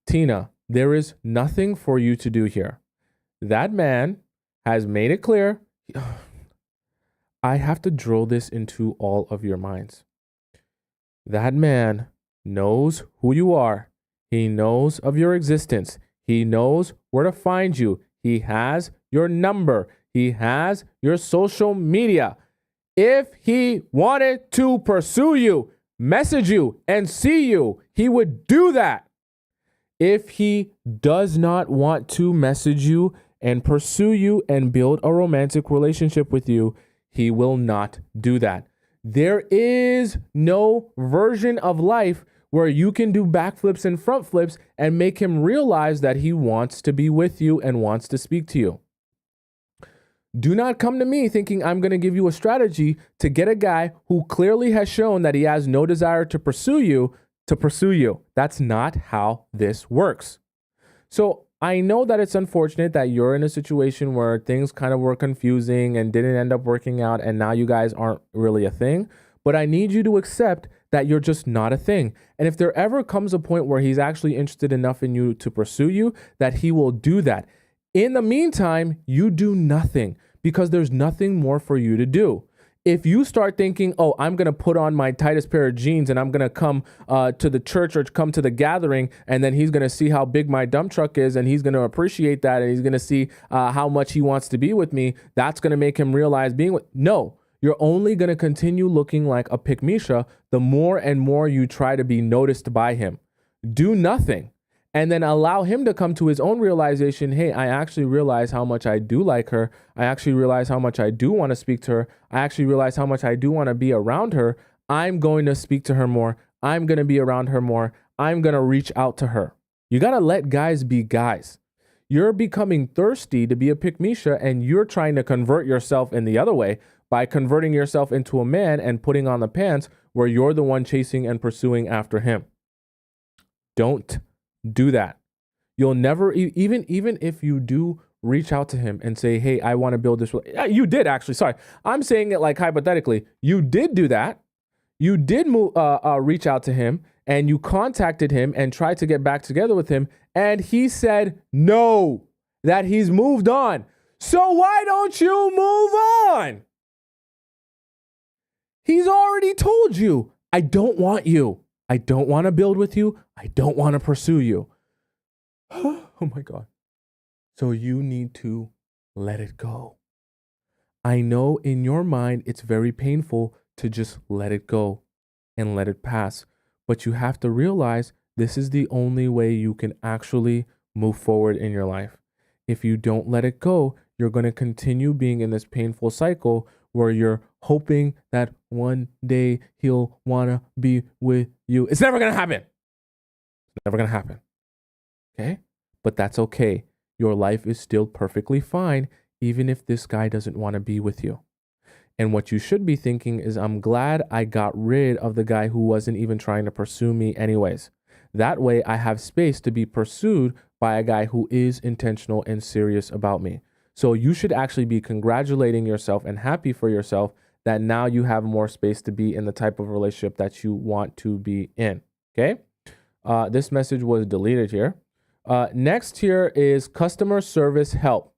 Tina, there is nothing for you to do here. That man has made it clear. I have to drill this into all of your minds. That man knows who you are. He knows of your existence. He knows where to find you. He has your number. He has your social media. If he wanted to pursue you, message you, and see you, he would do that. If he does not want to message you and pursue you and build a romantic relationship with you, he will not do that. There is no version of life where you can do backflips and front flips and make him realize that he wants to be with you and wants to speak to you. Do not come to me thinking I'm going to give you a strategy to get a guy who clearly has shown that he has no desire to pursue you to pursue you. That's not how this works. So I know that it's unfortunate that you're in a situation where things kind of were confusing and didn't end up working out, and now you guys aren't really a thing. But I need you to accept that you're just not a thing. And if there ever comes a point where he's actually interested enough in you to pursue you, that he will do that. In the meantime, you do nothing because there's nothing more for you to do. If you start thinking, oh, I'm going to put on my tightest pair of jeans and I'm going to come to the church or come to the gathering, and then he's going to see how big my dump truck is and he's going to appreciate that and he's going to see how much he wants to be with me, that's going to make him realize no, you're only going to continue looking like a pick-misha the more and more you try to be noticed by him. Do nothing. And then allow him to come to his own realization. Hey, I actually realize how much I do like her. I actually realize how much I do want to speak to her. I actually realize how much I do want to be around her. I'm going to speak to her more. I'm going to be around her more. I'm going to reach out to her. You got to let guys be guys. You're becoming thirsty to be a pick-misha, and you're trying to convert yourself in the other way by converting yourself into a man and putting on the pants where you're the one chasing and pursuing after him. Don't do that. You'll never, even if you do reach out to him and say, hey, I want to build this. You did actually. Sorry. I'm saying it like hypothetically. You did do that. You did reach out to him and you contacted him and tried to get back together with him. And he said no, that he's moved on. So why don't you move on? He's already told you, I don't want you. I don't want to build with you. I don't want to pursue you. Oh my God. So you need to let it go. I know in your mind it's very painful to just let it go and let it pass. But you have to realize this is the only way you can actually move forward in your life. If you don't let it go, you're going to continue being in this painful cycle where you're hoping that one day he'll want to be with you. It's never going to happen. It's never going to happen. Okay? But that's okay. Your life is still perfectly fine, even if this guy doesn't want to be with you. And what you should be thinking is, I'm glad I got rid of the guy who wasn't even trying to pursue me anyways. That way I have space to be pursued by a guy who is intentional and serious about me. So you should actually be congratulating yourself and happy for yourself that now you have more space to be in the type of relationship that you want to be in. Okay? This message was deleted here. Next here is customer service help.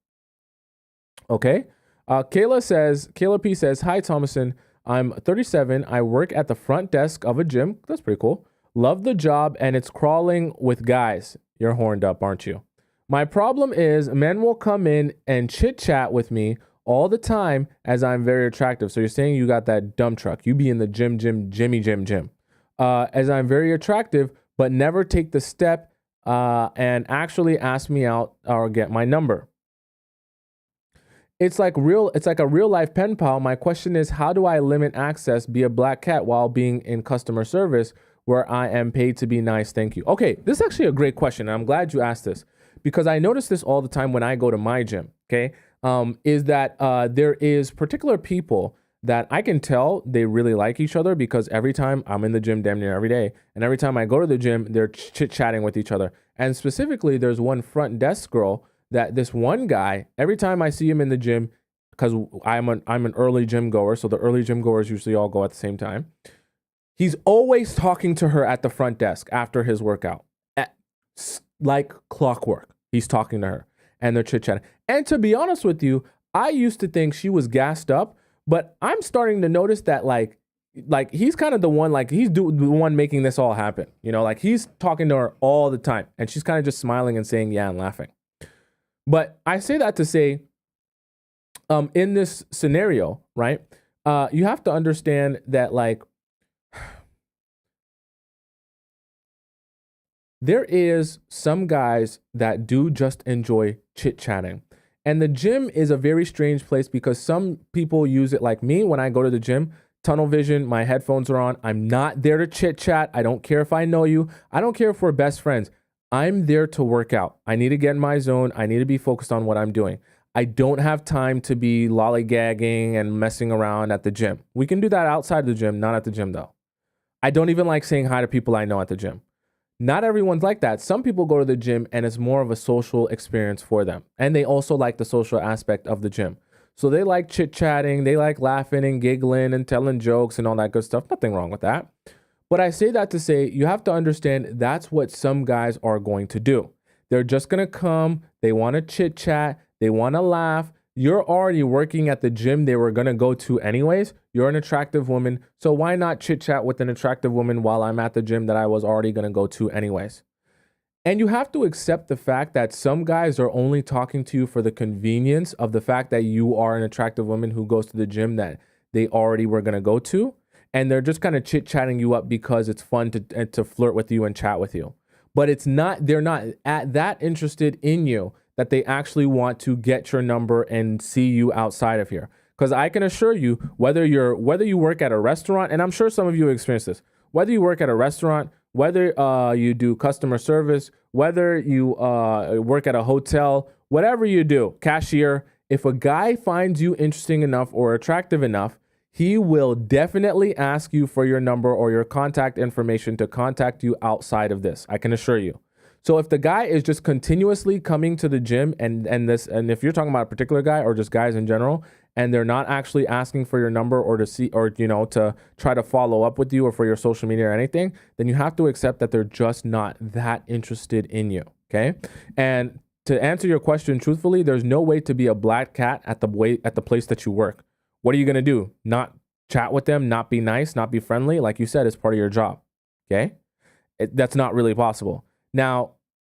Okay? Kayla P says, hi, Tomisin. I'm 37. I work at the front desk of a gym. That's pretty cool. Love the job, and it's crawling with guys. You're horned up, aren't you? My problem is men will come in and chit chat with me all the time as I'm very attractive. So you're saying you got that dump truck. You be in the gym. As I'm very attractive, but never take the step and actually ask me out or get my number. It's like a real life pen pal. My question is, how do I limit access, be a black cat while being in customer service where I am paid to be nice? Thank you. Okay, this is actually a great question. And I'm glad you asked this because I notice this all the time when I go to my gym. Okay, is that there is particular people that I can tell they really like each other because every time I'm in the gym damn near every day, and every time I go to the gym, they're chit-chatting with each other. And specifically, there's one front desk girl that this one guy, every time I see him in the gym, because I'm an early gym goer, so the early gym goers usually all go at the same time. He's always talking to her at the front desk after his workout. Like clockwork, he's talking to her, and they're chit-chatting. And to be honest with you, I used to think she was gassed up, but I'm starting to notice that like he's kind of the one, like he's the one making this all happen. You know, like he's talking to her all the time, and she's kind of just smiling and saying yeah and laughing. But I say that to say, in this scenario, right, you have to understand that, like, there is some guys that do just enjoy chit-chatting. And the gym is a very strange place because some people use it, like me, when I go to the gym, tunnel vision. My headphones are on. I'm not there to chit chat. I don't care if I know you. I don't care if we're best friends. I'm there to work out. I need to get in my zone. I need to be focused on what I'm doing. I don't have time to be lollygagging and messing around at the gym. We can do that outside the gym, not at the gym though. I don't even like saying hi to people I know at the gym. Not everyone's like that. Some people go to the gym and it's more of a social experience for them. And they also like the social aspect of the gym. So they like chit chatting, they like laughing and giggling and telling jokes and all that good stuff. Nothing wrong with that. But I say that to say you have to understand that's what some guys are going to do. They're just going to come, they want to chit chat, they want to laugh. You're already working at the gym they were going to go to anyways. You're an attractive woman. So why not chit chat with an attractive woman while I'm at the gym that I was already going to go to anyways? And you have to accept the fact that some guys are only talking to you for the convenience of the fact that you are an attractive woman who goes to the gym that they already were going to go to. And they're just kind of chit-chatting you up because it's fun to flirt with you and chat with you. But they're not that interested in you that they actually want to get your number and see you outside of here. Because I can assure you, whether you work at a restaurant, and I'm sure some of you experience this, whether you work at a restaurant, whether you do customer service, whether you work at a hotel, whatever you do, cashier, if a guy finds you interesting enough or attractive enough, he will definitely ask you for your number or your contact information to contact you outside of this. I can assure you. So if the guy is just continuously coming to the gym and if you're talking about a particular guy or just guys in general, and they're not actually asking for your number or to see or to try to follow up with you or for your social media or anything, then you have to accept that they're just not that interested in you. Okay. And to answer your question truthfully, there's no way to be a black cat at the place that you work. What are you going to do? Not chat with them, not be nice, not be friendly? Like you said, it's part of your job. Okay. That's not really possible. Now,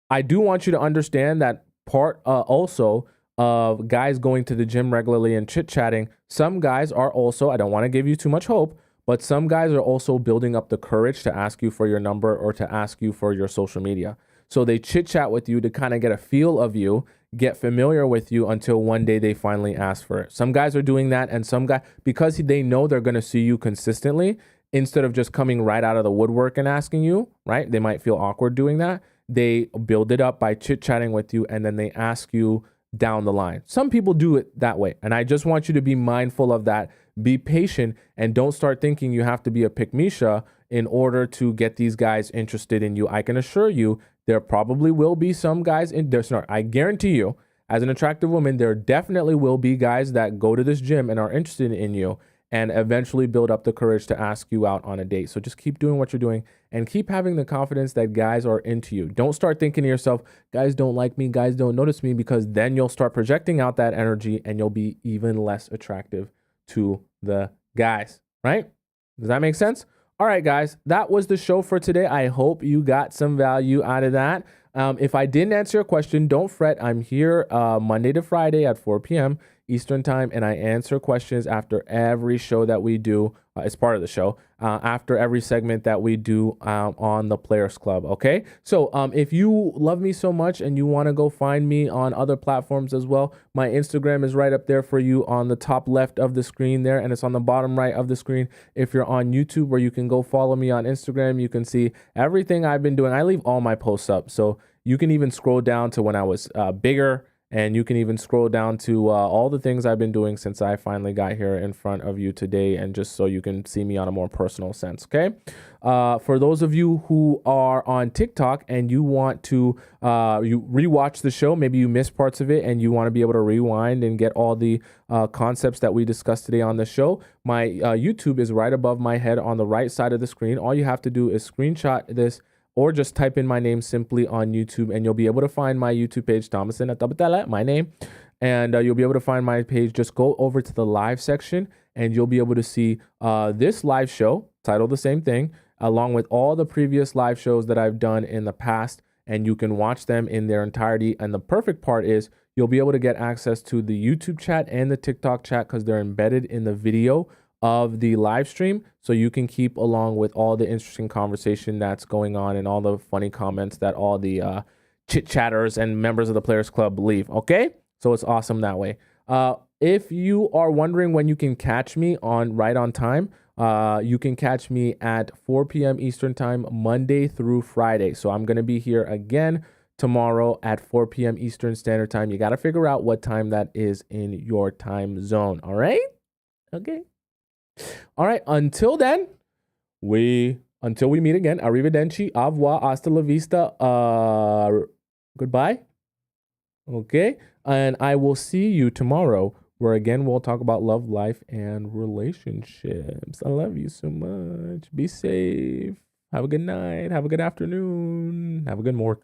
I do want you to understand that part also of guys going to the gym regularly and chit-chatting, some guys are also, I don't want to give you too much hope, but some guys are also building up the courage to ask you for your number or to ask you for your social media. So they chit-chat with you to kind of get a feel of you, get familiar with you until one day they finally ask for it. Some guys are doing that, and some guys, because they know they're going to see you consistently, instead of just coming right out of the woodwork and asking you, right? They might feel awkward doing that. They build it up by chit-chatting with you, and then they ask you down the line. Some people do it that way. And I just want you to be mindful of that. Be patient and don't start thinking you have to be a pick-me-sha in order to get these guys interested in you. I can assure you there probably will be some guys in there. I guarantee you, as an attractive woman, there definitely will be guys that go to this gym and are interested in you and eventually build up the courage to ask you out on a date. So just keep doing what you're doing and keep having the confidence that guys are into you. Don't start thinking to yourself, guys don't like me, guys don't notice me, because then you'll start projecting out that energy and you'll be even less attractive to the guys, right? Does that make sense? All right, guys, that was the show for today. I hope you got some value out of that. If I didn't answer your question, don't fret. I'm here Monday to Friday at 4 p.m. Eastern time, and I answer questions after every show that we do. It's part of the show after every segment that we do on the Players Club. Okay, so if you love me so much and you want to go find me on other platforms as well, my Instagram is right up there for you on the top left of the screen there, and it's on the bottom right of the screen. If you're on YouTube, where you can go follow me on Instagram, you can see everything I've been doing. I leave all my posts up, so you can even scroll down to when I was bigger. And you can even scroll down to all the things I've been doing since I finally got here in front of you today, and just so you can see me on a more personal sense, okay? For those of you who are on TikTok and you want to you rewatch the show, maybe you missed parts of it and you want to be able to rewind and get all the concepts that we discussed today on the show, my YouTube is right above my head on the right side of the screen. All you have to do is screenshot this or just type in my name simply on YouTube, and you'll be able to find my YouTube page, Tomisin Atobatele, my name, and you'll be able to find my page. Just go over to the live section, and you'll be able to see this live show, titled the same thing, along with all the previous live shows that I've done in the past, and you can watch them in their entirety. And the perfect part is you'll be able to get access to the YouTube chat and the TikTok chat because they're embedded in the video of the live stream, so you can keep along with all the interesting conversation that's going on and all the funny comments that all the chit chatters and members of the Players Club leave. Okay, so it's awesome that way. If you are wondering when you can catch me on right on time You can catch me at 4 p.m. Eastern time, Monday through Friday. So I'm going to be here again tomorrow at 4 p.m. Eastern Standard Time. You got to figure out what time that is in your time zone. All right? Okay. All right. Until then, until we meet again, arrivederci, au revoir, hasta la vista, goodbye. Okay. And I will see you tomorrow, where again we'll talk about love, life, and relationships. I love you so much. Be safe. Have a good night. Have a good afternoon. Have a good morning.